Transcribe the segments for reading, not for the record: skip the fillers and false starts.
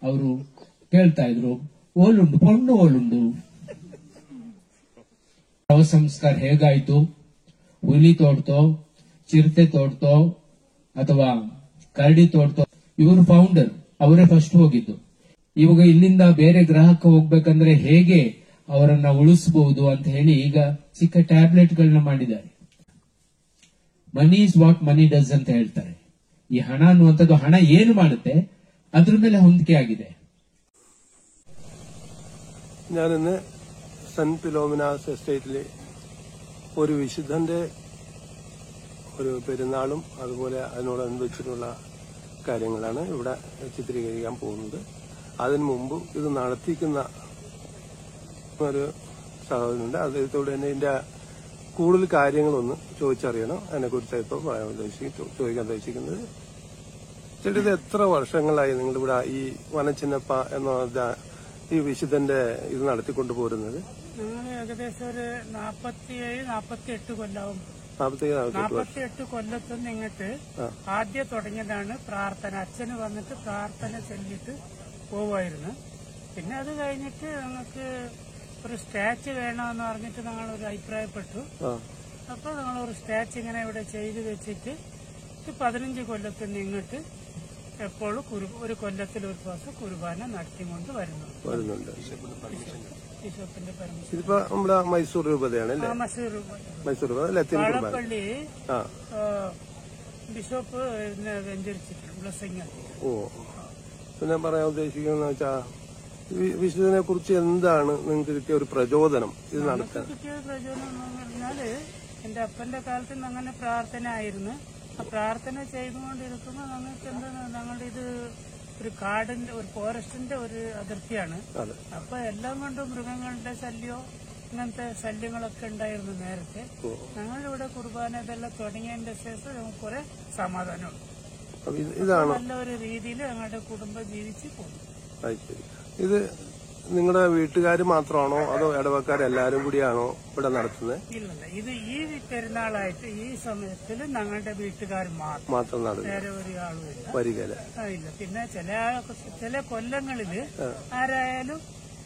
ಅವರು ಕೇಳ್ತಾ ಇದ್ರು, ಓಲುಂಡು ಪೊಣ್ಣು ಓಲುಂಡು, ಶವ ಸಂಸ್ಕಾರ ಹೇಗಾಯ್ತು, ಹುಲಿ ತೋಡ್ತೋ, ಚಿರತೆ ತೋಡ್ತೋ ಅಥವಾ ಕರಡಿ ತೋಡ್ತೋ, ಇವರು ಫೌಂಡರ್, ಅವರೇ ಫಸ್ಟ್ ಹೋಗಿದ್ದು. ಇವಾಗ ಇಲ್ಲಿಂದ ಬೇರೆ ಗ್ರಹಕ್ಕೆ ಹೋಗ್ಬೇಕಂದ್ರೆ ಹೇಗೆ ಅವರನ್ನ ಉಳಿಸಬಹುದು ಅಂತ ಹೇಳಿ ಈಗ ಚಿಕ್ಕ ಟ್ಯಾಬ್ಲೆಟ್ ಗಳನ್ನ ಮಾಡಿದ್ದಾರೆ. ಮನಿ ಇಸ್ ವಾಟ್ ಮನಿ ಡಸ್ ಅಂತ ಹೇಳ್ತಾರೆ. ಈ ಹಣ ಅನ್ನುವಂಥದ್ದು ಹಣ ಏನು ಮಾಡುತ್ತೆ ಅದ್ರ ಮೇಲೆ ಹೊಂದಿಕೆ ಆಗಿದೆ. ഞാനിന്ന് സെന്റ് ഫിലോമിനാസ് എസ്റ്റേറ്റിലെ ഒരു വിശുദ്ധന്റെ ഒരു പെരുന്നാളും അതുപോലെ അതിനോടനുബന്ധിച്ചിട്ടുള്ള കാര്യങ്ങളാണ് ഇവിടെ ചിത്രീകരിക്കാൻ പോകുന്നത്. അതിനു മുമ്പ് ഇത് നടത്തിക്കുന്ന ഒരു സഹോദരനുണ്ട്. അദ്ദേഹത്തോട് തന്നെ ഇതിന്റെ കൂടുതൽ കാര്യങ്ങളൊന്ന് ചോദിച്ചറിയണം. അതിനെക്കുറിച്ച് ഇപ്പോൾ ചോദിക്കാൻ ഉദ്ദേശിക്കുന്നത്, ചേട്ടാ ഇത് എത്ര വർഷങ്ങളായി നിങ്ങളിവിടെ ഈ വനച്ചിന്നപ്പ എന്ന ഈ വിശുദ്ധന്റെ ഇത് നടത്തിക്കൊണ്ടു പോരുന്നത്? ഞങ്ങൾ ഏകദേശം ഒരു 47-48 കൊല്ലവും. 48 കൊല്ലത്തുനിന്ന് ഇങ്ങോട്ട് ആദ്യം തുടങ്ങിയതാണ് പ്രാർത്ഥന. അച്ഛന് വന്നിട്ട് പ്രാർത്ഥന ചൊല്ലിട്ട് പോവായിരുന്നു. പിന്നെ അത് കഴിഞ്ഞിട്ട് ഞങ്ങൾക്ക് ഒരു സ്റ്റാച്ച് വേണമെന്ന് പറഞ്ഞിട്ട് ഞങ്ങൾ ഒരു അഭിപ്രായപ്പെട്ടു. അപ്പൊ ഞങ്ങൾ ഒരു സ്റ്റാച്ച് ഇങ്ങനെ ഇവിടെ ചെയ്ത് വെച്ചിട്ട് 15 കൊല്ലത്തിന് ഇങ്ങോട്ട് എപ്പോഴും ഒരു കൊല്ലത്തിൽ ഒരു ദിവസം കുർബാന നടത്തിക്കൊണ്ട് വരുന്നുണ്ട്. ബിഷപ്പിന്റെ പെർമിഷൻ. ഇതിപ്പോ നമ്മുടെ മൈസൂർ രൂപതയാണ് അല്ലേ? മൈസൂർ വാളപ്പള്ളി ബിഷപ്പ് വെഞ്ചരിച്ചിട്ടുണ്ട് ബ്ലെസ്സിങ്. ഓ, പിന്നെ പറയാൻ ഉദ്ദേശിക്കുന്ന വെച്ചാ വിശുദ്ധനെ കുറിച്ച് എന്താണ് നിങ്ങൾക്ക് കിട്ടിയ ഒരു പ്രചോദനം ഇത് നടത്താൻ? കിട്ടിയ പ്രചോദനം എന്ന് പറഞ്ഞാല് എന്റെ അപ്പന്റെ കാലത്ത് അങ്ങനെ പ്രാർത്ഥന ആയിരുന്നു. ആ പ്രാർത്ഥന ചെയ്തുകൊണ്ടിരിക്കുമ്പോൾ ഞങ്ങൾക്ക് എന്താണ്, ഞങ്ങളുടെ ഇത് ഒരു കാടിന്റെ ഒരു ഫോറസ്റ്റിന്റെ ഒരു അതിർത്തിയാണ്. അപ്പൊ എല്ലാം കൊണ്ടും മൃഗങ്ങളുടെ ശല്യോ ഇങ്ങനത്തെ ശല്യങ്ങളൊക്കെ ഉണ്ടായിരുന്നു നേരത്തെ. ഞങ്ങളിവിടെ കുർബാന ഇതെല്ലാം തുടങ്ങിയതിന്റെ ശേഷം നമുക്ക് കുറെ സമാധാനമുണ്ട്. നല്ല ഒരു രീതിയിൽ ഞങ്ങളുടെ കുടുംബം ജീവിച്ച് പോകുന്നു. ഇത് നിങ്ങളുടെ വീട്ടുകാർ മാത്രമാണോ അതോ ഇടവക്കാരെല്ലാരും കൂടിയാണോ ഇവിടെ നടത്തുന്നത്? ഇല്ലല്ല, ഇത് ഈ പെരുന്നാളായിട്ട് ഈ സമയത്തിൽ ഞങ്ങളുടെ വീട്ടുകാർ മാത്രം വേറെ ഒരാളും വരികയില്ല. പിന്നെ ചില കൊല്ലങ്ങളില് ആരായാലും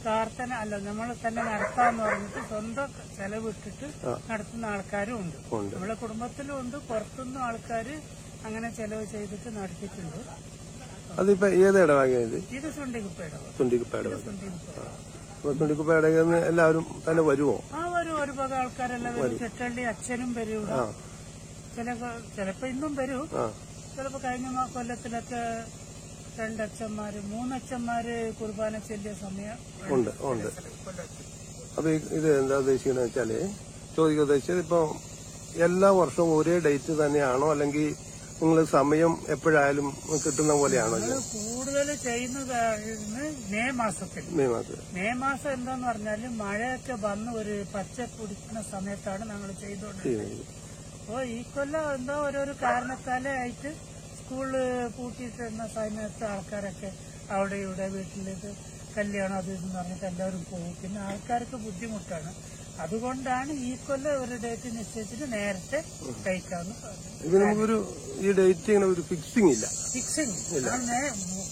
പ്രാർത്ഥന അല്ല നമ്മൾ തന്നെ നടത്താന്ന് പറഞ്ഞിട്ട് സ്വന്തം ചെലവിട്ടിട്ട് നടത്തുന്ന ആൾക്കാരും ഉണ്ട്. നമ്മളെ കുടുംബത്തിലും ഉണ്ട്, പുറത്തുനിന്നും ആൾക്കാര് അങ്ങനെ ചെലവ് ചെയ്തിട്ട് നടത്തിയിട്ടുണ്ട്. അതിപ്പോ ഏത് ഇടവാങ്ങിയത്? ഇത് തുണ്ടിക്കുപ്പ ഇടവക എല്ലാവരും തന്നെ വരുമോ? വരും, ഒരുപാട് ആൾക്കാരെല്ലാം വരും. ചെട്ടള്ളി അച്ഛനും വരും. ചിലപ്പോ ഇന്നും വരും. ചിലപ്പോ കഴിഞ്ഞ കൊല്ലത്തിലൊക്കെ 2 അച്ഛന്മാര് 3 അച്ഛന്മാര് കുർബാന ചെല്ലിയ സമയം ഉണ്ട്. അപ്പൊ ഇത് എന്താ ഉദ്ദേശിക്കുന്നത് വെച്ചാല് ചോദിക്കുക ഉദ്ദേശിച്ചത്, ഇപ്പൊ എല്ലാ വർഷവും ഒരേ ഡേറ്റ് തന്നെയാണോ അല്ലെങ്കിൽ നിങ്ങൾ സമയം എപ്പോഴായാലും കിട്ടുന്ന പോലെയാണോ? കൂടുതൽ ചെയ്യുന്നത് മെയ് മാസം എന്താന്ന് പറഞ്ഞാല് മഴയൊക്കെ വന്ന് ഒരു പച്ച പിടിക്കുന്ന സമയത്താണ് ഞങ്ങൾ ചെയ്തുകൊണ്ടിരിക്കുന്നത്. അപ്പോ ഈ കൊല്ലം എന്തോ ഓരോരോ കാരണത്താലേ ആയിട്ട് സ്കൂള് പൂട്ടിയിട്ടിരുന്ന സമയത്ത് ആൾക്കാരൊക്കെ അവിടെ ഇവിടെ വീട്ടിലേക്ക് കല്യാണം അത് ഇതെന്ന് പറഞ്ഞിട്ട് എല്ലാവരും പോകും. പിന്നെ ആൾക്കാർക്ക് ബുദ്ധിമുട്ടാണ്. അതുകൊണ്ടാണ് ഈ കൊല്ലം ഒരു ഡേറ്റ് നിശ്ചയിച്ചിട്ട് നേരത്തെ കഴിക്കാന്ന് പറഞ്ഞത്. ഈ ഡേറ്റ് ഇങ്ങനെ ഒരു ഫിക്സിംഗ് ഇല്ല.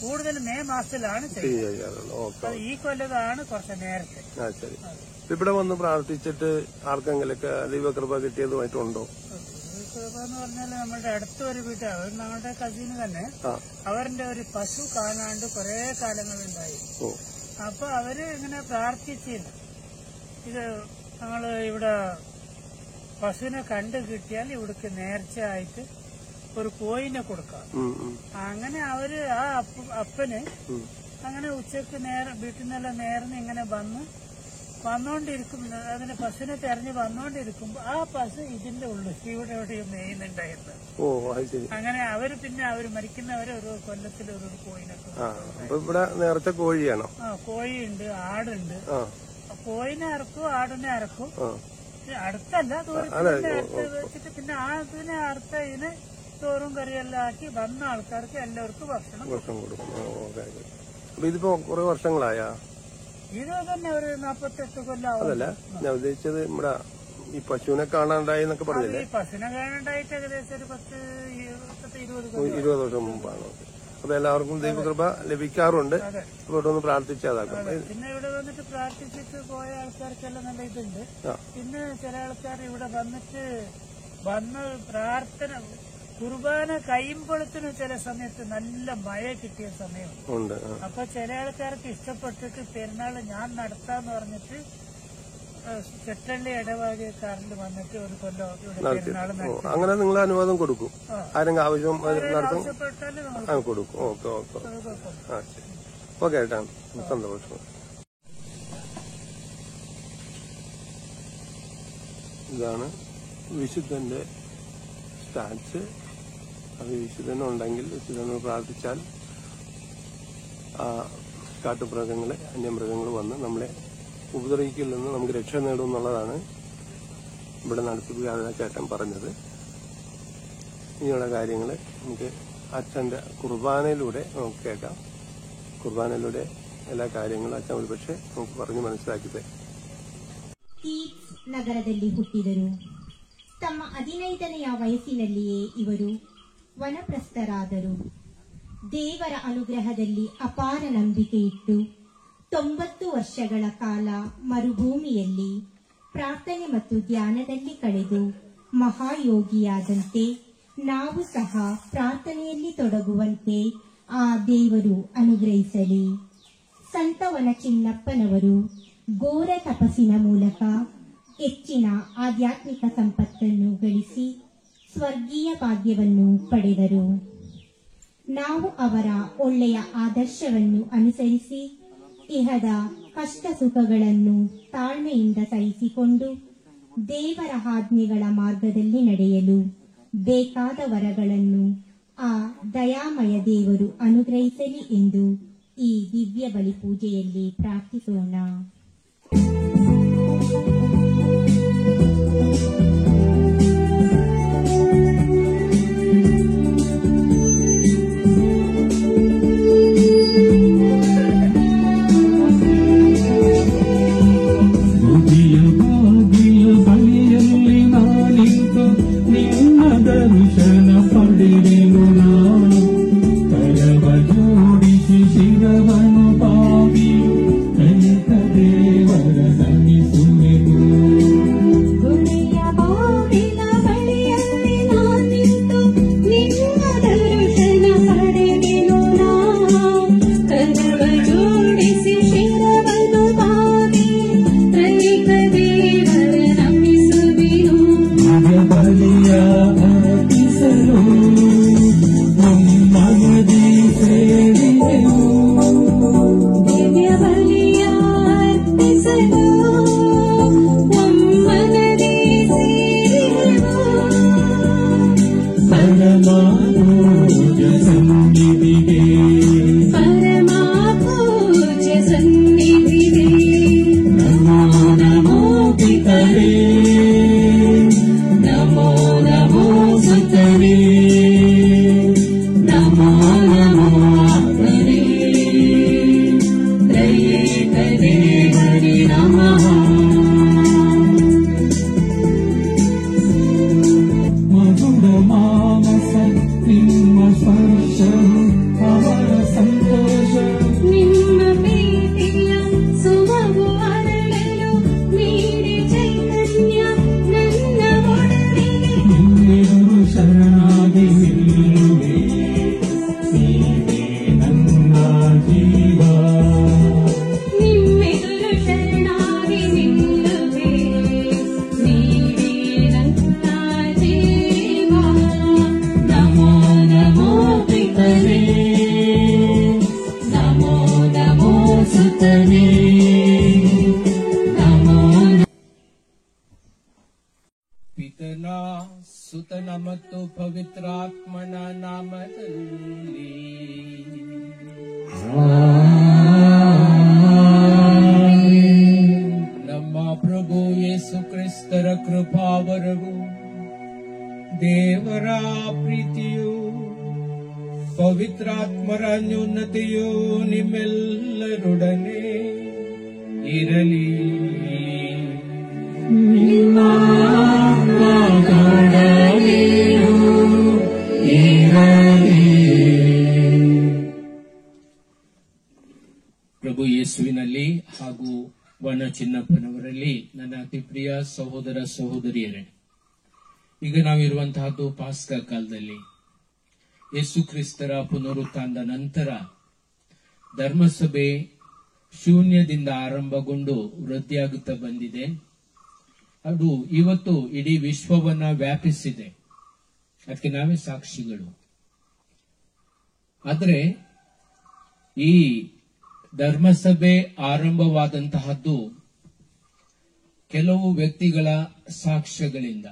കൂടുതൽ മെയ് മാസത്തിലാണ് ചെയ്യുന്നത്. ഈ കൊല്ലതാണ് കുറച്ച് നേരത്തെ. ശരി. ഇവിടെ വന്ന് പ്രാർത്ഥിച്ചിട്ട് ആർക്കെങ്കിലൊക്കെ ദൈവകൃപ കിട്ടിയതുമായിട്ടുണ്ടോ? ദൈവകൃപ എന്ന് പറഞ്ഞാൽ നമ്മുടെ അടുത്തൊരു വീട്ടിൽ ഞങ്ങളുടെ കസിന് തന്നെ അവരുടെ ഒരു പശു കാണാണ്ട് കുറെ കാലങ്ങളുണ്ടായി. അപ്പൊ അവര് ഇങ്ങനെ പ്രാർത്ഥിച്ചില്ല. ഇത് ഞങ്ങള് ഇവിടെ പശുവിനെ കണ്ടു കിട്ടിയാൽ ഇവിടേക്ക് നേർച്ചയായിട്ട് ഒരു കോയിനെ കൊടുക്കാം. അങ്ങനെ അവര് ആ അപ്പന് അങ്ങനെ ഉച്ചക്ക് വീട്ടിൽ നിന്നെല്ലാം നേർന്ന് ഇങ്ങനെ വന്നോണ്ടിരിക്കും. അതിന് പശുവിനെ തെരഞ്ഞു വന്നോണ്ടിരിക്കുമ്പോ ആ പശു ഇതിന്റെ ഉള്ളിൽ ഇവിടെ എവിടെയും മേയുന്നുണ്ടായിരുന്നു. അങ്ങനെ അവര് മരിക്കുന്നവരെ ഒരു കൊല്ലത്തിൽ ഒരു കോയിനൊക്കെ. നേരത്തെ കോഴിയാണോ? കോഴിയുണ്ട്, ആടുണ്ട്. കോയിനെ അറക്കും, ആടിനെ അറക്കും. അടുത്തല്ല, ദൂരത്തിൽ വെച്ചിട്ട് പിന്നെ അതിനെ അറുത്ത ഇതിന് ചോറും കറിയെല്ലാം ആക്കി വന്ന ആൾക്കാർക്ക് എല്ലാവർക്കും ഭക്ഷണം കൊടുക്കും. ഇതിപ്പോ കുറെ വർഷങ്ങളായ ഇത് തന്നെ ഒരു 48 കൊല്ലം. അതല്ല ഞാൻ ഉദ്ദേശിച്ചത്, നമ്മുടെ ഈ പശുവിനെ കാണാണ്ടായി എന്നൊക്കെ പറഞ്ഞില്ലേ? പശുവിനെ കാണാണ്ടായിട്ട് ഏകദേശം ഒരു 10-20 വർഷം മുമ്പാണ്. അപ്പൊ എല്ലാവർക്കും ദൈവകൃപ ലഭിക്കാറുണ്ട്. അപ്പൊ ഇവിടെ ഒന്ന് പ്രാർത്ഥിച്ചതാക്കും. പിന്നെ ഇവിടെ വന്നിട്ട് പ്രാർത്ഥിച്ചിട്ട് പോയ ആൾക്കാർക്കെല്ലാം നല്ല ഇതുണ്ട്. പിന്നെ ചില ആൾക്കാർ ഇവിടെ വന്ന് പ്രാർത്ഥന കുർബാന കഴിയുമ്പോഴത്തിന് ചില സമയത്ത് നല്ല മഴ കിട്ടിയ സമയമുണ്ട്. അപ്പൊ ചില ആൾക്കാർക്ക് ഇഷ്ടപ്പെട്ടിട്ട് പെരുന്നാൾ ഞാൻ നടത്താന്ന് പറഞ്ഞിട്ട് ചെട്ടള്ളി ഇടവകക്കാരിൽ വന്നിട്ട് ഒരു കൊല്ലം ഇവിടെ പെരുന്നാൾ നടത്തി. അങ്ങനെ നിങ്ങൾ അനുവാദം കൊടുക്കും? ആരെങ്കിലും ആവശ്യം കൊടുക്കും. ഓക്കെ ഓക്കെ ഏട്ടാ, സന്തോഷം. ഇതാണ് വിശുദ്ധന്റെ സ്റ്റാച്ച്. അത് വിശുദ്ധനുണ്ടെങ്കിൽ വിശുദ്ധനെ പ്രാർത്ഥിച്ചാൽ ആ കാട്ടുമൃഗങ്ങളെ അന്യമൃഗങ്ങൾ വന്ന് നമ്മളെ ഉപദ്രവിക്കില്ലെന്ന് നമുക്ക് രക്ഷ നേടും എന്നുള്ളതാണ് ഇവിടെ നടത്തിപ്പിക്കാതെ ചേട്ടൻ പറഞ്ഞത്. ഇങ്ങനെയുള്ള കാര്യങ്ങൾ നമുക്ക് അച്ഛന്റെ കുർബാനയിലൂടെ നമുക്ക് കേൾക്കാം. കുർബാനയിലൂടെ എല്ലാ കാര്യങ്ങളും അച്ഛൻ ഒരു പക്ഷേ നമുക്ക് പറഞ്ഞു മനസ്സിലാക്കി തരും. ಲೀಡ್ಸ್ ನಗರದಲ್ಲಿ ಹುಟ್ಟಿದರು. ತಮ್ಮ 15ನೆಯ ವಯಸ್ಸಿನಲ್ಲಿಯೇ ಇವರು ವನಪ್ರಸ್ಥರಾದರು. ದೇವರ ಅನುಗ್ರಹದಲ್ಲಿ ಅಪಾರ ನಂಬಿಕೆ ಇಟ್ಟು 90 ವರ್ಷಗಳ ಕಾಲ ಮರುಭೂಮಿಯಲ್ಲಿ ಪ್ರಾರ್ಥನೆ ಮತ್ತು ಧ್ಯಾನದಲ್ಲಿ ಕಳೆದು ಮಹಾಯೋಗಿಯಾದಂತೆ ನಾವು ಸಹ ಪ್ರಾರ್ಥನೆಯಲ್ಲಿ ತೊಡಗುವಂತೆ ಆ ದೇವರು ಅನುಗ್ರಹಿಸಲಿ. ಸಂತವನ ಚಿನ್ನಪ್ಪನವರು ಘೋರ ತಪಸ್ಸಿನ ಮೂಲಕ ಹೆಚ್ಚಿನ ಆಧ್ಯಾತ್ಮಿಕ ಸಂಪತ್ತನ್ನು ಗಳಿಸಿ ಸ್ವರ್ಗೀಯ ಭಾಗ್ಯವನ್ನು ಪಡೆದರು. ನಾವು ಅವರ ಒಳ್ಳೆಯ ಆದರ್ಶವನ್ನು ಅನುಸರಿಸಿ ಇಹದ ಕಷ್ಟ ಸುಖಗಳನ್ನು ತಾಳ್ಮೆಯಿಂದ ಸಹಿಸಿಕೊಂಡು ದೇವರ ಆಜ್ಞೆಗಳ ಮಾರ್ಗದಲ್ಲಿ ನಡೆಯಲು ಬೇಕಾದ ವರಗಳನ್ನು ಆ ದಯಾಮಯ ದೇವರು ಅನುಗ್ರಹಿಸಲಿ ಎಂದು ಈ ದಿವ್ಯ ಬಲಿ ಪೂಜೆಯಲ್ಲಿ ಪ್ರಾರ್ಥಿಸೋಣ. ಪಿತನ ಸುತನ ಮತ್ತು ಪವಿತ್ರಾತ್ಮನ ನಾಮದಲ್ಲಿ ನಮ್ಮ ಪ್ರಭು ಯೇಸು ಕ್ರಿಸ್ತರ ಕೃಪಾವರವು ದೇವರ ಪ್ರೀತಿಯು ಪವಿತ್ರಾತ್ಮರ ನ್ಯೂನತೆಯು ನಿಮ್ಮೆಲ್ಲರೊಡನೆ ಇರಲಿ. ಇರಲಿ ಪ್ರಭು ಯೇಸುವಿನಲ್ಲಿ ಹಾಗೂ ವನ ಚಿನ್ನಪ್ಪನವರಲ್ಲಿ ನನ್ನ ಅತಿ ಪ್ರಿಯ ಸಹೋದರ ಸಹೋದರಿಯರೇ, ಈಗ ನಾವಿರುವಂತಹದ್ದು ಪಾಸ್ಕ ಕಾಲದಲ್ಲಿ. ಯೇಸು ಕ್ರಿಸ್ತರ ಪುನರುತ್ಥಾನದ ನಂತರ ಧರ್ಮಸಭೆ ಶೂನ್ಯದಿಂದ ಆರಂಭಗೊಂಡು ವೃದ್ಧಿಯಾಗುತ್ತಾ ಬಂದಿದೆ. ಅದು ಇವತ್ತು ಇಡೀ ವಿಶ್ವವನ್ನ ವ್ಯಾಪಿಸಿದೆ. ಅದಕ್ಕೆ ನಾವೇ ಸಾಕ್ಷಿಗಳು. ಆದರೆ ಈ ಧರ್ಮಸಭೆ ಆರಂಭವಾದಂತಹದ್ದು ಕೆಲವು ವ್ಯಕ್ತಿಗಳ ಸಾಕ್ಷ್ಯಗಳಿಂದ.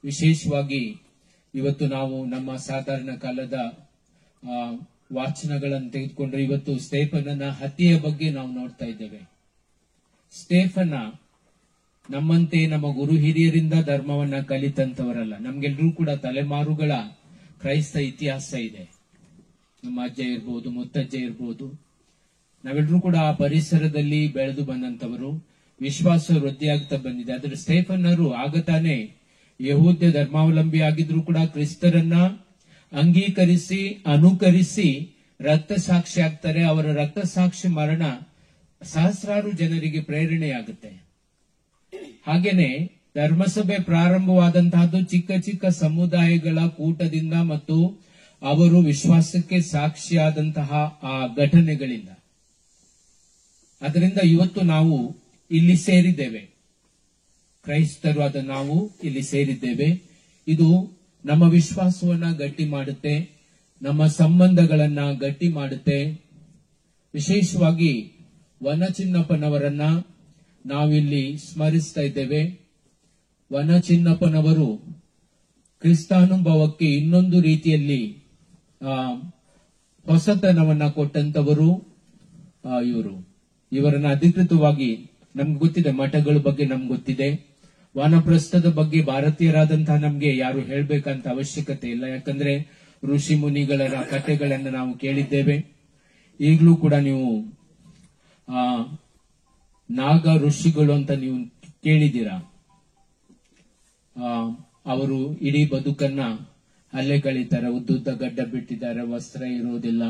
ವಿಶೇಷವಾಗಿ ಇವತ್ತು ನಾವು ನಮ್ಮ ಸಾಧಾರಣ ಕಾಲದ ವಾಚನಗಳನ್ನು ತೆಗೆದುಕೊಂಡ್ರೆ ಇವತ್ತು ಸ್ಟೇಫನನ ಹತ್ಯೆಯ ಬಗ್ಗೆ ನಾವು ನೋಡ್ತಾ ಇದ್ದೇವೆ. ಸ್ಟೇಫನ ನಮ್ಮಂತೆ ನಮ್ಮ ಗುರು ಹಿರಿಯರಿಂದ ಧರ್ಮವನ್ನ ಕಲಿತಂತವರಲ್ಲ. ನಮ್ಗೆಲ್ರೂ ಕೂಡ ತಲೆಮಾರುಗಳ ಕ್ರೈಸ್ತ ಇತಿಹಾಸ ಇದೆ. ನಮ್ಮ ಅಜ್ಜ ಇರ್ಬೋದು, ಮುತ್ತಜ್ಜ ಇರ್ಬೋದು, ನಾವೆಲ್ಲರೂ ಕೂಡ ಆ ಪರಿಸರದಲ್ಲಿ ಬೆಳೆದು ಬಂದಂತವರು. ವಿಶ್ವಾಸ ವೃದ್ಧಿಯಾಗ್ತಾ ಬಂದಿದೆ. ಆದರೆ ಸ್ಟೇಫನ್ನರು ಆಗ ತಾನೇ ಯಹೂದ್ಯ ಧರ್ಮಾವಲಂಬಿ ಆಗಿದ್ರು ಕೂಡ ಕ್ರಿಸ್ತರನ್ನ ಅಂಗೀಕರಿಸಿ ಅನುಕರಿಸಿ ರಕ್ತ ಸಾಕ್ಷಿ ಆಗ್ತಾರೆ. ಅವರ ರಕ್ತ ಸಾಕ್ಷಿ ಮರಣ ಸಹಸ್ರಾರು ಜನರಿಗೆ ಪ್ರೇರಣೆಯಾಗುತ್ತೆ. ಹಾಗೇನೆ ಧರ್ಮಸಭೆ ಪ್ರಾರಂಭವಾದಂತಹದ್ದು ಚಿಕ್ಕ ಚಿಕ್ಕ ಸಮುದಾಯಗಳ ಕೂಟದಿಂದ ಮತ್ತು ಅವರು ವಿಶ್ವಾಸಕ್ಕೆ ಸಾಕ್ಷಿಯಾದಂತಹ ಆ ಘಟನೆಗಳಿಂದ. ಅದರಿಂದ ಇವತ್ತು ನಾವು ಇಲ್ಲಿ ಸೇರಿದ್ದೇವೆ. ಕ್ರೈಸ್ತರು ಆದ ನಾವು ಇಲ್ಲಿ ಸೇರಿದ್ದೇವೆ. ಇದು ನಮ್ಮ ವಿಶ್ವಾಸವನ್ನ ಗಟ್ಟಿ ಮಾಡುತ್ತೆ, ನಮ್ಮ ಸಂಬಂಧಗಳನ್ನ ಗಟ್ಟಿ ಮಾಡುತ್ತೆ. ವಿಶೇಷವಾಗಿ ವನ ಚಿನ್ನಪ್ಪನವರನ್ನ ನಾವಿಲ್ಲಿ ಸ್ಮರಿಸ್ತಾ ಇದ್ದೇವೆ. ವನ ಚಿನ್ನಪ್ಪನವರು ಕ್ರಿಸ್ತಾನುಭವಕ್ಕೆ ಇನ್ನೊಂದು ರೀತಿಯಲ್ಲಿ ಹೊಸತನವನ್ನ ಕೊಟ್ಟಂತವರು ಇವರನ್ನ ಅಧಿಕೃತವಾಗಿ ನಮ್ಗೆ ಗೊತ್ತಿದೆ. ಮಠಗಳ ಬಗ್ಗೆ ನಮ್ಗೆ ಗೊತ್ತಿದೆ. ವಾನಪ್ರಸ್ಥದ ಬಗ್ಗೆ ಭಾರತೀಯರಾದಂತಹ ನಮ್ಗೆ ಯಾರು ಹೇಳ್ಬೇಕಂತ ಅವಶ್ಯಕತೆ ಇಲ್ಲ. ಯಾಕಂದ್ರೆ ಋಷಿ ಮುನಿಗಳ ಕಥೆಗಳನ್ನ ನಾವು ಕೇಳಿದ್ದೇವೆ. ಈಗಲೂ ಕೂಡ ನೀವು ನಾಗ ಋಷಿಗಳು ಅಂತ ನೀವು ಕೇಳಿದ್ದೀರಾ. ಅವರು ಇಡೀ ಬದುಕನ್ನ ಅಲ್ಲೇ ಕಳೀತಾರೆ. ಉದ್ದುದ್ದ ಗಡ್ಡ ಬಿಟ್ಟಿದ್ದಾರೆ, ವಸ್ತ್ರ ಇರೋದಿಲ್ಲ,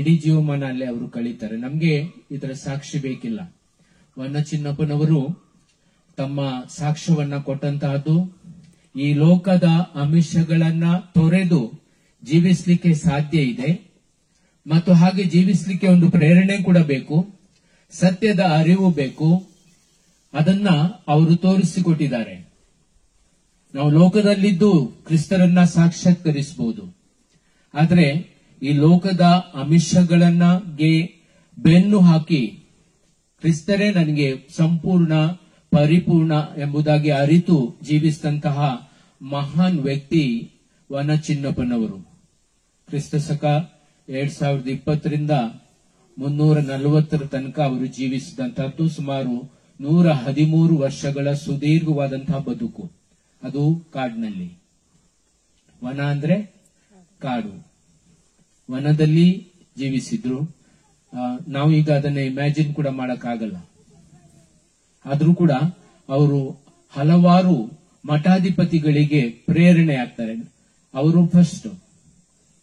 ಇಡೀ ಜೀವಮಾನ ಅಲ್ಲೇ ಅವರು ಕಳೀತಾರೆ. ನಮ್ಗೆ ಇದರ ಸಾಕ್ಷಿ ಬೇಕಿಲ್ಲ. ವನ ಚಿನ್ನಪ್ಪನವರು ತಮ್ಮ ಸಾಕ್ಷ್ಯವನ್ನ ಕೊಟ್ಟಂತಹದ್ದು ಈ ಲೋಕದ ಆಮಿಷಗಳನ್ನ ತೊರೆದು ಜೀವಿಸ್ಲಿಕ್ಕೆ ಸಾಧ್ಯ ಇದೆ ಮತ್ತು ಹಾಗೆ ಜೀವಿಸ್ಲಿಕ್ಕೆ ಒಂದು ಪ್ರೇರಣೆ ಕೂಡ ಬೇಕು, ಸತ್ಯದ ಅರಿವು ಬೇಕು. ಅದನ್ನ ಅವರು ತೋರಿಸಿಕೊಟ್ಟಿದ್ದಾರೆ. ನಾವು ಲೋಕದಲ್ಲಿದ್ದು ಕ್ರಿಸ್ತರನ್ನ ಸಾಕ್ಷಾತ್ಕರಿಸಬಹುದು, ಆದ್ರೆ ಈ ಲೋಕದ ಆಮಿಷಗಳನ್ನಗೆ ಬೆನ್ನು ಹಾಕಿ ಕ್ರಿಸ್ತರೇ ನನಗೆ ಸಂಪೂರ್ಣ ಪರಿಪೂರ್ಣ ಎಂಬುದಾಗಿ ಅರಿತು ಜೀವಿಸಿದಂತಹ ಮಹಾನ್ ವ್ಯಕ್ತಿ ವನ ಚಿನ್ನಪ್ಪನವರು. ಕ್ರಿಸ್ತ ಶಕ 2020ರಿಂದ 340 ತನಕ ಅವರು ಜೀವಿಸಿದಂತಹದ್ದು. ಸುಮಾರು 113 ವರ್ಷಗಳ ಸುದೀರ್ಘವಾದಂತಹ ಬದುಕು. ಅದು ಕಾಡಿನಲ್ಲಿ. ವನ ಅಂದ್ರೆ ಕಾಡು. ವನದಲ್ಲಿ ಜೀವಿಸಿದ್ರು. ನಾವು ಈಗ ಅದನ್ನ ಇಮ್ಯಾಜಿನ್ ಕೂಡ ಮಾಡಕ್ಕಾಗಲ್ಲ. ಆದ್ರೂ ಕೂಡ ಅವರು ಹಲವಾರು ಮಠಾಧಿಪತಿಗಳಿಗೆ ಪ್ರೇರಣೆ ಆಗ್ತಾರೆ. ಅವರು ಫಸ್ಟ್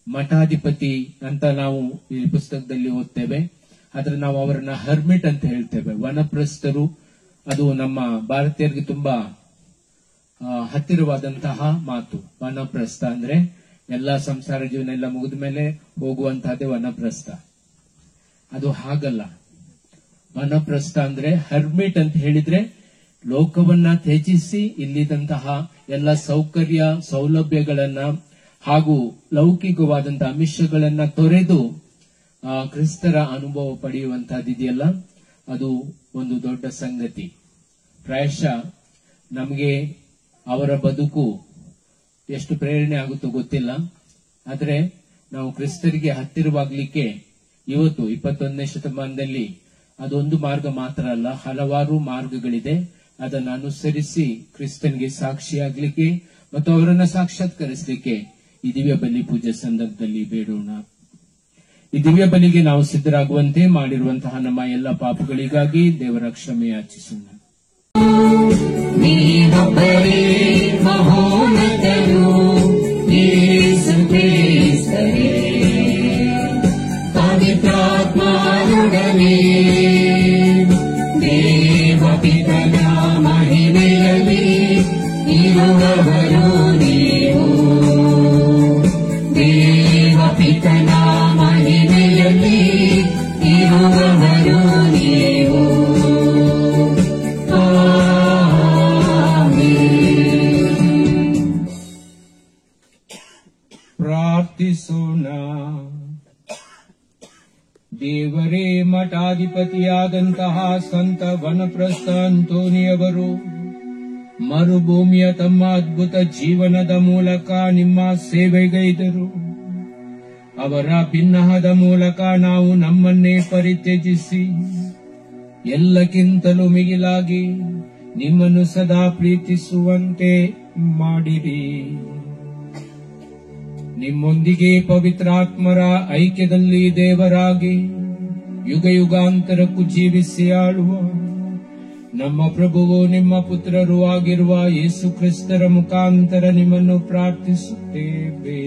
ಮಠಾಧಿಪತಿ ಅಂತ ನಾವು ಈ ಪುಸ್ತಕದಲ್ಲಿ ಓದ್ತೇವೆ. ಆದ್ರೆ ನಾವು ಅವರನ್ನ ಹರ್ಮಿಟ್ ಅಂತ ಹೇಳ್ತೇವೆ, ವನಪ್ರಸ್ಥರು. ಅದು ನಮ್ಮ ಭಾರತೀಯರಿಗೆ ತುಂಬಾ ಹತ್ತಿರವಾದಂತಹ ಮಾತು. ವನಪ್ರಸ್ಥ ಅಂದ್ರೆ ಎಲ್ಲಾ ಸಂಸಾರ ಜೀವನ ಎಲ್ಲ ಮುಗಿದ ಮೇಲೆ ಹೋಗುವಂತಹದ್ದೇ ವನಪ್ರಸ್ಥ. ಅದು ಹಾಗಲ್ಲ. ವನಪ್ರಸ್ಥ ಅಂದ್ರೆ ಹರ್ಮಿಟ್ ಅಂತ ಹೇಳಿದ್ರೆ ಲೋಕವನ್ನ ತ್ಯಜಿಸಿ ಇಲ್ಲಿದಂತಹ ಎಲ್ಲ ಸೌಕರ್ಯ ಸೌಲಭ್ಯಗಳನ್ನ ಹಾಗೂ ಲೌಕಿಕವಾದಂತಹ ಆಮಿಷಗಳನ್ನ ತೊರೆದು ಕ್ರಿಸ್ತರ ಅನುಭವ ಪಡೆಯುವಂತಹದ್ದಿದೆಯಲ್ಲ, ಅದು ಒಂದು ದೊಡ್ಡ ಸಂಗತಿ. ಪ್ರಾಯಶಃ ನಮಗೆ ಅವರ ಬದುಕು ಎಷ್ಟು ಪ್ರೇರಣೆ ಆಗುತ್ತೋ ಗೊತ್ತಿಲ್ಲ. ಆದ್ರೆ ನಾವು ಕ್ರಿಸ್ತರಿಗೆ ಹತ್ತಿರವಾಗ್ಲಿಕ್ಕೆ ಇವತ್ತು 21ನೇ ಶತಮಾನದಲ್ಲಿ ಅದೊಂದು ಮಾರ್ಗ ಮಾತ್ರ ಅಲ್ಲ, ಹಲವಾರು ಮಾರ್ಗಗಳಿದೆ. ಅದನ್ನು ಅನುಸರಿಸಿ ಕ್ರಿಸ್ತನ್ಗೆ ಸಾಕ್ಷಿಯಾಗ್ಲಿಕ್ಕೆ ಮತ್ತು ಅವರನ್ನ ಸಾಕ್ಷಾತ್ಕರಿಸಲಿಕ್ಕೆ ಈ ದಿವ್ಯ ಬಲಿ ಪೂಜೆ ಸಂದರ್ಭದಲ್ಲಿ ಬೇಡೋಣ. ಈ ದಿವ್ಯ ಬಲಿಗೆ ನಾವು ಸಿದ್ಧರಾಗುವಂತೆ ಮಾಡಿರುವಂತಹ ನಮ್ಮ ಎಲ್ಲ ಪಾಪಗಳಿಗಾಗಿ ದೇವರ ಕ್ಷಮೆ ಯಾಚಿಸೋಣ. ಮಹೋನ್ನತನು ಯೇಸು ಕ್ರಿಸ್ತನೇ, ಪವಿತ್ರಾತ್ಮರೊಡನೆ ದೇವಪಿತನ ಮಹಿಮೆಯಲ್ಲಿ ಇರುವವರು ನೀವು. ದೇವಪಿತನ ಮಹಿಮೆಯಲ್ಲಿ ಇರುವವರು ನೀವು. ಪ್ರಾರ್ಥಿಸೋಣ. ದೇವರೇ, ಮಠಾಧಿಪತಿಯಾದಂತಹ ಸಂತ ವನಪ್ರಸ್ಥ ಅಂತೋನಿಯವರು ಮರುಭೂಮಿಯ ತಮ್ಮ ಅದ್ಭುತ ಜೀವನದ ಮೂಲಕ ನಿಮ್ಮ ಸೇವೆಗೈದರು. ಅವರ ಭಿನ್ನಹದ ಮೂಲಕ ನಾವು ನಮ್ಮನ್ನೇ ಪರಿತ್ಯಜಿಸಿ ಎಲ್ಲಕ್ಕಿಂತಲೂ ಮಿಗಿಲಾಗಿ ನಿಮ್ಮನ್ನು ಸದಾ ಪ್ರೀತಿಸುವಂತೆ ಮಾಡಿರಿ. ನಿಮ್ಮೊಂದಿಗೆ ಪವಿತ್ರಾತ್ಮರ ಐಕ್ಯದಲ್ಲಿ ದೇವರಾಗಿ ಯುಗ ಯುಗಾಂತರಕ್ಕೂ ಜೀವಿಸಿ ಆಳುವ ನಮ್ಮ ಪ್ರಭುವು ನಿಮ್ಮ ಪುತ್ರರೂ ಆಗಿರುವ ಯೇಸು ಕ್ರಿಸ್ತರ ಮುಖಾಂತರ ನಿಮ್ಮನ್ನು ಪ್ರಾರ್ಥಿಸುತ್ತೇವೆ.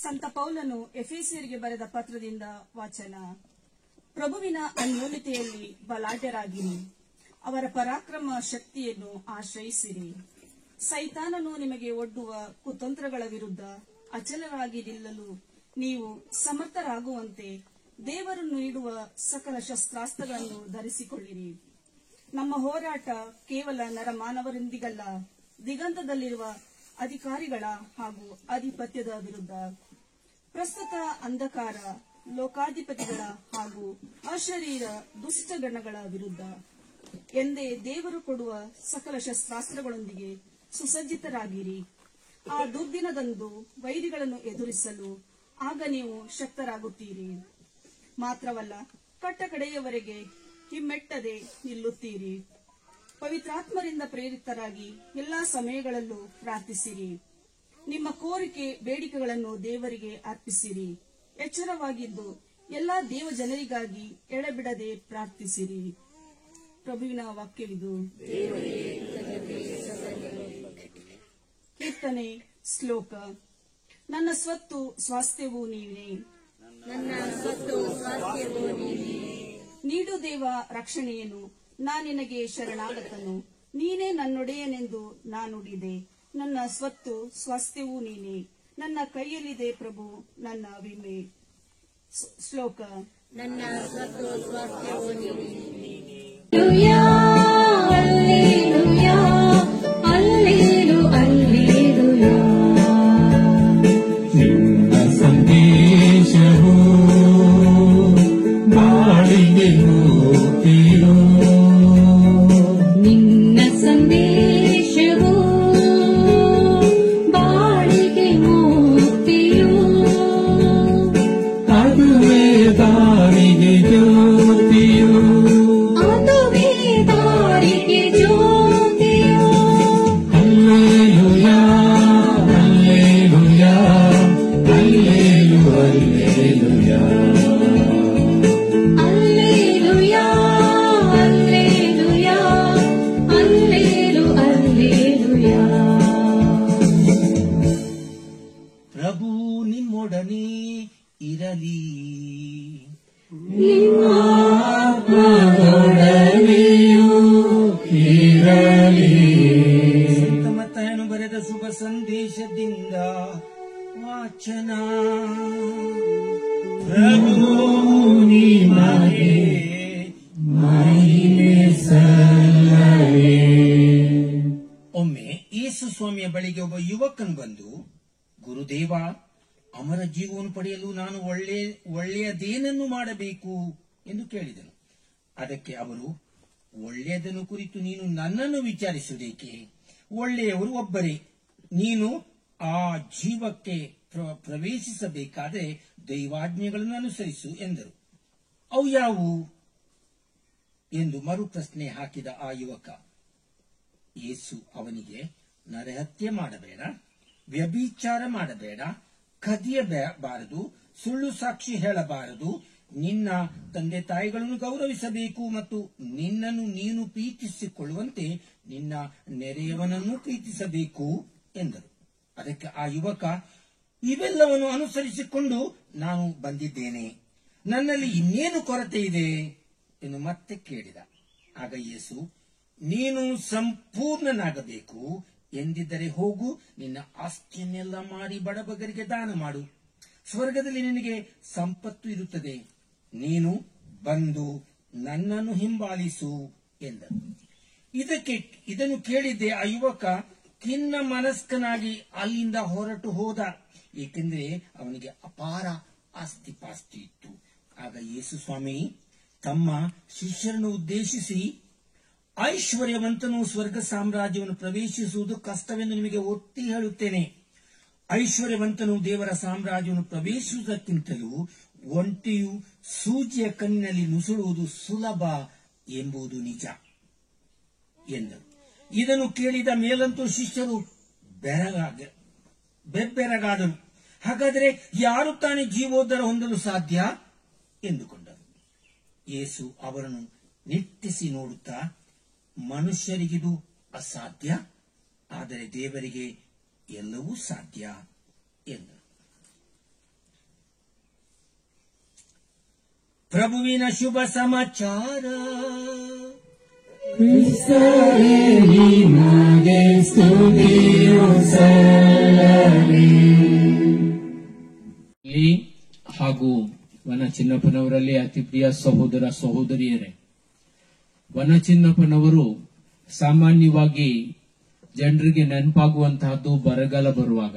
ಸಂತ ಪೌಲನು ಎಫೆಸಿಯರಿಗೆ ಬರೆದ ಪತ್ರದಿಂದ ವಾಚನ. ಪ್ರಭುವಿನ ಅನ್ಯೋನ್ಯತೆಯಲ್ಲಿ ಬಲಾಢ್ಯರಾಗಿರಿ. ಅವರ ಪರಾಕ್ರಮ ಶಕ್ತಿಯನ್ನು ಆಶ್ರಯಿಸಿರಿ. ಸೈತಾನನು ನಿಮಗೆ ಒಡ್ಡುವ ಕುತಂತ್ರಗಳ ವಿರುದ್ಧ ಅಚಲರಾಗಿ ನಿಲ್ಲಲು ನೀವು ಸಮರ್ಥರಾಗುವಂತೆ ದೇವರು ನೀಡುವ ಸಕಲ ಶಸ್ತ್ರಾಸ್ತ್ರಗಳನ್ನು ಧರಿಸಿಕೊಳ್ಳಿರಿ. ನಮ್ಮ ಹೋರಾಟ ಕೇವಲ ನರಮಾನವರೊಂದಿಗಲ್ಲ, ದಿಗಂತದಲ್ಲಿರುವ ಅಧಿಕಾರಿಗಳ ಹಾಗೂ ಅಧಿಪತ್ಯದ ವಿರುದ್ಧ, ಪ್ರಸ್ತುತ ಅಂಧಕಾರ ಲೋಕಾಧಿಪತಿಗಳ ಹಾಗೂ ಅಶರೀರ ದುಷ್ಟಗಣಗಳ ವಿರುದ್ಧ ಎಂದೇ ದೇವರು ಕೊಡುವ ಸಕಲ ಶಸ್ತ್ರಾಸ್ತ್ರಗಳೊಂದಿಗೆ ಸುಸಜ್ಜಿತರಾಗಿರಿ. ಆ ದುರ್ದಿನದಂದು ವೈರಿಗಳನ್ನು ಎದುರಿಸಲು ಆಗ ನೀವು ಶಕ್ತರಾಗುತ್ತೀರಿ. ಮಾತ್ರವಲ್ಲ, ಕಟ್ಟಕಡೆಯವರೆಗೆ ಹಿಮ್ಮೆಟ್ಟದೆ ನಿಲ್ಲುತ್ತೀರಿ. ಪವಿತ್ರಾತ್ಮರಿಂದ ಪ್ರೇರಿತರಾಗಿ ಎಲ್ಲಾ ಸಮಯಗಳಲ್ಲೂ ಪ್ರಾರ್ಥಿಸಿರಿ. ನಿಮ್ಮ ಕೋರಿಕೆ ಬೇಡಿಕೆಗಳನ್ನು ದೇವರಿಗೆ ಅರ್ಪಿಸಿರಿ. ಎಚ್ಚರವಾಗಿದ್ದು ಎಲ್ಲಾ ದೇವ ಜನರಿಗಾಗಿ ಎಡೆಬಿಡದೆ ಪ್ರಾರ್ಥಿಸಿರಿ. ಪ್ರಭುವಿನ ವಾಕ್ಯವಿದು. ಕೀರ್ತನೆ ಶ್ಲೋಕ. ನನ್ನ ಸ್ವತ್ತು ಸ್ವಾಸ್ಥ್ಯವೂ ನೀನೇ, ನೀಡು ದೇವ ರಕ್ಷಣೆಯನ್ನು, ನಾನಿನಗೆ ಶರಣಾಗತನು. ನೀನೇ ನನ್ನೊಡೆಯನೆಂದು ನಾನುಡಿದೆ. ನನ್ನ ಸ್ವತ್ತು ಸ್ವಾಸ್ಥ್ಯವೂ ನೀನೇ, ನನ್ನ ಕೈಯಲ್ಲಿದೆ ಪ್ರಭು ನನ್ನ ವಿಮೆ. ಶ್ಲೋಕ. ನನ್ನ ಸ್ವತ್ತು ಸ್ವಾಸ್ಥ್ಯವೂ ನೀನೇ. ನಿನ್ನ ಸಂದೇಶವು ಬಾಳಿಗೆ ಮೂರ್ತಿಯೋ, ನಿನ್ನ ಸಂದೇಶವು ಬಾಳಿಗೆ ಮೂರ್ತಿಯೋ, ಅದುವೇ ದಾರಿಗೆ ಜ್ಯೋತಿಯೋ, ಅದುವೇ ದಾರಿಗೆ ಜ್ಯೋತಿಯೋ. Hallelujah hallelujah hallelujah alleluia alleluia alleluia. ಪ್ರಭು ನಿಮ್ಮೊಡನೆ ಇರಲಿ. ಸಂತ ಮತ್ತಾಯನು ಬರೆದ ಶುಭ ಸಂದೇಶದಿಂದ ವಾಚನ. ಪ್ರಭು ನಿಮಗೆ ಮಹಿಮೆ ಸಲ್ಲಲಿ. ಒಮ್ಮೆ ಯೇಸು ಸ್ವಾಮಿಯ ಬಳಿಗೆ ಒಬ್ಬ ಯುವಕನು ಬಂದು, ಗುರುದೇವ, ಅಮರ ಜೀವವನ್ನು ಪಡೆಯಲು ನಾನು ಒಳ್ಳೆಯದೇನನ್ನು ಮಾಡಬೇಕು ಎಂದು ಕೇಳಿದನು. ಅದಕ್ಕೆ ಅವರು, ಒಳ್ಳೆಯದನ್ನು ಕುರಿತು ನೀನು ನನ್ನನ್ನು ವಿಚಾರಿಸುವುದೇಕೆ? ಒಳ್ಳೆಯವರು ಒಬ್ಬರೇ. ನೀನು ಆ ಜೀವಕ್ಕೆ ಪ್ರವೇಶಿಸಬೇಕಾದರೆ ದೈವಾಜ್ಞೆಗಳನ್ನು ಅನುಸರಿಸು ಎಂದರು. ಅವು ಯಾವುವು ಎಂದು ಮರು ಪ್ರಶ್ನೆ ಹಾಕಿದ ಆ ಯುವಕ. ಯೇಸು ಅವನಿಗೆ, ನರಹತ್ಯೆ ಮಾಡಬೇಡ, ವ್ಯಭಿಚಾರ ಮಾಡಬೇಡ, ಕದಿಯಬಾರದು, ಸುಳ್ಳು ಸಾಕ್ಷಿ ಹೇಳಬಾರದು, ನಿನ್ನ ತಂದೆ ತಾಯಿಗಳನ್ನು ಗೌರವಿಸಬೇಕು ಮತ್ತು ನಿನ್ನನ್ನು ನೀನು ಪ್ರೀತಿಸಿಕೊಳ್ಳುವಂತೆ ನಿನ್ನ ನೆರೆಯವನನ್ನು ಪ್ರೀತಿಸಬೇಕು ಎಂದರು. ಅದಕ್ಕೆ ಆ ಯುವಕ, ಇವೆಲ್ಲವನ್ನು ಅನುಸರಿಸಿಕೊಂಡು ನಾನು ಬಂದಿದ್ದೇನೆ. ನನ್ನಲ್ಲಿ ಇನ್ನೇನು ಕೊರತೆ ಇದೆ ಎಂದು ಮತ್ತೆ ಕೇಳಿದ. ಆಗ ಯೇಸು, ನೀನು ಸಂಪೂರ್ಣನಾಗಬೇಕು ಎಂದಿದ್ದರೆ ಹೋಗು, ನಿನ್ನ ಆಸ್ತಿಯನ್ನೆಲ್ಲ ಮಾರಿ ಬಡಬಗರಿಗೆ ದಾನ ಮಾಡು, ಸ್ವರ್ಗದಲ್ಲಿ ನಿನಗೆ ಸಂಪತ್ತು ಇರುತ್ತದೆ. ನೀನು ಬಂದು ನನ್ನನ್ನು ಹಿಂಬಾಲಿಸು ಎಂದರು. ಇದನ್ನು ಕೇಳಿದ್ದೆ ಆ ಯುವಕ ಖಿನ್ನ ಮನಸ್ಕನಾಗಿ ಅಲ್ಲಿಂದ ಹೊರಟು ಹೋದ, ಏಕೆಂದರೆ ಅವನಿಗೆ ಅಪಾರ ಆಸ್ತಿಪಾಸ್ತಿ ಇತ್ತು. ಆಗ ಯೇಸು ಸ್ವಾಮಿ ತಮ್ಮ ಶಿಷ್ಯರನ್ನು ಉದ್ದೇಶಿಸಿ, ಐಶ್ವರ್ಯವಂತನು ಸ್ವರ್ಗ ಸಾಮ್ರಾಜ್ಯವನ್ನು ಪ್ರವೇಶಿಸುವುದು ಕಷ್ಟವೆಂದು ನಿಮಗೆ ಒತ್ತಿ ಹೇಳುತ್ತೇನೆ. ಐಶ್ವರ್ಯವಂತನು ದೇವರ ಸಾಮ್ರಾಜ್ಯವನ್ನು ಪ್ರವೇಶಿಸುವುದಕ್ಕಿಂತಲೂ ಒಂಟಿಯು ಸೂಜಿಯ ಕಣ್ಣಿನಲ್ಲಿ ನುಸುಳುವುದು ಸುಲಭ ಎಂಬುದು ನಿಜ ಎಂದರು. ಇದನ್ನು ಕೇಳಿದ ಮೇಲಂತೂ ಶಿಷ್ಯರು ಬೆಬ್ಬೆರಗಾದರು. ಹಾಗಾದರೆ ಯಾರು ತಾನೇ ಜೀವೋದ್ಧಾರ ಹೊಂದಲು ಸಾಧ್ಯ ಎಂದುಕೊಂಡರು. ಯೇಸು ಅವರನ್ನು ನಿಟ್ಟಿಸಿ ನೋಡುತ್ತಾ, ಮನುಷ್ಯರಿಗಿದು ಅಸಾಧ್ಯ, ಆದರೆ ದೇವರಿಗೆ ಎಲ್ಲವೂ ಸಾಧ್ಯ ಎಂದರು. ಪ್ರಭುವಿನ ಶುಭ ಸಮಾಚಾರ. ಹಾಗೂ ವನ ಚಿನ್ನಪ್ಪನವರಲ್ಲಿ ಅತಿ ಪ್ರಿಯ ಸಹೋದರ ಸಹೋದರಿಯರೇ, ವನ ಚಿನ್ನಪ್ಪನವರು ಸಾಮಾನ್ಯವಾಗಿ ಜನರಿಗೆ ನೆನಪಾಗುವಂತಹದ್ದು ಬರಗಾಲ ಬರುವಾಗ.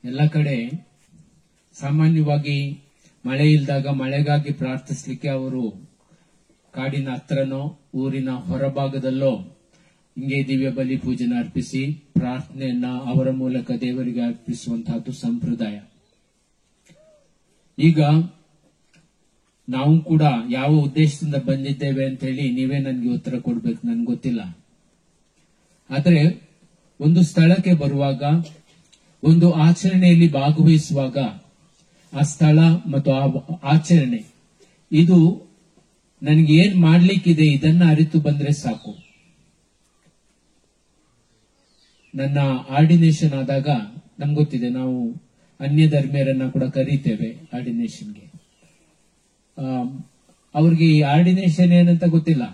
ಎಲ್ಲ ಕಡೆ ಸಾಮಾನ್ಯವಾಗಿ ಮಳೆ ಇಲ್ದಾಗ ಮಳೆಗಾಗಿ ಪ್ರಾರ್ಥಿಸಲಿಕ್ಕೆ ಅವರು ಕಾಡಿನ ಹತ್ರನೋ ಊರಿನ ಹೊರಭಾಗದಲ್ಲೋ ಹಿಂಗೆ ದಿವ್ಯ ಬಲಿ ಪೂಜೆನ ಅರ್ಪಿಸಿ ಪ್ರಾರ್ಥನೆಯನ್ನ ಅವರ ಮೂಲಕ ದೇವರಿಗೆ ಅರ್ಪಿಸುವಂತಹದ್ದು ಸಂಪ್ರದಾಯ. ಈಗ ನಾವು ಕೂಡ ಯಾವ ಉದ್ದೇಶದಿಂದ ಬಂದಿದ್ದೇವೆ ಅಂತ ಹೇಳಿ ನೀವೇ ನನಗೆ ಉತ್ತರ ಕೊಡ್ಬೇಕು, ನನ್ಗೆ ಗೊತ್ತಿಲ್ಲ. ಆದ್ರೆ ಒಂದು ಸ್ಥಳಕ್ಕೆ ಬರುವಾಗ, ಒಂದು ಆಚರಣೆಯಲ್ಲಿ ಭಾಗವಹಿಸುವಾಗ ಆ ಸ್ಥಳ ಮತ್ತು ಆ ಆಚರಣೆ ಇದು ನನಗೆ ಏನ್ ಮಾಡ್ಲಿಕ್ಕಿದೆ ಇದನ್ನ ಅರಿತು ಬಂದ್ರೆ ಸಾಕು. ನನ್ನ ಆರ್ಡಿನೇಷನ್ ಆದಾಗ ನಮ್ಗೆ ಗೊತ್ತಿದೆ, ನಾವು ಅನ್ಯ ಧರ್ಮೀಯರನ್ನ ಕೂಡ ಕರೀತೇವೆ ಆರ್ಡಿನೇಷನ್ಗೆ. ಅವ್ರಿಗೆ ಈ ಆರ್ಡಿನೇಷನ್ ಏನಂತ ಗೊತ್ತಿಲ್ಲ,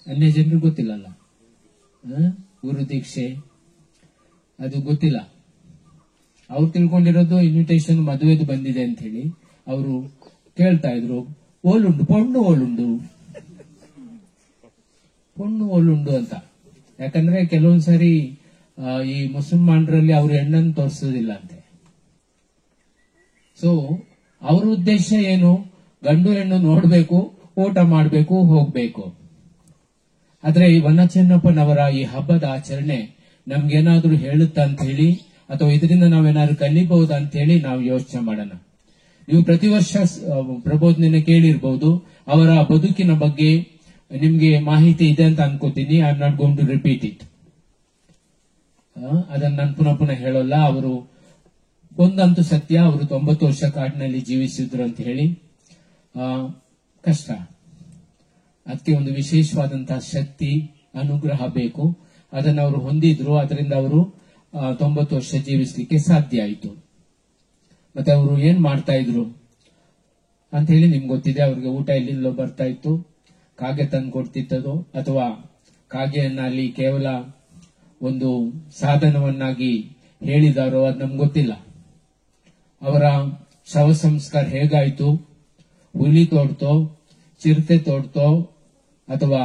ಅನ್ಯ ಜನರು ಗೊತ್ತಿಲ್ಲಲ್ಲ. ಗುರು ದೀಕ್ಷೆ ಅದು ಗೊತ್ತಿಲ್ಲ. ಅವ್ರು ತಿಳ್ಕೊಂಡಿರೋದು ಇನ್ವಿಟೇಷನ್ ಮದುವೆದು ಬಂದಿದೆ ಅಂತ ಹೇಳಿ ಅವರು ಕೇಳ್ತಾ ಇದ್ರು, ಓಲುಂಡು ಪೊಣ್ಣು ಓಲುಂಡು ಪೊಣ್ಣು ಓಲುಂಡು ಅಂತ. ಯಾಕಂದ್ರೆ ಕೆಲವೊಂದ್ಸರಿ ಈ ಮುಸಲ್ಮಾನರಲ್ಲಿ ಅವ್ರ ಹೆಣ್ಣನ್ನು ತೋರಿಸೋದಿಲ್ಲ ಅಂತೆ. ಸೊ ಅವ್ರ ಉದ್ದೇಶ ಏನು, ಗಂಡು ಹೆಣ್ಣು ನೋಡ್ಬೇಕು, ಊಟ ಮಾಡ್ಬೇಕು, ಹೋಗ್ಬೇಕು. ಆದ್ರೆ ಈ ವನಚನ್ನಪ್ಪನವರ ಈ ಹಬ್ಬದ ಆಚರಣೆ ನಮ್ಗೇನಾದ್ರೂ ಹೇಳುತ್ತಾ ಅಂತ ಹೇಳಿ, ಅಥವಾ ಇದರಿಂದ ನಾವೇನಾದ್ರೂ ಕಲಿಬಹುದಾ ಅಂತ ಹೇಳಿ ನಾವು ಯೋಚನೆ ಮಾಡೋಣ. ನೀವು ಪ್ರತಿ ವರ್ಷ ಪ್ರಬೋಧನೆಯನ್ನು ಕೇಳಿರ್ಬಹುದು. ಅವರ ಬದುಕಿನ ಬಗ್ಗೆ ನಿಮ್ಗೆ ಮಾಹಿತಿ ಇದೆ ಅಂತ ಅನ್ಕೋತೀನಿ. I am not going to repeat it. ಅದನ್ನ ನಾನು ಪುನಃ ಹೇಳೋಲ್ಲ. ಅವರು ಒಂದಂತೂ ಸತ್ಯ, ಅವರು 90 ವರ್ಷ ಕಾಡಿನಲ್ಲಿ ಜೀವಿಸಿದ್ರು ಅಂತ ಹೇಳಿ. ಕಷ್ಟ. ಅದಕ್ಕೆ ಒಂದು ವಿಶೇಷವಾದಂತಹ ಶಕ್ತಿ, ಅನುಗ್ರಹ ಬೇಕು. ಅದನ್ನು ಅವರು ಹೊಂದಿದ್ರು. ಅದರಿಂದ ಅವರು 90 ವರ್ಷ ಜೀವಿಸಲಿಕ್ಕೆ ಸಾಧ್ಯ ಆಯಿತು. ಮತ್ತೆ ಅವರು ಏನ್ ಮಾಡ್ತಾ ಇದ್ರು ಅಂತ ಹೇಳಿ ನಿಮ್ಗೆ ಗೊತ್ತಿದೆ. ಅವ್ರಿಗೆ ಊಟ ಎಲ್ಲಿಂದಲೋ ಬರ್ತಾ ಇತ್ತು, ಕಾಗೆ ತಂದು ಕೊಡ್ತಿತ್ತದು, ಅಥವಾ ಕಾಗೆಯನ್ನ ಅಲ್ಲಿ ಕೇವಲ ಒಂದು ಸಾಧನವನ್ನಾಗಿ ಹೇಳಿದಾರೋ ಅದು ನಮ್ಗೆ ಗೊತ್ತಿಲ್ಲ. ಅವರ ಶವ ಸಂಸ್ಕಾರ ಹೇಗಾಯ್ತು, ಹುಲಿ ತೋಡ್ತೋ, ಚಿರತೆ ತೋಡ್ತೋ ಅಥವಾ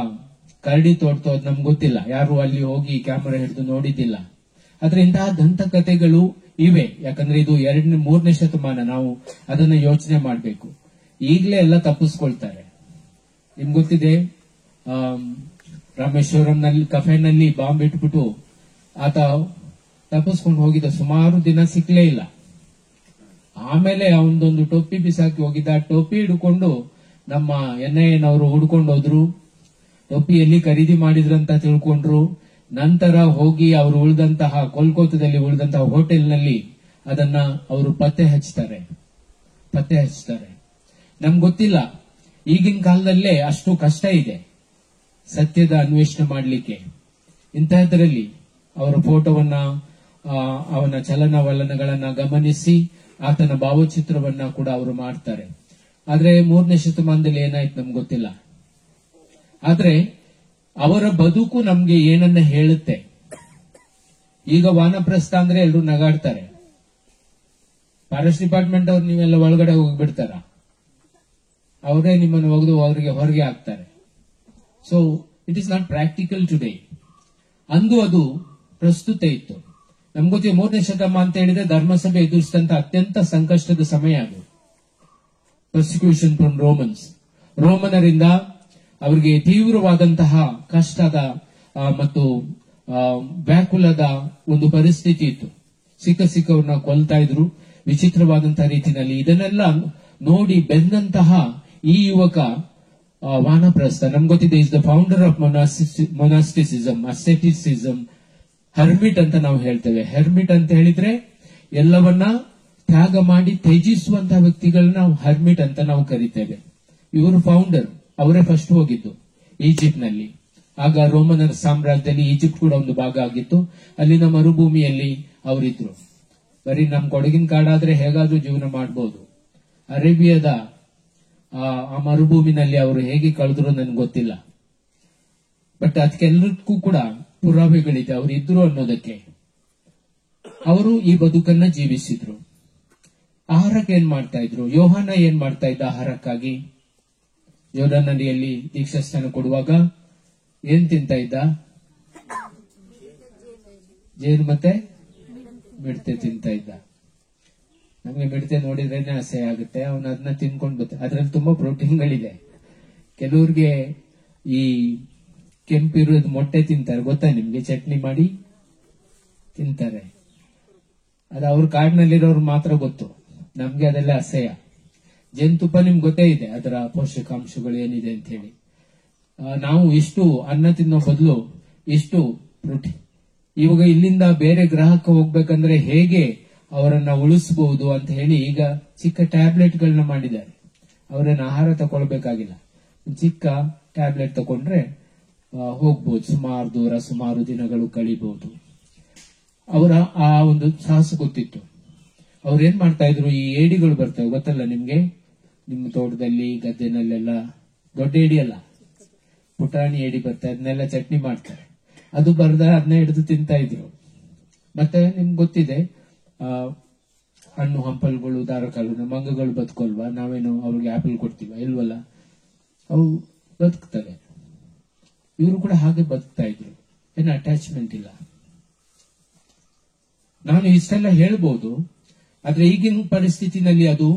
ಕರಡಿ ತೋಡ್ತೋ ಅದು ನಮ್ಗೆ ಗೊತ್ತಿಲ್ಲ. ಯಾರು ಅಲ್ಲಿ ಹೋಗಿ ಕ್ಯಾಮರಾ ಹಿಡಿದು ನೋಡಿದ್ದಿಲ್ಲ. ಆದ್ರೆ ಇಂತಹ ದಂತಕಥೆಗಳು ಇವೆ. ಯಾಕಂದ್ರೆ ಇದು 2ನೇ-3ನೇ ಶತಮಾನ. ನಾವು ಅದನ್ನ ಯೋಚನೆ ಮಾಡಬೇಕು. ಈಗಲೇ ಎಲ್ಲ ತಪ್ಪಿಸ್ಕೊಳ್ತಾರೆ. ನಿಮ್ಗೆ ಗೊತ್ತಿದೆ, ರಾಮೇಶ್ವರಂನಲ್ಲಿ ಕಫೆನಲ್ಲಿ ಬಾಂಬ್ ಇಟ್ಬಿಟ್ಟು ಆತ ತಪ್ಪಿಸ್ಕೊಂಡು ಹೋಗಿದ್ದ. ಸುಮಾರು ದಿನ ಸಿಕ್ಲೇ ಇಲ್ಲ. ಆಮೇಲೆ ಅವನದೊಂದು ಟೋಪಿ ಬಿಸಾಕಿ ಹೋಗಿದ್ದ. ಟೋಪಿ ಹಿಡ್ಕೊಂಡು ನಮ್ಮ NIA ಹುಡ್ಕೊಂಡು ಹೋದ್ರು. ಟೋಪಿ ಎಲ್ಲಿ ಖರೀದಿ ಮಾಡಿದ್ರಂತ ತಿಳ್ಕೊಂಡ್ರು. ನಂತರ ಹೋಗಿ ಅವರು ಉಳಿದಂತಹ ಕೋಲ್ಕತ್ತಾದಲ್ಲಿ ಉಳಿದಂತಹ ಹೋಟೆಲ್ನಲ್ಲಿ ಅದನ್ನ ಅವರು ಪತ್ತೆ ಹಚ್ತಾರೆ. ನಮ್ಗೆ ಗೊತ್ತಿಲ್ಲ, ಈಗಿನ ಕಾಲದಲ್ಲೇ ಅಷ್ಟು ಕಷ್ಟ ಇದೆ ಸತ್ಯದ ಅನ್ವೇಷಣೆ ಮಾಡಲಿಕ್ಕೆ. ಇಂತಹದ್ರಲ್ಲಿ ಅವರ ಫೋಟೋವನ್ನ ಅವನ ಚಲನವಲನಗಳನ್ನ ಗಮನಿಸಿ ಆತನ ಭಾವಚಿತ್ರವನ್ನ ಕೂಡ ಅವರು ಮಾಡ್ತಾರೆ. ಆದ್ರೆ 3ನೇ ಶತಮಾನದಲ್ಲಿ ಏನಾಯ್ತು ನಮ್ಗೆ ಗೊತ್ತಿಲ್ಲ. ಆದ್ರೆ ಅವರ ಬದುಕು ನಮ್ಗೆ ಏನನ್ನ ಹೇಳುತ್ತೆ. ಈಗ ವಾನಪ್ರಸ್ಥ ಅಂದ್ರೆ ಎಲ್ಲರೂ ನಗಾಡ್ತಾರೆ. ಫಾರೆಸ್ಟ್ ಡಿಪಾರ್ಟ್ಮೆಂಟ್ ಅವ್ರು ನೀವೆಲ್ಲ ಒಳಗಡೆ ಹೋಗ್ಬಿಡ್ತಾರ, ಅವರೇ ನಿಮ್ಮನ್ನು ಒಗೆದು ಅವರಿಗೆ ಹೊರಗೆ ಹಾಕ್ತಾರೆ. So it is not practical today. ಅಂದು ಅದು ಪ್ರಸ್ತುತ ಇತ್ತು. ನಮ್ಗೆ ಗೊತ್ತಿದೆ 3ನೇ ಶತಮಾನ ಅಂತ ಹೇಳಿದ್ರೆ ಧರ್ಮಸಭೆ ಎದುರಿಸಿದಂತ ಅತ್ಯಂತ ಸಂಕಷ್ಟದ ಸಮಯ ಅದು. ಪ್ರಾಸಿಕ್ಯೂಷನ್ ಫ್ರಮ್ ರೋಮನರಿಂದ ಅವರಿಗೆ ತೀವ್ರವಾದಂತಹ ಕಷ್ಟದ ಮತ್ತು ವ್ಯಾಕುಲದ ಒಂದು ಪರಿಸ್ಥಿತಿ ಇತ್ತು. ಸಿಕ್ಕವ್ರನ್ನ ಕೊಲ್ತಾ ಇದ್ರು ವಿಚಿತ್ರವಾದಂತಹ ರೀತಿಯಲ್ಲಿ. ಇದನ್ನೆಲ್ಲ ನೋಡಿ ಬೆಂದಂತಹ ಈ ಯುವಕ ವಾನಪ್ರಸ್ಥ, ನಮ್ಗೆ ಗೊತ್ತಿದೆ, is the founder of monasticism, asceticism, hermit ಅಂತ ನಾವು ಹೇಳ್ತೇವೆ. ಹರ್ಮಿಟ್ ಅಂತ ಹೇಳಿದ್ರೆ ಎಲ್ಲವನ್ನ ತ್ಯಾಗ ಮಾಡಿ ತ್ಯಜಿಸುವಂತಹ ವ್ಯಕ್ತಿಗಳನ್ನ ನಾವು ಹರ್ಮಿಟ್ ಅಂತ ನಾವು ಕರಿತೇವೆ. ಇವರು ಫೌಂಡರ್, ಅವರೇ ಫಸ್ಟ್ ಹೋಗಿದ್ದು ಈಜಿಪ್ಟ್ ನಲ್ಲಿ. ಆಗ ರೋಮನರ ಸಾಮ್ರಾಜ್ಯದಲ್ಲಿ ಈಜಿಪ್ಟ್ ಕೂಡ ಒಂದು ಭಾಗ ಆಗಿತ್ತು. ಅಲ್ಲಿನ ಮರುಭೂಮಿಯಲ್ಲಿ ಅವರಿದ್ರು. ಬರೀ ನಮ್ ಕೊಡಗಿನ ಕಾಡಾದ್ರೆ ಹೇಗಾದ್ರೂ ಜೀವನ ಮಾಡಬಹುದು. ಅರೇಬಿಯಾದ ಆ ಮರುಭೂಮಿನಲ್ಲಿ ಅವರು ಹೇಗೆ ಕಳೆದ್ರು ನನ್ಗೆ ಗೊತ್ತಿಲ್ಲ. ಬಟ್ ಅದಕ್ಕೆಲ್ಲರಿಗೂ ಕೂಡ ಪುರಾವೆಗಳಿದೆ ಅವರು ಇದ್ರು ಅನ್ನೋದಕ್ಕೆ. ಅವರು ಈ ಬದುಕನ್ನ ಜೀವಿಸಿದ್ರು. ಆಹಾರಕ್ಕೆ ಏನ್ ಮಾಡ್ತಾ ಇದ್ರು? ಯೋಹಾನ ಏನ್ ಮಾಡ್ತಾ ಇದ್ದ ಆಹಾರಕ್ಕಾಗಿ? ಯೋರ್ದನ್ ನದಿಯಲ್ಲಿ ದೀಕ್ಷಾಸ್ಥಾನ ಕೊಡುವಾಗ ಏನ್ ತಿಂತ ಇದ್ದ? ಜೇನು ಮತ್ತೆ ಮಿಡತೆ ತಿಂತ ಇದ್ದ. ನಮ್ಗೆ ಮಿಡತೆ ನೋಡಿದ್ರೇನೆ ಆಸೆ ಆಗುತ್ತೆ. ಅವನು ಅದನ್ನ ತಿನ್ಕೊಂಡ್ ಬರ್ತಾನೆ. ಅದ್ರಲ್ಲಿ ತುಂಬಾ ಪ್ರೋಟೀನ್ಗಳಿದೆ. ಕೆಲವ್ರಿಗೆ ಈ ಕೆಂಪಿರೋದು ಮೊಟ್ಟೆ ತಿಂತಾರೆ, ಗೊತ್ತಾ ನಿಮ್ಗೆ? ಚಟ್ನಿ ಮಾಡಿ ತಿಂತಾರೆ. ಅದು ಅವ್ರ ಕಾಡಿನಲ್ಲಿರೋರು ಮಾತ್ರ ಗೊತ್ತು. ನಮ್ಗೆ ಅದೆಲ್ಲ ಅಸಹ್ಯ. ಜೇನುತುಪ್ಪ ನಿಮ್ಗೆ ಗೊತ್ತೇ ಇದೆ ಅದರ ಪೋಷಕಾಂಶಗಳು ಏನಿದೆ ಅಂತ ಹೇಳಿ. ನಾವು ಇಷ್ಟು ಅನ್ನ ತಿನ್ನೋ ಬದಲು ಇಷ್ಟು ಪ್ರೋಟೀನ್. ಇವಾಗ ಇಲ್ಲಿಂದ ಬೇರೆ ಗ್ರಹಕ್ಕೆ ಹೋಗ್ಬೇಕಂದ್ರೆ ಹೇಗೆ ಅವರನ್ನ ಉಳಿಸಬಹುದು ಅಂತ ಹೇಳಿ ಈಗ ಚಿಕ್ಕ ಟ್ಯಾಬ್ಲೆಟ್ಗಳನ್ನ ಮಾಡಿದ್ದಾರೆ. ಅವರನ್ನ ಆಹಾರ ತಗೊಳ್ಬೇಕಾಗಿಲ್ಲ, ಚಿಕ್ಕ ಟ್ಯಾಬ್ಲೆಟ್ ತಗೊಂಡ್ರೆ ಹೋಗ್ಬೋದು, ಸುಮಾರು ದೂರ ಸುಮಾರು ದಿನಗಳು ಕಳಿಬಹುದು. ಅವರ ಆ ಒಂದು ಸಾಹಸ ಗೊತ್ತಿತ್ತು. ಅವ್ರೇನ್ ಮಾಡ್ತಾ ಇದ್ರು, ಈ ಏಡಿಗಳು ಬರ್ತವೆ ಗೊತ್ತಲ್ಲ ನಿಮ್ಗೆ, ನಿಮ್ಮ ತೋಟದಲ್ಲಿ ಗದ್ದೆನಲ್ಲೆಲ್ಲ ದೊಡ್ಡ ಏಡಿ ಅಲ್ಲ, ಪುಟಾಣಿ ಏಡಿ ಬರ್ತವೆ, ಅದನ್ನೆಲ್ಲ ಚಟ್ನಿ ಮಾಡ್ತಾರೆ. ಅದು ಬರ್ದ ಅದನ್ನ ಹಿಡಿದು ತಿಂತಾ ಇದ್ರು. ಮತ್ತೆ ನಿಮ್ಗೆ ಗೊತ್ತಿದೆ, ಹಣ್ಣು ಹಂಪಲ್ಗಳು, ದಾರಕಾಲು, ಮಂಗಗಳು ಬದುಕೋಲ್ವಾ? ನಾವೇನು ಅವ್ರಿಗೆ ಆಪಲ್ ಕೊಡ್ತೀವ? ಇಲ್ವಲ್ಲ, ಅವು ಬದುಕ್ತವೆ. ಇವರು ಕೂಡ ಹಾಗೆ ಬದುಕ್ತಾ ಇದ್ರು. ಏನು ಅಟ್ಯಾಚ್ಮೆಂಟ್ ಇಲ್ಲ. ನಾನು ಇಷ್ಟೆಲ್ಲ ಹೇಳ್ಬೋದು, ಆದ್ರೆ ಈಗಿನ ಪರಿಸ್ಥಿತಿನಲ್ಲಿ ಅದು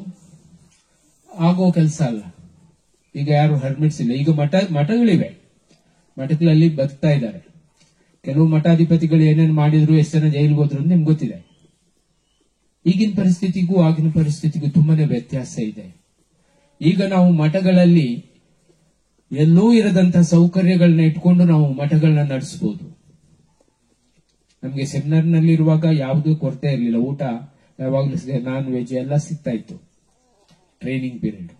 ಆಗೋ ಕೆಲಸ ಅಲ್ಲ. ಈಗ ಯಾರು ಹರ್ಮಿಟ್ಸ್ ಇಲ್ಲ. ಈಗ ಮಠಗಳಿವೆ, ಮಠಗಳಲ್ಲಿ ಬದುಕ್ತಾ ಇದ್ದಾರೆ. ಕೆಲವು ಮಠಾಧಿಪತಿಗಳು ಏನೇನು ಮಾಡಿದ್ರು, ಎಷ್ಟು ಜನ ಜೈಲಿಗೆ ಹೋದ್ರು ಅಂತ ನಿಮ್ಗೆ ಗೊತ್ತಿದೆ. ಈಗಿನ ಪರಿಸ್ಥಿತಿಗೂ ಆಗಿನ ಪರಿಸ್ಥಿತಿಗೂ ತುಂಬಾನೇ ವ್ಯತ್ಯಾಸ ಇದೆ. ಈಗ ನಾವು ಮಠಗಳಲ್ಲಿ ಎಲ್ಲೂ ಇರದಂತಹ ಸೌಕರ್ಯಗಳನ್ನ ಇಟ್ಕೊಂಡು ನಾವು ಮಠಗಳನ್ನ ನಡೆಸಬಹುದು. ನಮ್ಗೆ ಸೆಮಿನಾರ್ನಲ್ಲಿ ಇರುವಾಗ ಯಾವುದೂ ಕೊರತೆ ಇರಲಿಲ್ಲ. ಊಟ ಯಾವಾಗ್ಲೂ ನಾನ್ ವೆಜ್ ಎಲ್ಲ ಸಿಗ್ತಾ ಇತ್ತು ಟ್ರೈನಿಂಗ್ ಪೀರಿಯಡ್.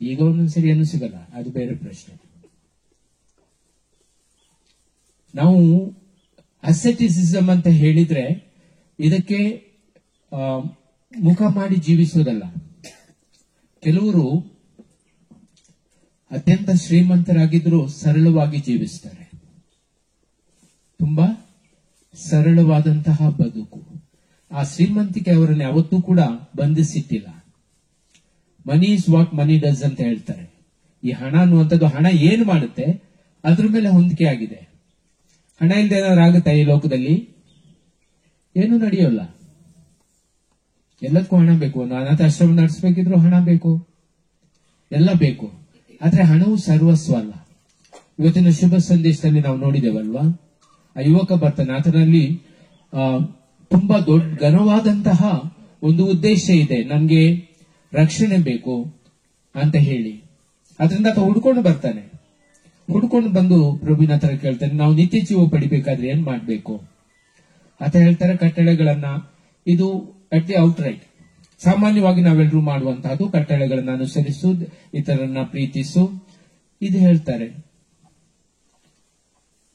ಈಗ ಒಂದೊಂದ್ಸರಿ ಏನು ಸಿಗಲ್ಲ, ಅದು ಬೇರೆ ಪ್ರಶ್ನೆ. ನಾವು ಅಸೆಟಿಸಿಸಮ್ ಅಂತ ಹೇಳಿದ್ರೆ ಇದಕ್ಕೆ ಮುಖ ಮಾಡಿ ಜೀವಿಸೋದಲ್ಲ. ಕೆಲವರು ಅತ್ಯಂತ ಶ್ರೀಮಂತರಾಗಿದ್ರು ಸರಳವಾಗಿ ಜೀವಿಸ್ತಾರೆ. ತುಂಬಾ ಸರಳವಾದಂತಹ ಬದುಕು. ಆ ಶ್ರೀಮಂತಿಕೆ ಅವರನ್ನು ಯಾವತ್ತೂ ಕೂಡ ಬಂಧಿಸಿಟ್ಟಿಲ್ಲ. Money is what money does ಅಂತ ಹೇಳ್ತಾರೆ. ಈ ಹಣ ಅನ್ನುವಂಥದ್ದು, ಹಣ ಏನ್ ಮಾಡುತ್ತೆ ಅದ್ರ ಮೇಲೆ ಹೊಂದಿಕೆ ಆಗಿದೆ. ಹಣ ಇಲ್ಲದೆ ಏನಾದ್ರು ಆಗುತ್ತೆ ಈ ಲೋಕದಲ್ಲಿ? ಏನು ನಡೆಯೋಲ್ಲ. ಎಲ್ಲದಕ್ಕೂ ಹಣ ಬೇಕು. ಅನಾಥಾಶ್ರಮ ನಡೆಸಬೇಕಿದ್ರು ಹಣ ಬೇಕು, ಎಲ್ಲ ಬೇಕು. ಆದ್ರೆ ಹಣವು ಸರ್ವಸ್ವ ಅಲ್ಲ. ಇವತ್ತಿನ ಶುಭ ಸಂದೇಶದಲ್ಲಿ ನಾವು ನೋಡಿದೇವಲ್ವಾ, ಆ ಯುವಕ ಬರ್ತಾನೆ, ಆತನಲ್ಲಿ ತುಂಬಾ ದೊಡ್ಡ ಘನವಾದಂತಹ ಒಂದು ಉದ್ದೇಶ ಇದೆ, ನಮ್ಗೆ ರಕ್ಷಣೆ ಬೇಕು ಅಂತ ಹೇಳಿ. ಅದರಿಂದ ಆತ ಹುಡ್ಕೊಂಡು ಬರ್ತಾನೆ. ಹುಡ್ಕೊಂಡು ಬಂದು ಪ್ರಭುವಿನ ಹತ್ರ ಕೇಳ್ತಾನೆ, ನಾವು ನಿತ್ಯ ಜೀವ ಪಡಿಬೇಕಾದ್ರೆ ಏನ್ ಮಾಡ್ಬೇಕು? ಆತ ಹೇಳ್ತಾರೆ, ಕಟ್ಟಳೆಗಳನ್ನ, ಇದು ಅಟ್ ದಿ ಔಟ್ ರೈಟ್ ಸಾಮಾನ್ಯವಾಗಿ ನಾವೆಲ್ಲರೂ ಮಾಡುವಂತಹದ್ದು, ಕಟ್ಟಳೆಗಳನ್ನ ಅನುಸರಿಸು, ಇತರನ್ನ ಪ್ರೀತಿಸು, ಇದು ಹೇಳ್ತಾರೆ.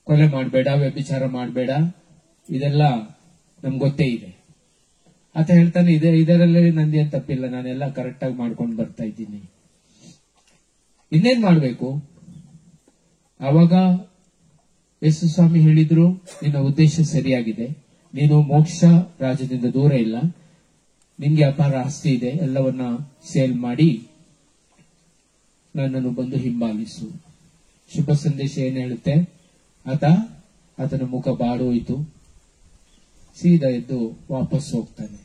ಕೊಲೆ ಮಾಡಬೇಡ, ವ್ಯಭಿಚಾರ ಮಾಡಬೇಡ, ಇದೆಲ್ಲ ನಮ್ಗೆ ಗೊತ್ತೇ ಇದೆ. ಆತ ಹೇಳ್ತಾನೆ, ಇದರಲ್ಲೇ ನಂದೇನ್ ತಪ್ಪಿಲ್ಲ, ನಾನೆಲ್ಲ ಕರೆಕ್ಟ್ ಆಗಿ ಮಾಡ್ಕೊಂಡು ಬರ್ತಾ ಇದ್ದೀನಿ, ಇನ್ನೇನ್ ಮಾಡ್ಬೇಕು? ಆವಾಗ ಯೇಸು ಸ್ವಾಮಿ ಹೇಳಿದ್ರು, ನಿನ್ನ ಉದ್ದೇಶ ಸರಿಯಾಗಿದೆ, ನೀನು ಮೋಕ್ಷ ರಾಜ್ಯದಿಂದ ದೂರ ಇಲ್ಲ, ನಿನ್ಗೆ ಅಪಾರ ಆಸ್ತಿ ಇದೆ, ಎಲ್ಲವನ್ನ ಸೇಲ್ ಮಾಡಿ ನನ್ನನ್ನು ಬಂದು ಹಿಂಬಾಲಿಸು. ಶುಭ ಸಂದೇಶ ಏನ್ ಹೇಳುತ್ತೆ? ಆತನ ಮುಖ ಬಾಡೋಯ್ತು, ಸೀದಾ ಎದ್ದು ವಾಪಸ್ ಹೋಗ್ತಾನೆ.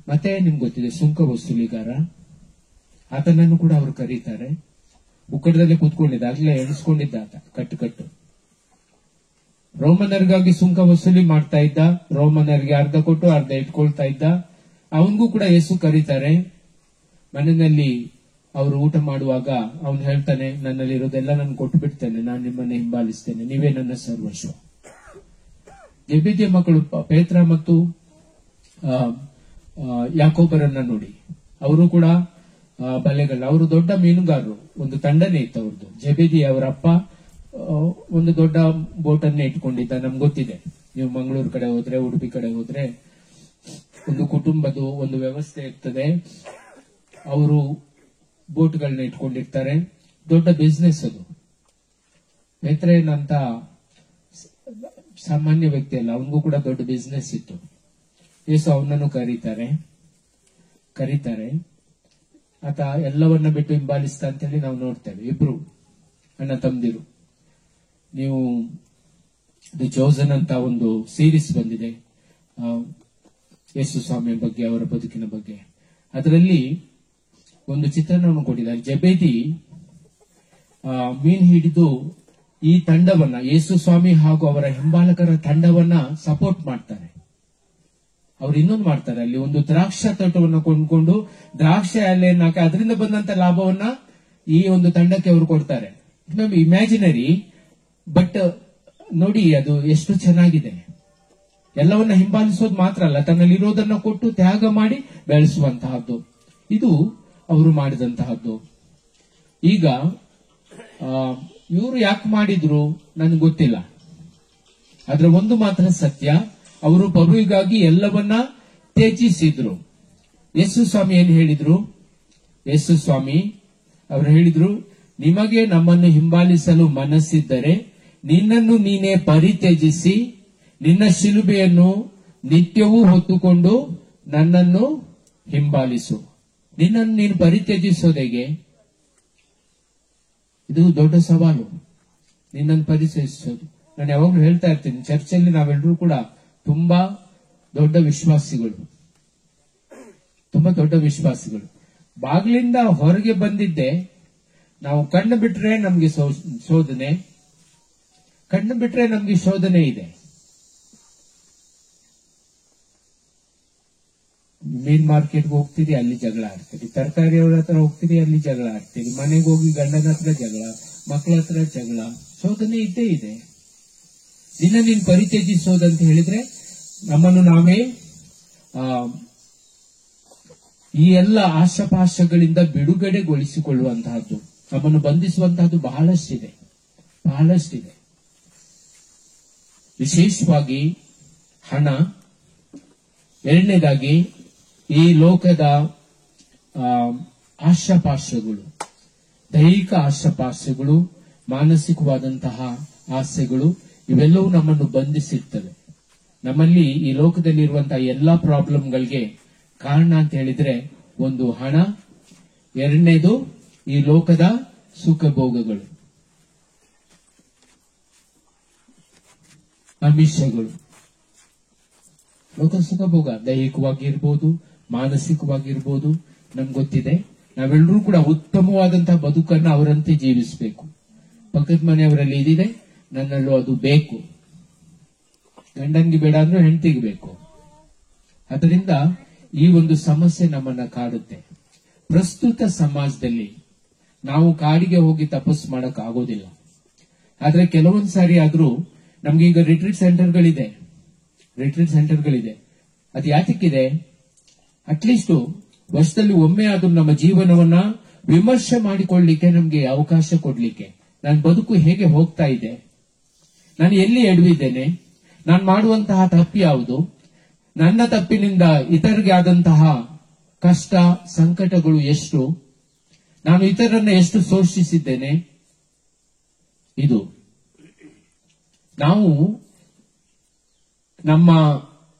ಮತ್ತೆ ನಿಮ್ಗೆ ಗೊತ್ತಿದೆ, ಸುಂಕ ವಸೂಲಿಗಾರ, ಆತನನ್ನು ಕೂಡ ಅವರು ಕರೀತಾರೆ. ಉಕ್ಕಡದಲ್ಲೇ ಕೂತ್ಕೊಂಡಿದ್ದ, ಆಗ್ಲೇ ಎಣಿಸ್ಕೊಂಡಿದ್ದ ಆತ ಕಟ್ಟು. ರೋಮನರಿಗಾಗಿ ಸುಂಕ ವಸೂಲಿ ಮಾಡ್ತಾ ಇದ್ದ, ರೋಮನರಿಗೆ ಅರ್ಧ ಕೊಟ್ಟು ಅರ್ಧ ಇಟ್ಕೊಳ್ತಾ ಇದ್ದ. ಅವನಿಗೂ ಕೂಡ ಯೇಸು ಕರೀತಾರೆ. ಮನೆಯಲ್ಲಿ ಅವರು ಊಟ ಮಾಡುವಾಗ ಅವನು ಹೇಳ್ತಾನೆ, ನನ್ನಲ್ಲಿರೋದೆಲ್ಲ ನಾನು ಕೊಟ್ಟು ಬಿಡ್ತೇನೆ, ನಾನು ನಿಮ್ಮನ್ನ ಹಿಂಬಾಲಿಸ್ತೇನೆ, ನೀವೇ ನನ್ನ ಸರ್ವಸ್ವ. ಜೆಬೆದೆಯ ಮಕ್ಕಳು ಪೇತ್ರ ಮತ್ತು ಯಾಕೋಬರನ್ನ ನೋಡಿ, ಅವರು ಕೂಡ ಬಲೆಗಳು, ಅವರು ದೊಡ್ಡ ಮೀನುಗಾರರು, ಒಂದು ತಂಡನೇ ಇತ್ತು ಅವ್ರದ್ದು. ಜೆಬೆದಿ ಅವರ ಅಪ್ಪ ಒಂದು ದೊಡ್ಡ ಬೋಟನ್ನೇ ಇಟ್ಕೊಂಡಿದ್ದ. ನಮ್ಗೆ ಗೊತ್ತಿದೆ, ನೀವು ಮಂಗಳೂರು ಕಡೆ ಹೋದ್ರೆ, ಉಡುಪಿ ಕಡೆ ಹೋದ್ರೆ ಒಂದು ಕುಟುಂಬದ ಒಂದು ವ್ಯವಸ್ಥೆ ಇರ್ತದೆ. ಅವರು ಬೋಟ್ಗಳನ್ನ ಇಟ್ಕೊಂಡಿರ್ತಾರೆ, ದೊಡ್ಡ ಬಿಸ್ನೆಸ್ ಅದು. ಪೇತ್ರ ಏನಂತ ಸಾಮಾನ್ಯ ವ್ಯಕ್ತಿ ಅಲ್ಲ, ಅವನಿಗೂ ಕೂಡ ದೊಡ್ಡ ಬಿಸ್ನೆಸ್ ಇತ್ತು. ಯೇಸು ಅವನನ್ನು ಕರೀತಾರೆ. ಆತ ಎಲ್ಲವನ್ನ ಬಿಟ್ಟು ಹಿಂಬಾಲಿಸ್ತಾ ಅಂತೇಳಿ ನಾವು ನೋಡ್ತೇವೆ. ಇಬ್ರು ಅಣ್ಣ ತಮ್ಮದಿರು. ನೀವು ದಿ ಚೋಸನ್ ಅಂತ ಒಂದು ಸೀರೀಸ್ ಬಂದಿದೆ ಯೇಸು ಸ್ವಾಮಿಯ ಬಗ್ಗೆ, ಅವರ ಬದುಕಿನ ಬಗ್ಗೆ. ಅದರಲ್ಲಿ ಒಂದು ಚಿತ್ರಣವನ್ನು ಕೊಟ್ಟಿದ್ದಾರೆ. ಜೆಬೆದಿ ಮೀನು ಹಿಡಿದು ಈ ತಂಡವನ್ನ, ಯೇಸು ಸ್ವಾಮಿ ಹಾಗೂ ಅವರ ಹಿಂಬಾಲಕರ ತಂಡವನ್ನ ಸಪೋರ್ಟ್ ಮಾಡ್ತಾರೆ. ಅವ್ರು ಇನ್ನೊಂದು ಮಾಡ್ತಾರೆ, ಅಲ್ಲಿ ಒಂದು ದ್ರಾಕ್ಷಾ ತೋಟವನ್ನು ಕೊಂಡ್ಕೊಂಡು ದ್ರಾಕ್ಷಿ ಎಲೆಯನ್ನು ಹಾಕಿ ಅದರಿಂದ ಬಂದಂತ ಲಾಭವನ್ನ ಈ ಒಂದು ತಂಡಕ್ಕೆ ಅವರು ಕೊಡ್ತಾರೆ. ಇಮ್ಯಾಜಿನರಿ, ಬಟ್ ನೋಡಿ ಅದು ಎಷ್ಟು ಚೆನ್ನಾಗಿದೆ. ಎಲ್ಲವನ್ನ ಹಿಂಬಾಲಿಸೋದು ಮಾತ್ರ ಅಲ್ಲ, ತನ್ನಲ್ಲಿರೋದನ್ನ ಕೊಟ್ಟು ತ್ಯಾಗ ಮಾಡಿ ಬೆಳೆಸುವಂತಹದ್ದು. ಇದು ಅವರು ಮಾಡಿದಂತಹದ್ದು. ಈಗ ಇವರು ಯಾಕೆ ಮಾಡಿದ್ರು ನನಗೆ ಗೊತ್ತಿಲ್ಲ. ಆದ್ರೆ ಒಂದು ಮಾತ್ರ ಸತ್ಯ, ಅವರು ಪ್ರಭುವಿಗಾಗಿ ಎಲ್ಲವನ್ನ ತ್ಯಜಿಸಿದ್ರು. ಯೇಸು ಸ್ವಾಮಿ ಏನ್ ಹೇಳಿದ್ರು? ಯೇಸು ಸ್ವಾಮಿ ಅವರು ಹೇಳಿದ್ರು, ನಿಮಗೆ ನಮ್ಮನ್ನು ಹಿಂಬಾಲಿಸಲು ಮನಸ್ಸಿದ್ದರೆ ನಿನ್ನನ್ನು ನೀನೇ ಪರಿತ್ಯಜಿಸಿ ನಿನ್ನ ಶಿಲುಬೆಯನ್ನು ನಿತ್ಯವೂ ಹೊತ್ತುಕೊಂಡು ನನ್ನನ್ನು ಹಿಂಬಾಲಿಸು. ನಿನ್ನನ್ನು ನೀನು ಪರಿತ್ಯಜಿಸೋದೆಗೆ ಇದು ದೊಡ್ಡ ಸವಾಲು, ನಿನ್ನನ್ನು ಪರಿತ್ಯಜಿಸೋದು. ನಾನು ಯಾವಾಗಲೂ ಹೇಳ್ತಾ ಇರ್ತೀನಿ, ಚರ್ಚಲ್ಲಿ ನಾವೆಲ್ಲರೂ ಕೂಡ ತುಂಬಾ ದೊಡ್ಡ ವಿಶ್ವಾಸಿಗಳು. ಬಾಗಿಲಿಂದ ಹೊರಗೆ ಬಂದಿದ್ದೆ ನಾವು ಕಣ್ಣು ಬಿಟ್ರೆ ನಮ್ಗೆ ಶೋಧನೆ ಇದೆ. ಮೀನ್ ಮಾರ್ಕೆಟ್ಗೆ ಹೋಗ್ತೀರಿ, ಅಲ್ಲಿ ಜಗಳ ಆಡ್ತೀರಿ. ತರಕಾರಿ ಅವ್ರ ಹತ್ರ ಹೋಗ್ತೀರಿ, ಅಲ್ಲಿ ಜಗಳ ಆಡ್ತೀರಿ. ಮನೆಗೆ ಹೋಗಿ ಗಂಡನ ಹತ್ರ ಜಗಳ, ಮಕ್ಕಳ ಹತ್ರ ಜಗಳ, ಶೋಧನೆ ಇದ್ದೇ ಇದೆ. ನೀನು ಪರಿತ್ಯಜಿಸೋದಂತ ಹೇಳಿದ್ರೆ ನಮ್ಮನ್ನು ನಾವೇ ಈ ಎಲ್ಲ ಆಶಾಪಾಶಗಳಿಂದ ಬಿಡುಗಡೆಗೊಳಿಸಿಕೊಳ್ಳುವಂತಹದ್ದು, ನಮ್ಮನ್ನು ಬಂಧಿಸುವಂತಹದ್ದು ಬಹಳಷ್ಟಿದೆ. ವಿಶೇಷವಾಗಿ ಹಣ, ಎರಡನೇದಾಗಿ ಈ ಲೋಕದ ಆಶಾಪಾಶಗಳು, ದೈಹಿಕ ಆಶಾಪಾಶಗಳು, ಮಾನಸಿಕವಾದಂತಹ ಆಸೆಗಳು, ಇವೆಲ್ಲವೂ ನಮ್ಮನ್ನು ಬಂಧಿಸಿರ್ತವೆ. ನಮ್ಮಲ್ಲಿ ಈ ಲೋಕದಲ್ಲಿರುವಂತಹ ಎಲ್ಲಾ ಪ್ರಾಬ್ಲಮ್ಗಳಿಗೆ ಕಾರಣ ಅಂತ ಹೇಳಿದ್ರೆ ಒಂದು ಹಣ, ಎರಡನೇದು ಈ ಲೋಕದ ಸುಖ ಭೋಗಗಳು, ಆಮಿಷಗಳು. ಲೋಕ ಸುಖ ಭೋಗ ದೈಹಿಕವಾಗಿರ್ಬೋದು, ಮಾನಸಿಕವಾಗಿರ್ಬೋದು. ನಮ್ಗೆ ಗೊತ್ತಿದೆ, ನಾವೆಲ್ಲರೂ ಕೂಡ ಉತ್ತಮವಾದಂತಹ ಬದುಕನ್ನು ಅವರಂತೆ ಜೀವಿಸಬೇಕು. ಪಕ್ಕದ ಮನೆಯವರಲ್ಲಿ ಇದಿದೆ, ನನ್ನಲ್ಲೂ ಅದು ಬೇಕು. ಗಂಡನ್ಗೆ ಬೇಡ ಅಂದ್ರೆ ಹೆಂಡತಿಗೆ ಬೇಕು. ಅದರಿಂದ ಈ ಒಂದು ಸಮಸ್ಯೆ ನಮ್ಮನ್ನ ಕಾಡುತ್ತೆ. ಪ್ರಸ್ತುತ ಸಮಾಜದಲ್ಲಿ ನಾವು ಕಾಡಿಗೆ ಹೋಗಿ ತಪಸ್ಸು ಮಾಡಕ್ ಆಗೋದಿಲ್ಲ. ಆದ್ರೆ ಕೆಲವೊಂದ್ ಸಾರಿ ಆದ್ರೂ ನಮ್ಗೆ ಈಗ ರಿಟ್ರೀಟ್ ಸೆಂಟರ್ಗಳಿದೆ. ಅದು ಯಾತಕ್ಕಿದೆ? ಅಟ್ಲೀಸ್ಟ್ ವರ್ಷದಲ್ಲಿ ಒಮ್ಮೆ ಆದ್ರೂ ನಮ್ಮ ಜೀವನವನ್ನ ವಿಮರ್ಶೆ ಮಾಡಿಕೊಳ್ಳಲಿಕ್ಕೆ ನಮ್ಗೆ ಅವಕಾಶ ಕೊಡ್ಲಿಕ್ಕೆ. ನನ್ನ ಬದುಕು ಹೇಗೆ ಹೋಗ್ತಾ ಇದೆ, ನಾನು ಎಲ್ಲಿ ಎಡವಿದ್ದೇನೆ, ನಾನು ಮಾಡುವಂತಹ ತಪ್ಪು ಯಾವುದು, ನನ್ನ ತಪ್ಪಿನಿಂದ ಇತರಿಗೆ ಆದಂತಹ ಕಷ್ಟ ಸಂಕಟಗಳು ಎಷ್ಟು, ನಾನು ಇತರರನ್ನ ಎಷ್ಟು ಶೋಷಿಸಿದ್ದೇನೆ. ಇದು ನಾವು ನಮ್ಮ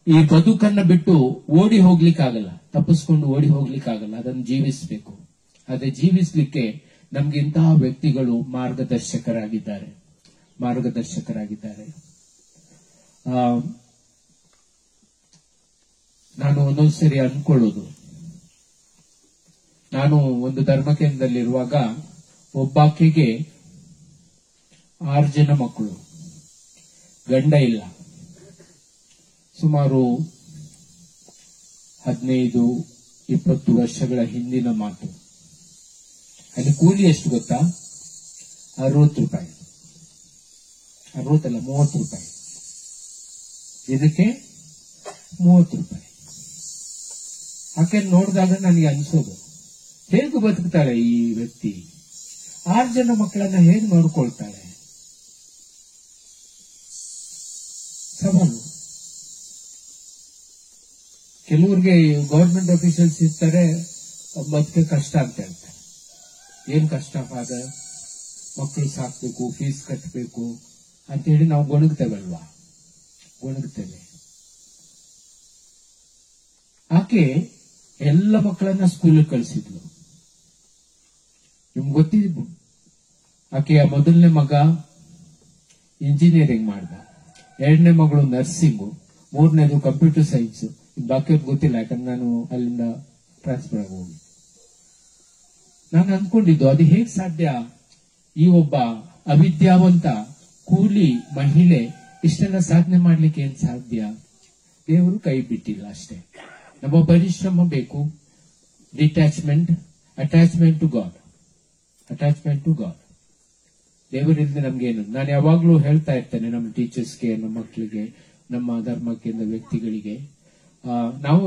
ಈ ಬದುಕನ್ನ ಬಿಟ್ಟು ಓಡಿ ಹೋಗ್ಲಿಕ್ಕಾಗಲ್ಲ, ತಪ್ಪಿಸ್ಕೊಂಡು ಓಡಿ ಹೋಗ್ಲಿಕ್ಕಾಗಲ್ಲ, ಅದನ್ನು ಜೀವಿಸಬೇಕು. ಅದೇ ಜೀವಿಸ್ಲಿಕ್ಕೆ ನಮ್ಗೆ ಇಂತಹ ವ್ಯಕ್ತಿಗಳು ಮಾರ್ಗದರ್ಶಕರಾಗಿದ್ದಾರೆ. ನಾನು ಒಂದೊಂದ್ಸರಿ ಅನ್ಕೊಳ್ಳೋದು, ನಾನು ಒಂದು ಧರ್ಮ ಕೇಂದ್ರದಲ್ಲಿರುವಾಗ ಒಬ್ಬಾಕೆಗೆ 6 ಜನ ಮಕ್ಕಳು, ಗಂಡ ಇಲ್ಲ. ಸುಮಾರು 15-20 ವರ್ಷಗಳ ಹಿಂದಿನ ಮಾತು. ಅಲ್ಲಿ ಕೂಲಿ ಎಷ್ಟು ಗೊತ್ತಾ? 60 ರೂಪಾಯಿ. 60 ಅಲ್ಲ, 30 ರೂಪಾಯಿ. ಇದಕ್ಕೆ 30 ರೂಪಾಯಿ. ಆಕೆ ನೋಡಿದಾಗ ನನಗೆ ಅನ್ಸೋದು, ಹೇಗೆ ಬದುಕ್ತಾಳೆ ಈ ವ್ಯಕ್ತಿ, 6 ಜನ ಮಕ್ಕಳನ್ನ ಹೇಗೆ ನೋಡ್ಕೊಳ್ತಾಳೆ. ಸವಾಲು. ಕೆಲವ್ರಿಗೆ ಗವರ್ಮೆಂಟ್ ಆಫೀಸರ್ಸ್ ಇರ್ತಾರೆ, ಬದುಕೆ ಕಷ್ಟ ಅಂತ ಹೇಳ್ತಾರೆ. ಏನ್ ಕಷ್ಟ ಫಾದರ್, ಮಕ್ಕಳು ಸಾಕ್ಬೇಕು, ಫೀಸ್ ಕಟ್ಟಬೇಕು ಅಂತ ಹೇಳಿ ನಾವು ಗೊಣಗ್ತೇವಲ್ವಾ, ಗೊಣಗ್ತೇವೆ. ಆಕೆ ಎಲ್ಲ ಮಕ್ಕಳನ್ನ ಸ್ಕೂಲಿಗೆ ಕಳಿಸಿದ್ಲು. ನಿಮ್ಗೆ ಗೊತ್ತಿದ್ದು, ಆಕೆಯ ಮೊದಲನೇ ಮಗ ಇಂಜಿನಿಯರಿಂಗ್ ಮಾಡ್ದ, 2ನೇ ಮಗಳು ನರ್ಸಿಂಗು, 3ನೇದು ಕಂಪ್ಯೂಟರ್ ಸೈನ್ಸ್. ಬಾಕಿಯವ್ರಿಗೆ ಗೊತ್ತಿಲ್ಲ, ಯಾಕಂದ್ರೆ ನಾನು ಅಲ್ಲಿಂದ ಟ್ರಾನ್ಸ್ಫರ್ ಆಗಿ ಹೋಗಿ. ನಾನು ಅನ್ಕೊಂಡಿದ್ದು, ಅದು ಹೇಗೆ ಸಾಧ್ಯ, ಈ ಒಬ್ಬ ಅವಿದ್ಯಾವಂತ ಕೂಲಿ ಮಹಿಳೆ ಇಷ್ಟೆಲ್ಲ ಸಾಧನೆ ಮಾಡ್ಲಿಕ್ಕೆ ಏನ್ ಸಾಧ್ಯ? ದೇವರು ಕೈ ಬಿಟ್ಟಿಲ್ಲ ಅಷ್ಟೇ. ನಮ್ಮ ಪರಿಶ್ರಮ ಬೇಕು, ಅಟ್ಯಾಚ್ಮೆಂಟ್ ಟು ಗಾಡ್. ದೇವರಿಂದ ನಮ್ಗೇನು, ನಾನು ಯಾವಾಗ್ಲೂ ಹೇಳ್ತಾ ಇರ್ತೇನೆ ನಮ್ಮ ಟೀಚರ್ಸ್ಗೆ, ನಮ್ಮ ಮಕ್ಕಳಿಗೆ, ನಮ್ಮ ಧರ್ಮಕ್ಕೆ, ವ್ಯಕ್ತಿಗಳಿಗೆ, ನಾವು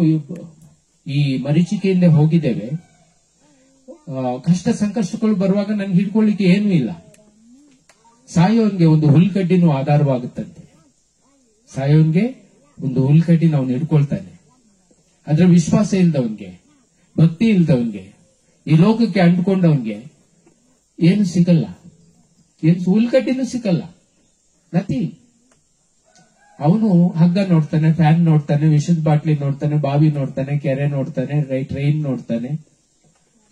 ಈ ಮರೀಚಿಕೆಯಿಂದ ಹೋಗಿದ್ದೇವೆ. ಕಷ್ಟ ಸಂಕಷ್ಟಗಳು ಬರುವಾಗ ನನ್ಗೆ ಹಿಡ್ಕೊಳ್ಳಿಕ್ಕೆ ಏನೂ ಇಲ್ಲ. ಸಾಯೋನ್ಗೆ ಒಂದು ಹುಲ್ಕಡ್ಡಿನೂ ಆಧಾರವಾಗುತ್ತಂತೆ. ಸಾಯೋನ್ಗೆ ಒಂದು ಹುಲ್ಕಡ್ಡಿ ನಾವು ಹಿಡ್ಕೊಳ್ತಾನೆ. ಅದ್ರ ವಿಶ್ವಾಸ ಇಲ್ದವನ್ಗೆ, ಭಕ್ತಿ ಇಲ್ದವನ್ಗೆ, ಈ ಲೋಕಕ್ಕೆ ಅಂಟ್ಕೊಂಡವನ್ಗೆ ಏನು ಸಿಗಲ್ಲ, ಏನು ಹುಲ್ಕಡ್ಡಿನೂ ಸಿಗಲ್ಲ, ನಥಿಂಗ್. ಅವನು ಹಗ್ಗ ನೋಡ್ತಾನೆ, ಫ್ಯಾನ್ ನೋಡ್ತಾನೆ, ವಿಷದ ಬಾಟ್ಲಿ ನೋಡ್ತಾನೆ, ಬಾವಿ ನೋಡ್ತಾನೆ, ಕೆರೆ ನೋಡ್ತಾನೆ, ಟ್ರೈನ್ ನೋಡ್ತಾನೆ.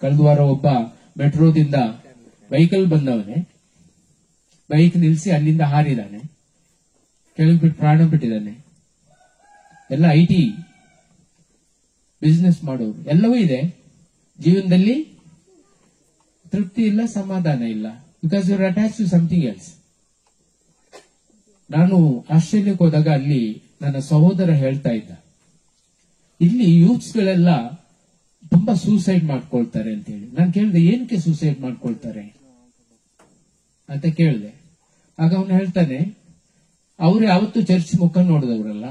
ಕಳೆದ ವಾರ ಒಬ್ಬ ಮೆಟ್ರೋದಿಂದ ವೆಹಿಕಲ್ ಬಂದವನೇ, ಬೈಕ್ ನಿಲ್ಸಿ ಅಲ್ಲಿಂದ ಹಾರಿದಾನೆ, ಕೆಳಗೆ ಬಿಟ್ಟು ಪ್ರಾಣ ಬಿಟ್ಟಿದ್ದಾನೆ. ಎಲ್ಲ IT ಬಿಸ್ನೆಸ್ ಮಾಡೋರು, ಎಲ್ಲವೂ ಇದೆ. ಜೀವನದಲ್ಲಿ ತೃಪ್ತಿ ಇಲ್ಲ, ಸಮಾಧಾನ ಇಲ್ಲ, because you are attach to something else. ನಾನು ಆಸ್ಟ್ರೇಲಿಯಾಕ್ಕೆ ಹೋದಾಗ ಅಲ್ಲಿ ನನ್ನ ಸಹೋದರ ಹೇಳ್ತಾ ಇದ್ದ, ಇಲ್ಲಿ ಯೂತ್ಸ್ ಗಳೆಲ್ಲ ತುಂಬಾ ಸೂಸೈಡ್ ಮಾಡ್ಕೊಳ್ತಾರೆ ಅಂತ ಹೇಳಿ. ನಾನು ಕೇಳಿದೆ, ಏನಕ್ಕೆ ಸೂಸೈಡ್ ಮಾಡ್ಕೊಳ್ತಾರೆ ಅಂತ ಕೇಳಿದೆ. ಆಗ ಅವನು ಹೇಳ್ತಾನೆ, ಅವ್ರು ಯಾವತ್ತೂ ಚರ್ಚ್ ಮುಖ ನೋಡಿದವರಲ್ಲ,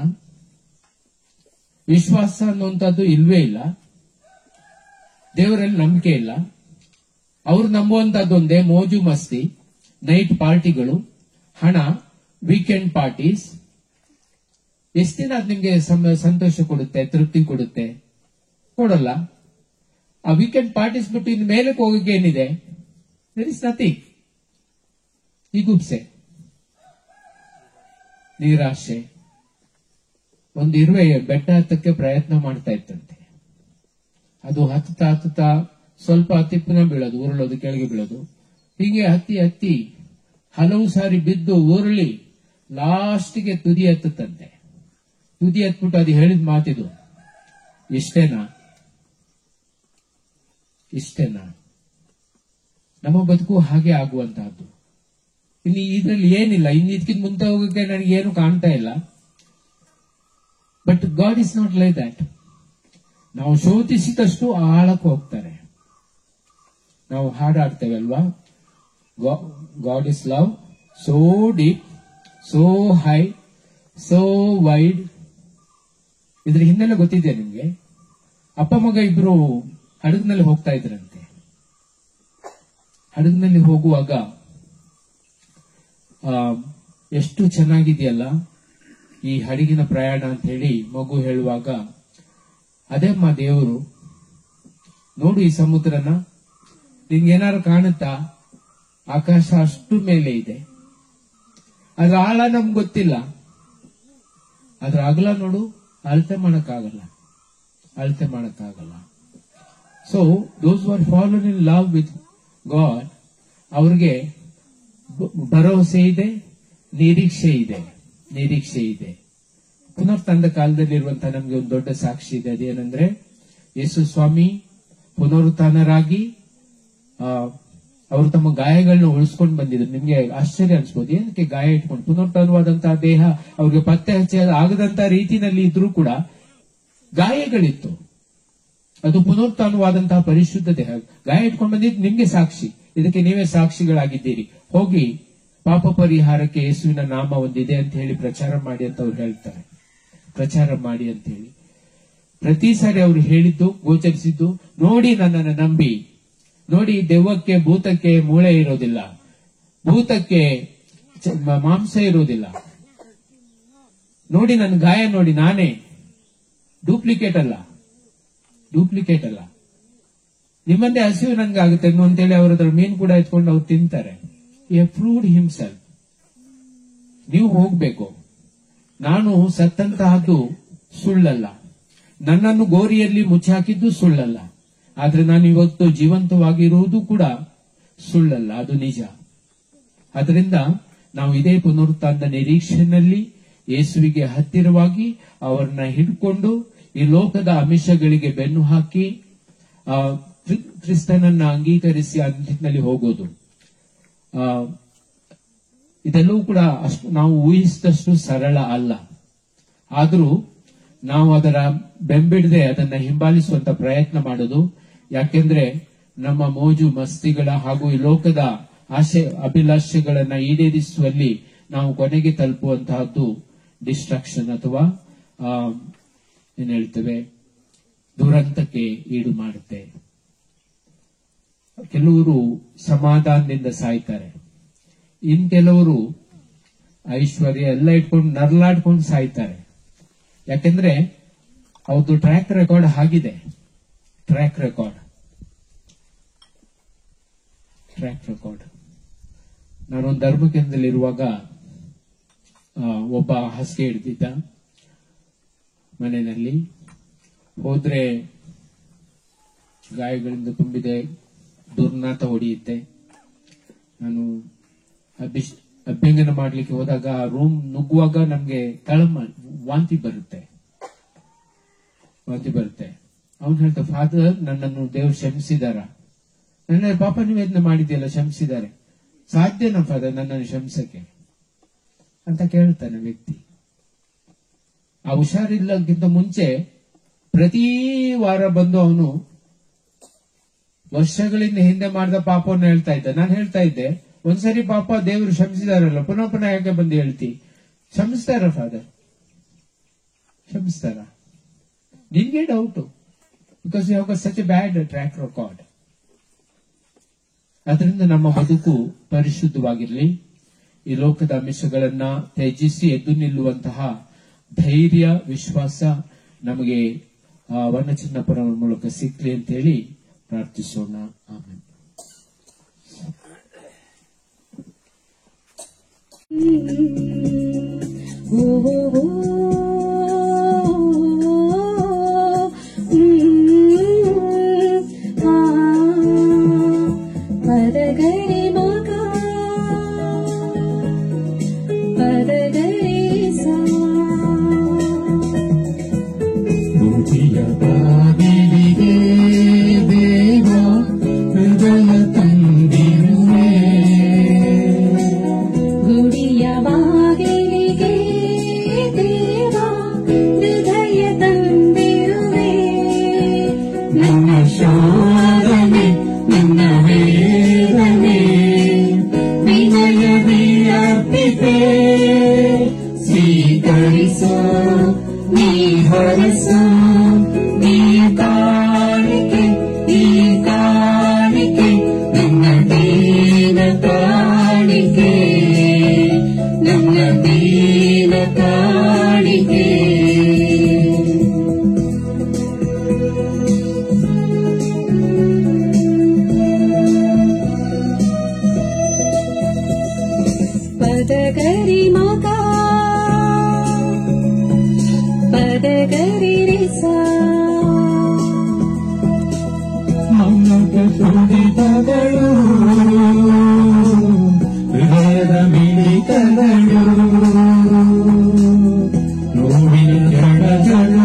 ವಿಶ್ವಾಸ ಅನ್ನುವಂಥದ್ದು ಇಲ್ವೇ ಇಲ್ಲ, ದೇವರಲ್ಲಿ ನಂಬಿಕೆ ಇಲ್ಲ. ಅವ್ರು ನಂಬುವಂತದ್ದು ಒಂದೇ ಮೋಜು ಮಸ್ತಿ, ನೈಟ್ ಪಾರ್ಟಿಗಳು, ಹಣ, ವೀಕೆಂಡ್ ಪಾರ್ಟೀಸ್. ಎಷ್ಟು ದಿನ ಅದು ನಿಮ್ಗೆ ಸಂತೋಷ ಕೊಡುತ್ತೆ, ತೃಪ್ತಿ ಕೊಡುತ್ತೆ? ಕೊಡಲ್ಲ. ಆ ವೀಕೆಂಡ್ ಪಾರ್ಟೀಸ್ ಬಿಟ್ಟು ಇನ್ನು ಮೇಲಕ್ಕೆ ಹೋಗಕ್ಕೆ ಏನಿದೆ? There is nothing. ಜಿಗುಪ್ಸೆ, ನಿರಾಶೆ. ಒಂದು ಇರುವೆ ಬೆಟ್ಟ ಹತ್ತಕ್ಕೆ ಪ್ರಯತ್ನ ಮಾಡ್ತಾ ಇತ್ತಂತೆ. ಅದು ಹತ್ತುತ್ತಾ ಸ್ವಲ್ಪ ತಿಪ್ಪನ ಬೀಳೋದು, ಉರುಳೋದು, ಕೆಳಗೆ ಬೀಳೋದು. ಹೀಗೆ ಹತ್ತಿ ಹಲವು ಸಾರಿ ಬಿದ್ದು ಉರುಳಿ ಲಾಸ್ಟ್ಗೆ ತುದಿ ಹತ್ತುತ್ತಂತೆ. ತುದಿ ಹತ್ಬಿಟ್ಟು ಅದು ಹೇಳಿದ ಮಾತಿದು, ಇಷ್ಟೇನಾ? ನಮ್ಮ ಬದುಕು ಹಾಗೆ ಆಗುವಂತಹದ್ದು. ಇನ್ನು ಇದರಲ್ಲಿ ಏನಿಲ್ಲ, ಇನ್ನು ಇದಕ್ಕಿಂತ ಮುಂದೆ ಹೋಗಕ್ಕೆ ನನಗೆ ಏನು ಕಾಣ್ತಾ ಇಲ್ಲ. But god is not like that. ನಾವು ಶೋಧಿಸಿದಷ್ಟು ಆಳಕ್ಕೆ ಹೋಗ್ತಾರೆ. ನಾವು ಹಾಡಾಡ್ತೇವೆ ಅಲ್ವಾ, god is love so deep, so high, so wide. ಇದ್ರ ಹಿನ್ನೆಲೆ ಗೊತ್ತಿದೆ ನಿಮ್ಗೆ? ಅಪ್ಪ ಮಗ ಇಬ್ರು ಹಡಗಿನಲ್ಲಿ ಹೋಗ್ತಾ ಇದ್ರಂತೆ. ಹಡಗಿನಲ್ಲಿ ಹೋಗುವಾಗ ಎಷ್ಟು ಚೆನ್ನಾಗಿದೆಯಲ್ಲ, ಈ ಹಡಗಿನ ಪ್ರಯಾಣ ಅಂತ ಹೇಳಿ ಮಗು ಹೇಳುವಾಗ, ಅದೇಮ್ಮ ದೇವರು, ನೋಡು ಈ ಸಮುದ್ರನ, ನಿನ್ಗೇನಾದ್ರು ಕಾಣುತ್ತಾ? ಆಕಾಶ ಅಷ್ಟು ಮೇಲೆ ಇದೆ, ಅದ್ರ ಆಳ ನಮ್ಗೆ ಗೊತ್ತಿಲ್ಲ, ಅದ್ರ ಅಗಲ ನೋಡು, ಅಳತೆ ಮಾಡಕ್ಕಾಗಲ್ಲ. So those are fallen in love with god, ಅವ್ರಿಗೆ ಭರವಸೆ ಇದೆ, ನಿರೀಕ್ಷೆ ಇದೆ. ಪುನರ್ತಂದ ಕಾಲದಲ್ಲಿರುವಂತಹ ನಮ್ಗೆ ಒಂದು ದೊಡ್ಡ ಸಾಕ್ಷಿ ಇದೆ. ಅದೇನಂದ್ರೆ, ಯೇಸು ಸ್ವಾಮಿ ಪುನರುತ್ಥಾನರಾಗಿ ಅವರು ತಮ್ಮ ಗಾಯಗಳನ್ನ ಉಳಿಸ್ಕೊಂಡು ಬಂದಿದ್ರು. ನಿಮ್ಗೆ ಆಶ್ಚರ್ಯ ಅನ್ಸ್ಬೋದು, ಏನಕ್ಕೆ ಗಾಯ ಇಟ್ಕೊಂಡು? ಪುನರುತ್ಥಾನವಾದಂತಹ ದೇಹ ಅವ್ರಿಗೆ ಪತ್ತೆ ಹಚ್ಚಿ ಆಗದಂತಹ ರೀತಿಯಲ್ಲಿ ಇದ್ರೂ ಕೂಡ ಗಾಯಗಳಿತ್ತು. ಅದು ಪುನರುತ್ಥಾನವಾದಂತಹ ಪರಿಶುದ್ಧ ದೇಹ. ಗಾಯ ಇಟ್ಕೊಂಡು ಬಂದಿದ್ದು ನಿಮ್ಗೆ ಸಾಕ್ಷಿ, ಇದಕ್ಕೆ ನೀವೇ ಸಾಕ್ಷಿಗಳಾಗಿದ್ದೀರಿ. ಹೋಗಿ ಪಾಪ ಪರಿಹಾರಕ್ಕೆ ಯೇಸುವಿನ ನಾಮ ಒಂದಿದೆ ಅಂತ ಹೇಳಿ ಪ್ರಚಾರ ಮಾಡಿ ಅಂತ ಅವ್ರು ಹೇಳ್ತಾರೆ. ಪ್ರಚಾರ ಮಾಡಿ ಅಂತ ಹೇಳಿ ಪ್ರತಿ ಸಾರಿ ಅವ್ರು ಹೇಳಿದ್ದು, ಗೋಚರಿಸಿದ್ದು, ನೋಡಿ ನನ್ನನ್ನು ನಂಬಿ. ನೋಡಿ, ದೆವ್ವಕ್ಕೆ ಭೂತಕ್ಕೆ ಮೂಳೆ ಇರೋದಿಲ್ಲ, ಭೂತಕ್ಕೆ ಮಾಂಸ ಇರೋದಿಲ್ಲ. ನೋಡಿ ನನ್ನ ಗಾಯ ನೋಡಿ, ನಾನೇ, ಡೂಪ್ಲಿಕೇಟ್ ಅಲ್ಲ. ನಿಮ್ಮಂದೇ ಹಸಿವು ನನ್ಗಾಗುತ್ತೆ ಅಂತೇಳಿ ಅವ್ರ ಹತ್ರ ಮೀನು ಕೂಡ ಎತ್ಕೊಂಡು ಅವ್ರು ತಿಂತಾರೆ. Proved himself. ನೀವು ಹೋಗ್ಬೇಕು. ನಾನು ಸತ್ತಂತಹದ್ದು ಸುಳ್ಳಲ್ಲ, ನನ್ನನ್ನು ಗೋರಿಯಲ್ಲಿ ಮುಚ್ಚಾಕಿದ್ದು ಸುಳ್ಳಲ್ಲ, ಆದ್ರೆ ನಾನು ಇವತ್ತು ಜೀವಂತವಾಗಿರುವುದು ಕೂಡ ಸುಳ್ಳಲ್ಲ, ಅದು ನಿಜ. ಅದರಿಂದ ನಾವು ಇದೇ ಪುನರುತ್ಥಾನದ ನಿರೀಕ್ಷೆಯಲ್ಲಿ ಯೇಸುವಿಗೆ ಹತ್ತಿರವಾಗಿ ಅವರನ್ನ ಹಿಡ್ಕೊಂಡು ಈ ಲೋಕದ ಆಮಿಷಗಳಿಗೆ ಬೆನ್ನು ಹಾಕಿ ಕ್ರಿಸ್ತನನ್ನ ಅಂಗೀಕರಿಸಿ ಆ ನಿಟ್ಟಿನಲ್ಲಿ ಹೋಗೋದು. ಇದೆಲ್ಲವೂ ಕೂಡ ಅಷ್ಟು ನಾವು ಊಹಿಸಿದಷ್ಟು ಸರಳ ಅಲ್ಲ. ಆದರೂ ನಾವು ಅದರ ಬೆಂಬಿಡದೆ ಅದನ್ನ ಹಿಂಬಾಲಿಸುವಂತ ಪ್ರಯತ್ನ ಮಾಡೋದು. ಯಾಕೆಂದ್ರೆ ನಮ್ಮ ಮೋಜು ಮಸ್ತಿಗಳ ಹಾಗೂ ಈ ಲೋಕದ ಆಶೆ ಅಭಿಲಾಷೆಗಳನ್ನ ಈಡೇರಿಸುವಲ್ಲಿ ನಾವು ಕೊನೆಗೆ ತಲುಪುವಂತಹದ್ದು ಡಿಸ್ಟ್ರಾಕ್ಷನ್ ಅಥವಾ ಏನ್ ಹೇಳ್ತೇವೆ, ದುರಂತಕ್ಕೆ ಈಡು ಮಾಡುತ್ತೆ. ಕೆಲವರು ಸಮಾಧಾನದಿಂದ ಸಾಯ್ತಾರೆ, ಇನ್ ಕೆಲವರು ಐಶ್ವರ್ಯ ಎಲ್ಲ ಇಟ್ಕೊಂಡು ನರಳಾಡ್ಕೊಂಡು ಸಾಯ್ತಾರೆ. ಯಾಕೆಂದ್ರೆ ಅವ್ರದ್ದು ಟ್ರ್ಯಾಕ್ ರೆಕಾರ್ಡ್ ಆಗಿದೆ. ಟ್ರ್ಯಾಕ್ ರೆಕಾರ್ಡ್ ನಾನೊಂದು ಧರ್ಮ ಕೇಂದ್ರದಲ್ಲಿರುವಾಗ ಒಬ್ಬ ಹಾಸಿಗೆ ಹಿಡಿದಿದ್ದ ಮನೆಯಲ್ಲಿ. ಹೋದ್ರೆ ಗಾಯಗಳಿಂದ ತುಂಬಿದೆ, ದುರ್ನಾತ ಹೊಡೆಯುತ್ತೆ. ನಾನು ಅಭ್ಯಂಗನ ಮಾಡ್ಲಿಕ್ಕೆ ಹೋದಾಗ ರೂಮ್ ನುಗ್ಗುವಾಗ ನಮ್ಗೆ ವಾಂತಿ ಬರುತ್ತೆ. ಅವನು ಹೇಳ್ತಾ, ಫಾದರ್, ನನ್ನನ್ನು ದೇವ್ರು ಕ್ಷಮಿಸಿದಾರ? ನನ್ನ ಪಾಪ ನಿವೇದನೆ ಮಾಡಿದೆಯಲ್ಲ, ಕ್ಷಮಿಸಿದ್ದಾರೆ. ಸಾಧ್ಯನಾ ಫಾದರ್ ನನ್ನನ್ನು ಕ್ಷಮಿಸಕ್ಕೆ ಅಂತ ಕೇಳ್ತಾನೆ ವ್ಯಕ್ತಿ. ಆ ಹುಷಾರಿಲ್ಲಕ್ಕಿಂತ ಮುಂಚೆ ಪ್ರತಿ ವಾರ ಬಂದು ಅವನು ವರ್ಷಗಳಿಂದ ಹಿಂದೆ ಮಾಡಿದ ಪಾಪವನ್ನು ಹೇಳ್ತಾ ಇದ್ದ. ನಾನು ಹೇಳ್ತಾ ಇದ್ದೆ, ಒಂದ್ಸರಿ ಪಾಪ ದೇವರು ಕ್ಷಮಿಸಿದಾರಲ್ಲ, ಪುನಃ ಯಾಕೆ ಬಂದು ಹೇಳ್ತಿ? ಕ್ಷಮಿಸ್ತಾರ ಫಾದರ್? ಕ್ಷಮಿಸ್ತಾರ? ನಿನ್ಗೆ doubt, because you have such a bad track record. ಅದರಿಂದ ನಮ್ಮ ಬದುಕು ಪರಿಶುದ್ಧವಾಗಿರಲಿ. ಈ ಲೋಕದ ಆಮಿಷಗಳನ್ನ ತ್ಯಜಿಸಿ ಎದ್ದು ನಿಲ್ಲುವಂತಹ ಧೈರ್ಯ, ವಿಶ್ವಾಸ ನಮಗೆ ವಚನಪುರ ಮೂಲಕ ಸಿಕ್ಲಿ ಅಂತ ಹೇಳಿ ಪ್ರಾರ್ಥಿಸೋಣ. ಆಮೇಲೆ ನನ್ನ ದೀನ ಕಾಣಿಕೆ ಗರಿರಿಸ ಮನದ ತುಡಿತಗಳು ಹೃದಯದ ಮಿಡಿತಗಳು ನೋವಿನ ಜಡಗಳು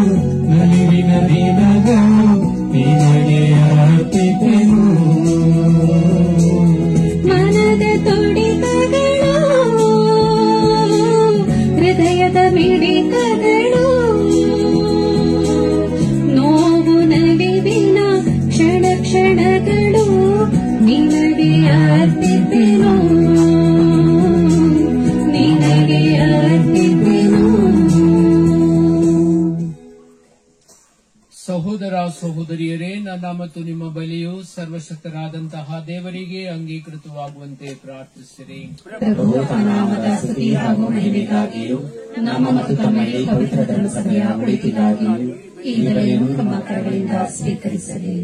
ನಲಿವಿನ ದಿನಗಳು ನಿನಗೆ ಅರ್ಪಿತೆನು ಮನದ ತುಡಿತಗಳು ಹೃದಯದ ಮಿಡಿತಗಳು ನೋವು ನಲಿವಿನ ಕ್ಷಣ ಕ್ಷಣಗಳು ನಿನಗೆ ಅರ್ಪಿತೆನು ನಿನಗೆ ಅರ್ಪಿತೆನು. ಸಹೋದರ ಸಹೋದರಿಯರೇ, ನನ್ನ ಮತ್ತು ನಿಮ್ಮ ಬಲಿಯು ಸರ್ವಶಕ್ತರಾದಂತಹ ದೇವರಿಗೆ ಅಂಗೀಕೃತವಾಗುವಂತೆ ಪ್ರಾರ್ಥಿಸಿರಿ. ಪ್ರಭು ತನ್ನ ನಾಮದ ಸ್ತುತಿ ಹಾಗೂ ಮಹಿಮೆಗಾಗಿಯೂ ನಮ್ಮ ಮತ್ತು ತಮ್ಮಲ್ಲಿ ಪವಿತ್ರ ಧರ್ಮಸಭೆಯ ಒಳಿತಿಗಾಗಿಯೂ ಈ ಬಲಿಯನ್ನು ತಮ್ಮ ಕರಗಳಿಂದ ಸ್ವೀಕರಿಸಲಿ.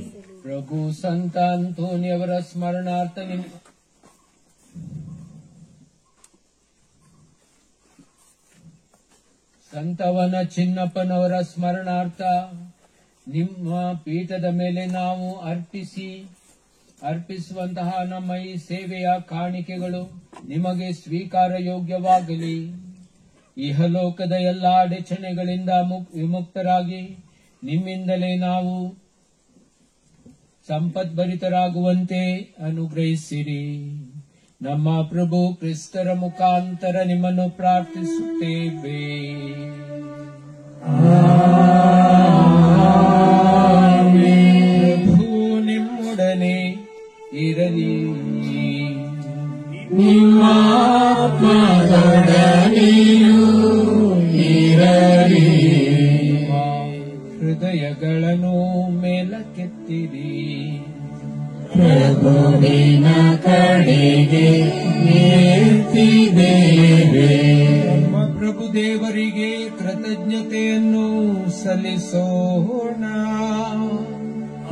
ಪ್ರಭು ಸಂತ ಅಂತೋನಿಯವರ ಸ್ಮರಣಾರ್ಥ ಸಂತವನ ಚಿನ್ನಪ್ಪನವರ ಸ್ಮರಣಾರ್ಥ ನಿಮ್ಮ ಪೀಠದ ಮೇಲೆ ನಾವು ಅರ್ಪಿಸುವಂತಹ ನಮ್ಮ ಈ ಸೇವೆಯ ಕಾಣಿಕೆಗಳು ನಿಮಗೆ ಸ್ವೀಕಾರ ಯೋಗ್ಯವಾಗಲಿ. ಇಹಲೋಕದ ಎಲ್ಲಾ ಅಡಚಣೆಗಳಿಂದ ವಿಮುಕ್ತರಾಗಿ ನಿಮ್ಮಿಂದಲೇ ನಾವು ಸಂಪದ್ಭರಿತರಾಗುವಂತೆ ಅನುಗ್ರಹಿಸಿರಿ. ನಮ್ಮ ಪ್ರಭು ಕ್ರಿಸ್ತರ ಮುಖಾಂತರ ನಿಮ್ಮನ್ನು ಪ್ರಾರ್ಥಿಸುತ್ತೇವೆ. ಪ್ರಭು ನಿಮ್ಮೊಡನೆ ಇರಲಿ, ನಿಮ್ಮ ಆತ್ಮದೊಡನೆಯೂ ಇರಲಿ. ಹೃದಯಗಳನ್ನು ಮೇಲಕ್ಕೆತ್ತಿರಿ, ಪ್ರಭುವಿನ ಕಡೆಗೆ ಎತ್ತಿದ್ದೇವೆ. ನಮ್ಮ ಪ್ರಭು ದೇವರಿಗೆ ಕೃತಜ್ಞತೆಯನ್ನು ಸಲ್ಲಿಸೋಣ.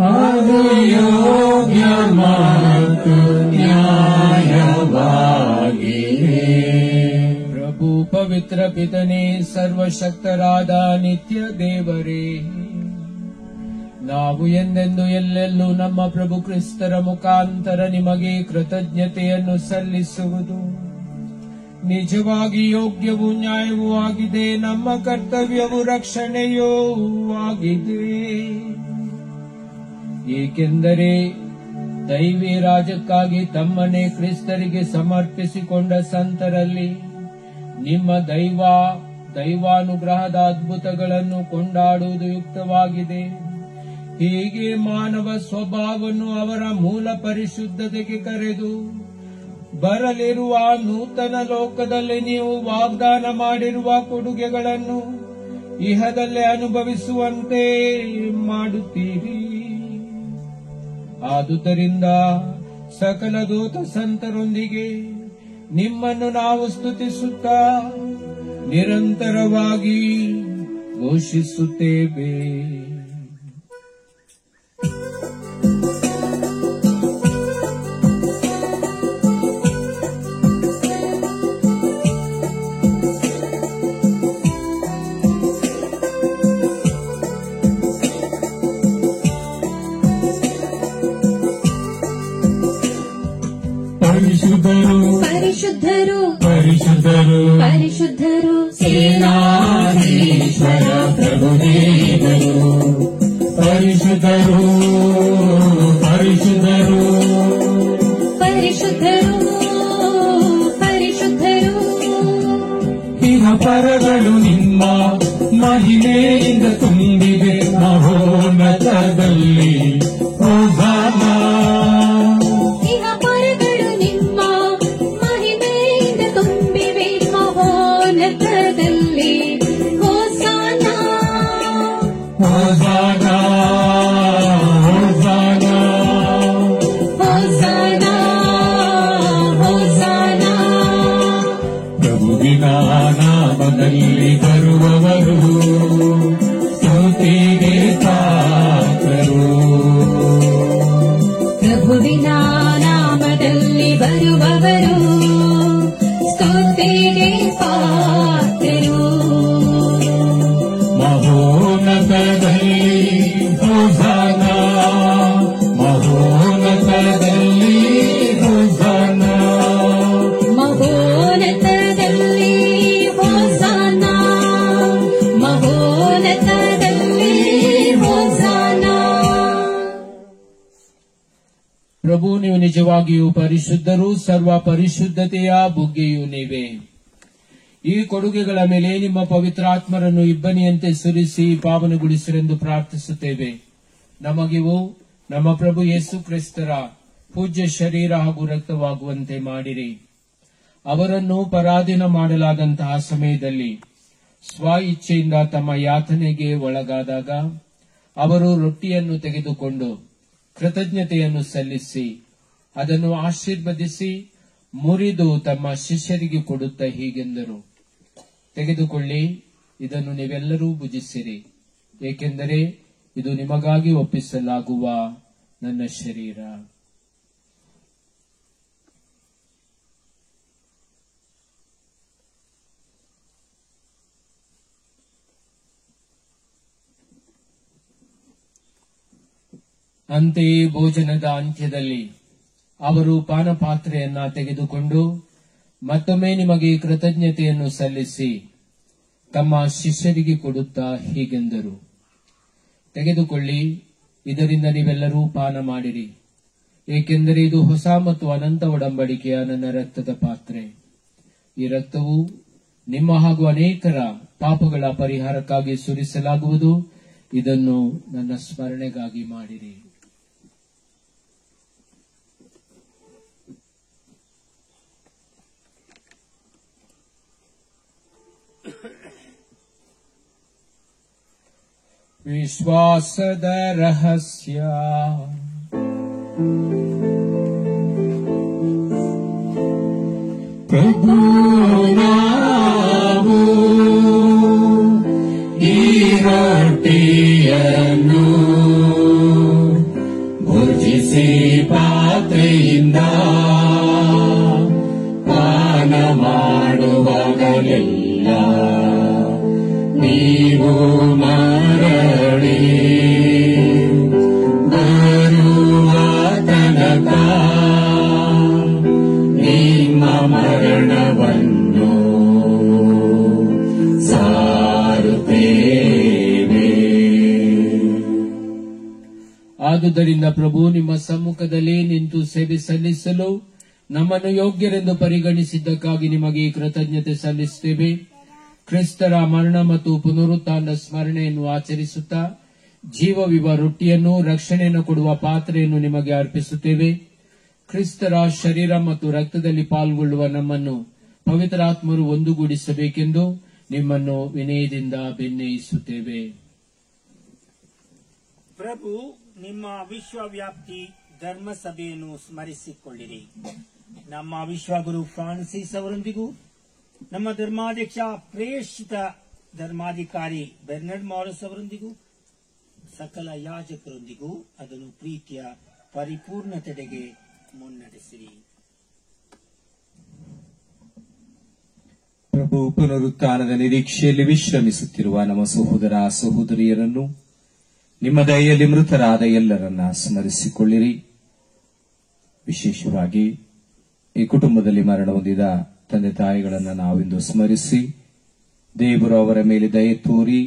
ಅದು ಯೋಗ್ಯ ಮತ್ತು ನ್ಯಾಯವಾಗಿದೆ. ಪ್ರಭು ಪವಿತ್ರ ಪಿತನೇ, ಸರ್ವಶಕ್ತರಾದ ನಿತ್ಯ ದೇವರೇ, ನಾವು ಎಂದೆಂದು ಎಲ್ಲೆಲ್ಲೂ ನಮ್ಮ ಪ್ರಭು ಕ್ರಿಸ್ತರ ಮುಖಾಂತರ ನಿಮಗೆ ಕೃತಜ್ಞತೆಯನ್ನು ಸಲ್ಲಿಸುವುದು ನಿಜವಾಗಿ ಯೋಗ್ಯವೂ ನ್ಯಾಯವೂ ಆಗಿದೆ. ನಮ್ಮ ಕರ್ತವ್ಯವೂ ರಕ್ಷಣೆಯೂ ಆಗಿದೆ. ಏಕೆಂದರೆ ದೈವಿ ರಾಜಕ್ಕಾಗಿ ತಮ್ಮನ್ನೇ ಕ್ರಿಸ್ತರಿಗೆ ಸಮರ್ಪಿಸಿಕೊಂಡ ಸಂತರಲ್ಲಿ ನಿಮ್ಮ ದೈವಾನುಗ್ರಹದ ಅದ್ಭುತಗಳನ್ನು ಕೊಂಡಾಡುವುದು ಯುಕ್ತವಾಗಿದೆ. ಹೀಗೆ ಮಾನವ ಸ್ವಭಾವವನ್ನು ಅವರ ಮೂಲ ಪರಿಶುದ್ಧತೆಗೆ ಕರೆದು ಬರಲಿರುವ ನೂತನ ಲೋಕದಲ್ಲಿ ನೀವು ವಾಗ್ದಾನ ಮಾಡಿರುವ ಕೊಡುಗೆಗಳನ್ನು ಇಹದಲ್ಲೇ ಅನುಭವಿಸುವಂತೆ ಮಾಡುತ್ತೀರಿ. ಆದುದರಿಂದ ಸಕಲ ದೂತ ಸಂತರೊಂದಿಗೆ ನಿಮ್ಮನ್ನು ನಾವು ಸ್ತುತಿಸುತ್ತಾ ನಿರಂತರವಾಗಿ ಘೋಷಿಸುತ್ತೇವೆ. ಪರಿಶುದ್ಧರು ಪರಿಶುದ್ಧರು ಪರಿಶುದ್ಧರು ಸೇನಾಧೀಶ್ವರ ಪ್ರಭುದೇವರು. ಪರಿಶುದ್ಧರು ಪರಿಶುದ್ಧರು ಪರಿಶುದ್ಧರು ಪರಿಶುದ್ಧರು ಇಹ ಪರಗಳು ನಿಮ್ಮ ಮಹಿಮೆಯಿಂದ ತುಂಬಿದೆ. ಮಹೋನ್ನತದಲ್ಲಿ ಹೋಸಾನ. ಇಹ ಪರಗಳು ನಿಮ್ಮ ಮಹಿಮೆಯಿಂದ ತುಂಬಿವೆ. ಮಹೋನ್ನತದಲ್ಲಿ ಹೋಸಾನ ಹೋಸಾನ ಹೋಸಾನ ಹೋಸಾನ ಹೋಸಾನ. ಪ್ರಭುವಿನ ನಾಮದಲ್ಲಿ ಬರುವವರು ಸ್ತುತಿಗೆ ಪಾತ್ರರು. ಪ್ರಭುವಿನ ನಾಮದಲ್ಲಿ ಬರುವವರು ಸ್ತುತಿಗೆ ಪಾತ್ರರು. ಮಹೋನ್ನತದಲ್ಲಿ ಪ್ರಭು, ನೀವು ನಿಜವಾಗಿಯೂ ಪರಿಶುದ್ಧರು, ಸರ್ವ ಪರಿಶುದ್ಧತೆಯ ಬುಗ್ಗೆಯೂ ನೀವೇ. ಈ ಕೊಡುಗೆಗಳ ಮೇಲೆ ನಿಮ್ಮ ಪವಿತ್ರಾತ್ಮರನ್ನು ಇಬ್ಬನಿಯಂತೆ ಸುರಿಸಿ ಪಾವನಗೊಳಿಸಿರೆಂದು ಪ್ರಾರ್ಥಿಸುತ್ತೇವೆ. ನಮಗಿವು ನಮ್ಮ ಪ್ರಭು ಯೇಸು ಕ್ರಿಸ್ತರ ಪೂಜ್ಯ ಶರೀರ ಹಾಗೂ ರಕ್ತವಾಗುವಂತೆ ಮಾಡಿರಿ. ಅವರನ್ನು ಪರಾಧೀನ ಮಾಡಲಾದಂತಹ ಸಮಯದಲ್ಲಿ ಸ್ವ ಇಚ್ಛೆಯಿಂದ ತಮ್ಮ ಯಾತನೆಗೆ ಒಳಗಾದಾಗ ಅವರು ರೊಟ್ಟಿಯನ್ನು ತೆಗೆದುಕೊಂಡು ಕೃತಜ್ಞತೆಯನ್ನು ಸಲ್ಲಿಸಿ ಅದನ್ನು ಆಶೀರ್ವದಿಸಿ ಮುರಿದು ತಮ್ಮ ಶಿಷ್ಯರಿಗೆ ಕೊಡುತ್ತಾ ಹೀಗೆಂದರು, ತೆಗೆದುಕೊಳ್ಳಿ, ಇದನ್ನು ನೀವೆಲ್ಲರೂ ಭುಜಿಸಿರಿ, ಏಕೆಂದರೆ ಇದು ನಿಮಗಾಗಿ ಒಪ್ಪಿಸಲಾಗುವ ನನ್ನ ಶರೀರ. ಅಂತೆಯೇ ಭೋಜನದ ಅಂತ್ಯದಲ್ಲಿ ಅವರು ಪಾನಪಾತ್ರೆಯನ್ನ ತೆಗೆದುಕೊಂಡು ಮತ್ತೊಮ್ಮೆ ನಿಮಗೆ ಕೃತಜ್ಞತೆಯನ್ನು ಸಲ್ಲಿಸಿ ತಮ್ಮ ಶಿಷ್ಯರಿಗೆ ಕೊಡುತ್ತಾ ಹೀಗೆಂದರು, ತೆಗೆದುಕೊಳ್ಳಿ, ಇದರಿಂದ ನೀವೆಲ್ಲರೂ ಪಾನ ಮಾಡಿರಿ, ಏಕೆಂದರೆ ಇದು ಹೊಸ ಮತ್ತು ಅನಂತ ಒಡಂಬಡಿಕೆಯ ನನ್ನ ರಕ್ತದ ಪಾತ್ರೆ. ಈ ರಕ್ತವು ನಿಮ್ಮ ಹಾಗೂ ಅನೇಕರ ಪಾಪಗಳ ಪರಿಹಾರಕ್ಕಾಗಿ ಸುರಿಸಲಾಗುವುದು. ಇದನ್ನು ನನ್ನ ಸ್ಮರಣೆಗಾಗಿ ಮಾಡಿರಿ. ವಿಶ್ವಾಸದ ರಹಸ್ಯ. ಪ್ರಭು, ನಾವು ಈ ರೊಟ್ಟಿಯನ್ನು ಭುಜಿಸಿ ಪಾತ್ರೆಯಿಂದ ಪಾನ ಮಾಡುವಾಗಲೆಲ್ಲ ನೀವು ಮರಳಿ ಬರುವ ತನಕ ನಿಮ್ಮ ಮರಣವನ್ನು ಸಾರುತ್ತೇವೆ. ಆದುದರಿಂದ ಪ್ರಭು, ನಿಮ್ಮ ಸಮ್ಮುಖದಲ್ಲಿ ನಿಂತು ಸೇವೆ ಸಲ್ಲಿಸಲು ನಮ್ಮನ್ನು ಯೋಗ್ಯರೆಂದು ಪರಿಗಣಿಸಿದ್ದಕ್ಕಾಗಿ ನಿಮಗೆ ಕೃತಜ್ಞತೆ ಸಲ್ಲಿಸುತ್ತೇವೆ. ಕ್ರಿಸ್ತರ ಮರಣ ಮತ್ತು ಪುನರುತ್ಥಾನದ ಸ್ಮರಣೆಯನ್ನು ಆಚರಿಸುತ್ತಾ ಜೀವವಿವ ರೊಟ್ಟಿಯನ್ನು, ರಕ್ಷಣೆಯನ್ನು ಕೊಡುವ ಪಾತ್ರೆಯನ್ನು ನಿಮಗೆ ಅರ್ಪಿಸುತ್ತೇವೆ. ಕ್ರಿಸ್ತರ ಶರೀರ ಮತ್ತು ರಕ್ತದಲ್ಲಿ ಪಾಲ್ಗೊಳ್ಳುವ ನಮ್ಮನ್ನು ಪವಿತ್ರಾತ್ಮರು ಒಂದುಗೂಡಿಸಬೇಕೆಂದು ನಿಮ್ಮನ್ನು ವಿನಯದಿಂದ ಬೆನ್ನಯಿಸುತ್ತೇವೆ. ಪ್ರಭು, ನಿಮ್ಮ ವಿಶ್ವವ್ಯಾಪ್ತಿ ಧರ್ಮಸಭೆಯನ್ನು ಸ್ಮರಿಸಿಕೊಳ್ಳಿರಿ. ನಮ್ಮ ವಿಶ್ವಗುರು ಫ್ರಾನ್ಸಿಸ್ ಅವರೊಂದಿಗೂ ನಮ್ಮ ಧರ್ಮಾಧ್ಯಕ್ಷ ಪ್ರೇಷಿತ ಧರ್ಮಾಧಿಕಾರಿ ಬೆರ್ನರ್ಡ್ ಮಾರಿಸ್ ಅವರೊಂದಿಗೂ ಸಕಲ ಯಾಜಕರೊಂದಿಗೂ ಅದನ್ನು ಪ್ರೀತಿಯ ಪರಿಪೂರ್ಣತೆಡೆಗೆ ಮುನ್ನಡೆಸಿರಿ. ಪ್ರಭು, ಪುನರುತ್ಥಾನದ ನಿರೀಕ್ಷೆಯಲ್ಲಿ ವಿಶ್ರಮಿಸುತ್ತಿರುವ ನಮ್ಮ ಸಹೋದರ ಸಹೋದರಿಯರನ್ನು, ನಿಮ್ಮ ದಯೆಯಲ್ಲಿ ಮೃತರಾದ ಎಲ್ಲರನ್ನ ಸ್ಮರಿಸಿಕೊಳ್ಳಿರಿ. ವಿಶೇಷವಾಗಿ ಈ ಕುಟುಂಬದಲ್ಲಿ ಮರಣ ಹೊಂದಿದ ತಂದೆ ತಾಯಿಗಳನ್ನು ನಾವಿಂದು ಸ್ಮರಿಸಿ ದೇವರು ಅವರ ಮೇಲೆ ದಯೆ ತೋರಿ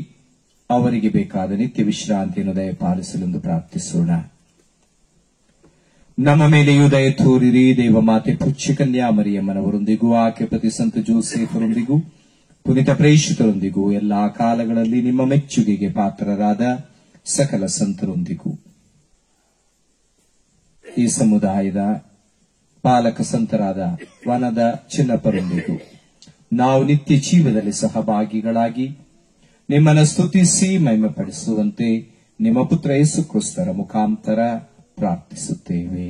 ಅವರಿಗೆ ಬೇಕಾದ ನಿತ್ಯ ವಿಶ್ರಾಂತಿಯನ್ನು ದಯಪಾಲಿಸಲೆಂದು ಪ್ರಾರ್ಥಿಸೋಣ. ನಮ್ಮ ಮೇಲೆಯೂ ದಯೆ ತೋರಿರಿ. ದೇವಮಾತೆ ಪುಚ್ಯ ಕನ್ಯಾಮರಿಯಮ್ಮನವರೊಂದಿಗೂ ಆಕೆ ಪತಿ ಸಂತ ಜೋಸೇಫರೊಂದಿಗೂ ಪುನೀತ ಪ್ರೇಷಿತರೊಂದಿಗೂ ಎಲ್ಲಾ ಕಾಲಗಳಲ್ಲಿ ನಿಮ್ಮ ಮೆಚ್ಚುಗೆಗೆ ಪಾತ್ರರಾದ ಸಕಲ ಸಂತರೊಂದಿಗೂ ಈ ಸಮುದಾಯದ ಪಾಲಕ ಸಂತರಾದ ವನದ ಚಿನ್ನಪ್ಪರೊಂದಿಗೂ ನಾವು ನಿತ್ಯ ಜೀವದಲ್ಲಿ ಸಹಭಾಗಿಗಳಾಗಿ ನಿಮ್ಮನ್ನು ಸ್ತುತಿಸಿ ಮಹಿಮೆಪಡಿಸುವಂತೆ ನಿಮ್ಮ ಪುತ್ರ ಯೇಸು ಕ್ರಿಸ್ತರ ಮುಖಾಂತರ ಪ್ರಾರ್ಥಿಸುತ್ತೇವೆ.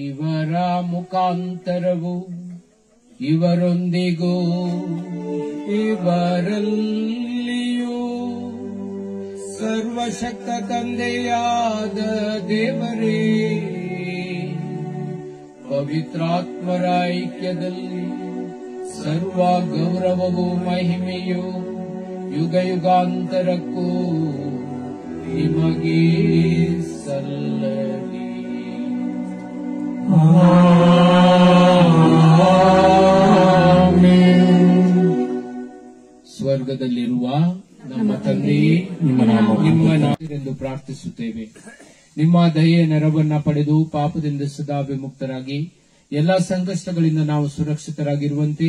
ಇವರ ಮುಖಾಂತರವು ಇವರೊಂದಿಗೂ ಇವರಲ್ಲಿಯೂ ಸರ್ವಶಕ್ತ ತಂದೆಯಾದ ದೇವರೇ, ಪವಿತ್ರಾತ್ಮರ ಐಕ್ಯದಲ್ಲಿ ಸರ್ವ ಗೌರವವು ಮಹಿಮೆಯು ಯುಗ ಯುಗಾಂತರಕ್ಕೂ ನಿಮಗೆ ಸಲ್ಲಲಿ. ಸ್ವರ್ಗದಲ್ಲಿರುವ ನಮ್ಮ ತಂದೆಯೇ, ನಿಮ್ಮ ನಾಮವೆಂದು ಪ್ರಾರ್ಥಿಸುತ್ತೇವೆ. ನಿಮ್ಮ ದಯೆಯ ನೆರವನ್ನ ಪಡೆದು ಪಾಪದಿಂದ ಸದಾ ವಿಮುಕ್ತರಾಗಿ ಎಲ್ಲಾ ಸಂಕಷ್ಟಗಳಿಂದ ನಾವು ಸುರಕ್ಷಿತರಾಗಿರುವಂತೆ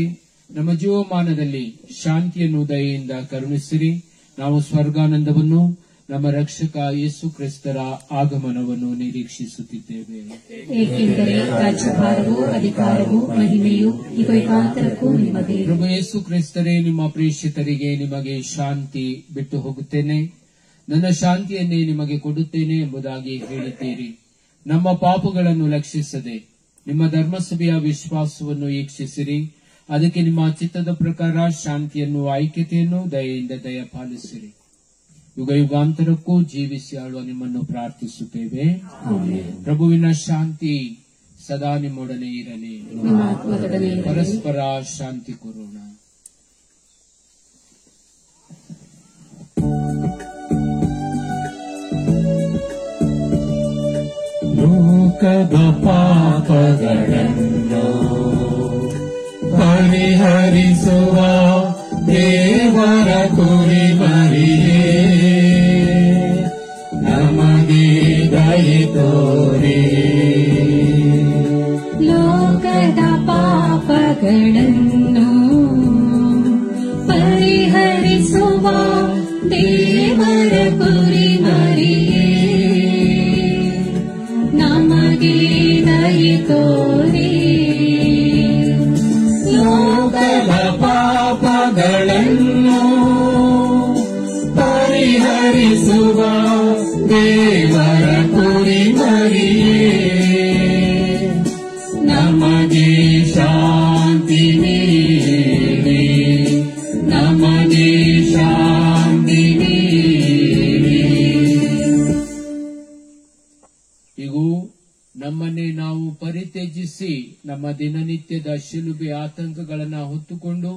ನಮ್ಮ ಜೀವಮಾನದಲ್ಲಿ ಶಾಂತಿಯನ್ನು ದಯೆಯಿಂದ ಕರುಣಿಸಿರಿ. ನಾವು ಸ್ವರ್ಗಾನಂದವನ್ನು ನಮ್ಮ ರಕ್ಷಕ ಯೇಸು ಕ್ರಿಸ್ತರ ಆಗಮನವನ್ನು ನಿರೀಕ್ಷಿಸುತ್ತಿದ್ದೇವೆ. ಏಕೆಂದರೆ ರಾಜ್ಯಭಾರವೂ ಅಧಿಕಾರವೂ ಮಹಿಮೆಯೂ ಯುಗಾಂತರಕ್ಕೂ ನಿಮ್ಮದೇ. ಪ್ರಭು ಯೇಸು ಕ್ರಿಸ್ತರೇ, ನಿಮ್ಮ ಪ್ರೇಷಿತರಿಗೆ ನಿಮಗೆ ಶಾಂತಿ ಬಿಟ್ಟು ಹೋಗುತ್ತೇನೆ, ನನ್ನ ಶಾಂತಿಯನ್ನೇ ನಿಮಗೆ ಕೊಡುತ್ತೇನೆ ಎಂಬುದಾಗಿ ಹೇಳಿದ್ದೀರಿ. ನಮ್ಮ ಪಾಪಗಳನ್ನು ಲಕ್ಷಿಸದೆ ನಿಮ್ಮ ಧರ್ಮಸಭೆಯ ವಿಶ್ವಾಸವನ್ನು ವೀಕ್ಷಿಸಿರಿ. ಅದಕ್ಕೆ ನಿಮ್ಮ ಚಿತ್ತದ ಪ್ರಕಾರ ಶಾಂತಿಯನ್ನು, ಐಕ್ಯತೆಯನ್ನು ದಯೆಯಿಂದ ದಯಪಾಲಿಸಿರಿ. ಯುಗ ಯುಗಾಂತರಕ್ಕೂ ಜೀವಿಸಿ ಆಳುವ ನಿಮ್ಮನ್ನು ಪ್ರಾರ್ಥಿಸುತ್ತೇವೆ. ಪ್ರಭುವಿನ ಶಾಂತಿ ಸದಾ ನಿಮ್ಮೊಡನೆ ಇರಲಿ. ಪರಸ್ಪರ ಶಾಂತಿ ಕೋರೋಣ. ಲೋಕದ ಪಾಪಗಳನ್ನು ಪರಿಹರಿಸುವ ದೇವರ ಕುರಿಮರಿಯೇ, ನಮಗೆ ದಯೆ ತೋರಿ. ಲೋಕದ ಪಾಪಗಳನ್ನು ಪರಿಹರಿಸುವ ದೇವರ ಕುರಿಮರಿಯೇ, ನಮಗೆ ದಯೆ ತೋರಿ. ಲೋಕದ ಪಾಪಗಳನ್ನು ಪರಿಹರಿಸುವ ದೇವರ ಕುರಿಮರಿಯೇ, ನಮಗೆ ಶಾಂತಿ ನೀಡಿ, ನಮಗೆ ಶಾಂತಿ ನೀಡಿ. ಇಗೂ ನಮ್ಮನ್ನೇ ನಾವು ಪರಿತ್ಯಜಿಸಿ ನಮ್ಮ ದಿನನಿತ್ಯದ ಶಿಲುಬೆ ಆತಂಕಗಳನ್ನು ಹೊತ್ತುಕೊಂಡು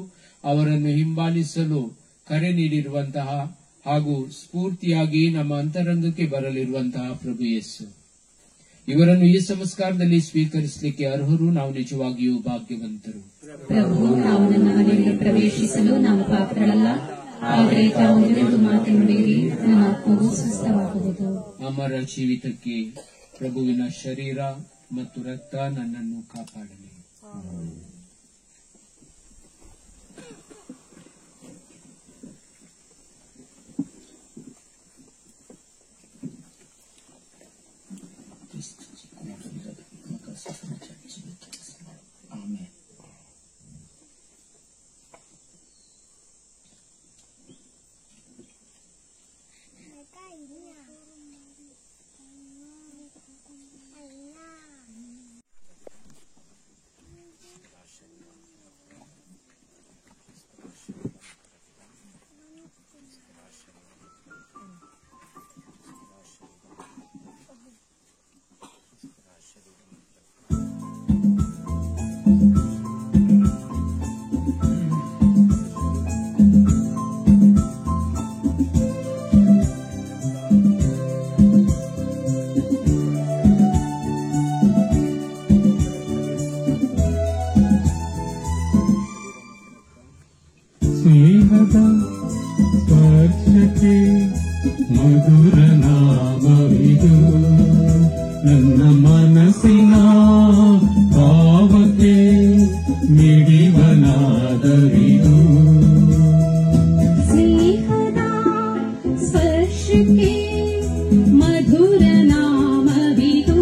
ಅವರನ್ನು ಹಿಂಬಾಲಿಸಲು ಕರೆ ನೀಡಿರುವಂತಹ ಹಾಗೂ ಸ್ಫೂರ್ತಿಯಾಗಿ ನಮ್ಮ ಅಂತರಂಗಕ್ಕೆ ಬರಲಿರುವಂತಹ ಪ್ರಭು ಯೇಸು, ಇವರನ್ನು ಈ ಸಂಸ್ಕಾರದಲ್ಲಿ ಸ್ವೀಕರಿಸಲಿಕ್ಕೆ ಅರ್ಹರು. ನಾವು ನಿಜವಾಗಿಯೂ ಭಾಗ್ಯವಂತರು. ಪ್ರಭು, ನಾವು ನನ್ನ ಮನೆಯಲ್ಲಿ ಪ್ರವೇಶಿಸಲು ನಾವು ಪಾತ್ರರಲ್ಲ, ಆದರೆ ತಾವು ಒಂದು ಮಾತು ನುಡಿಯಿರಿ, ನನ್ನ ಆತ್ಮವು ಸ್ವಸ್ಥವಾಗುವುದು. ಅಮರ ಜೀವಿತಕ್ಕೆ ಪ್ರಭುವಿನ ಶರೀರ ಮತ್ತು ರಕ್ತ ನನ್ನನ್ನು ಕಾಪಾಡಲಿ. ಆಮೆನ್. ಸ್ನೇಹದ ಸ್ಪರ್ಶಕ್ಕೆ ಮಧುರ ನಾಮವಿದು, ನನ್ನ ಮನಸ್ಸಿನ ಭಾವಕ್ಕೆ ಮಿಡಿವನಾದರಿದು. ಸ್ನೇಹದ ಸ್ಪರ್ಶಕ್ಕೆ ಮಧುರ ನಾಮವಿದು,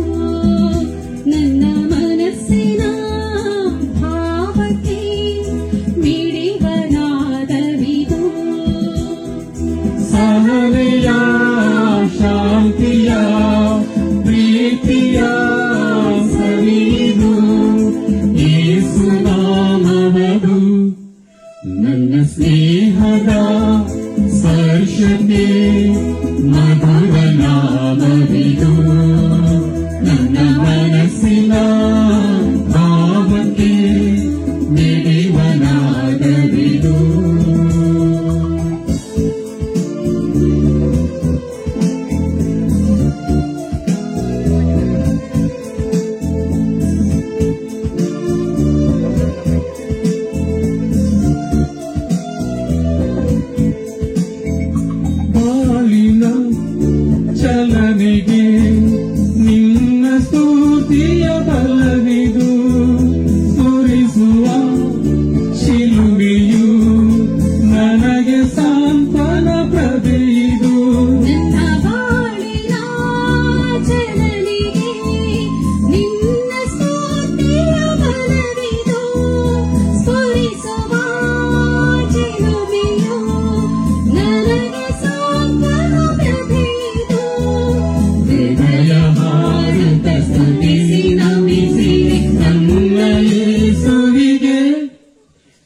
ನನ್ನ ಮನಸ್ಸಿನ ಭಾವಕ್ಕೆ ಮಿಡಿವನಾದವಿದು. ಸಹನೆಯ ಶಾಂತಿಯ ಪ್ರೀತಿಯ ಸವಿದು, ಯೇಸು ನಾಮವದು ನನ್ನ ಸ್ನೇಹದ ಸ್ಪರ್ಶಕ್ಕೆ ಮಧುರ ನಾಮವಿದು, ನನ್ನ ಮನಸ್ಸಿನ ಯೇಸುವಿಗೆ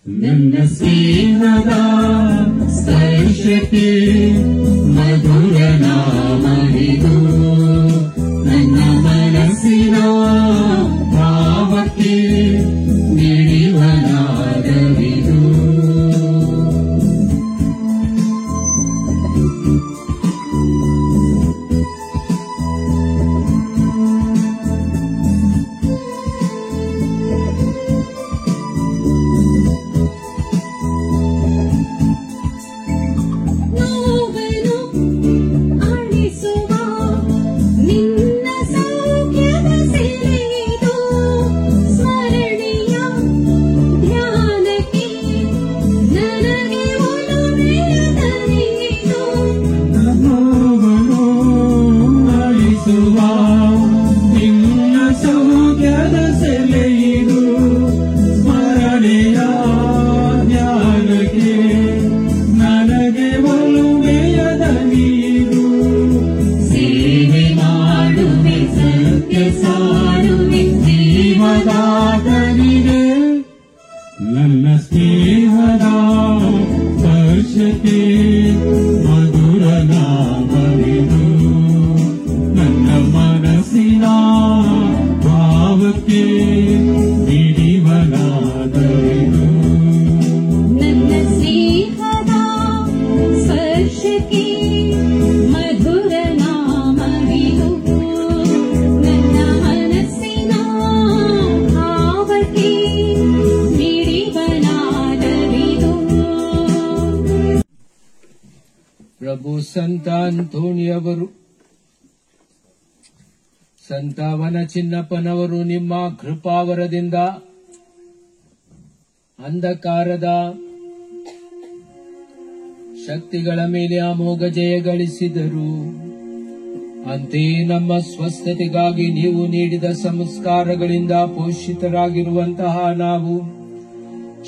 ನನ್ನ ಸ್ನೇಹದ ಸ್ಪರ್ಶಕ್ಕೆ ಮಧುರ ನಾಮವಿದು ನನ್ನ ಮನಸ್ಸಿನ ಭಾವಕ್ಕೆ ಮಿಡಿವ ನಾದವಿದು ನನ್ನ ಸ್ನೇಹದ ಸ್ಪರ್ಶಕ್ಕೆ ಮಧುರ ನಾಮವಿದು ನನ್ನ ಮನಸ್ಸಿನ ಭಾವಕ್ಕೆ ಮಿಡಿವನಾದವಿದು ನನ್ನ ಸ್ನೇಹದ ಸ್ಪರ್ಶಕ್ಕೆ ಮಧುರ ನಾಮವಿದು ನನ್ನ ಮನಸ್ಸಿನ ಭಾವಕ್ಕೆ ಮಿಡಿವನಾದವಿದು. ಪ್ರಭು ಸಂತ ಅಂತೋಣಿಯವರು ಸಂತಾವನ ಚಿನ್ನಪ್ಪನವರು ನಿಮ್ಮ ಕೃಪಾವರದಿಂದ ಅಂಧಕಾರದ ಶಕ್ತಿಗಳ ಮೇಲೆ ಅಮೋಘ ಜಯ ಗಳಿಸಿದರು. ಅಂತೆಯೇ ನಮ್ಮ ಸ್ವಸ್ಥತೆಗಾಗಿ ನೀವು ನೀಡಿದ ಸಂಸ್ಕಾರಗಳಿಂದ ಪೋಷಿತರಾಗಿರುವಂತಹ ನಾವು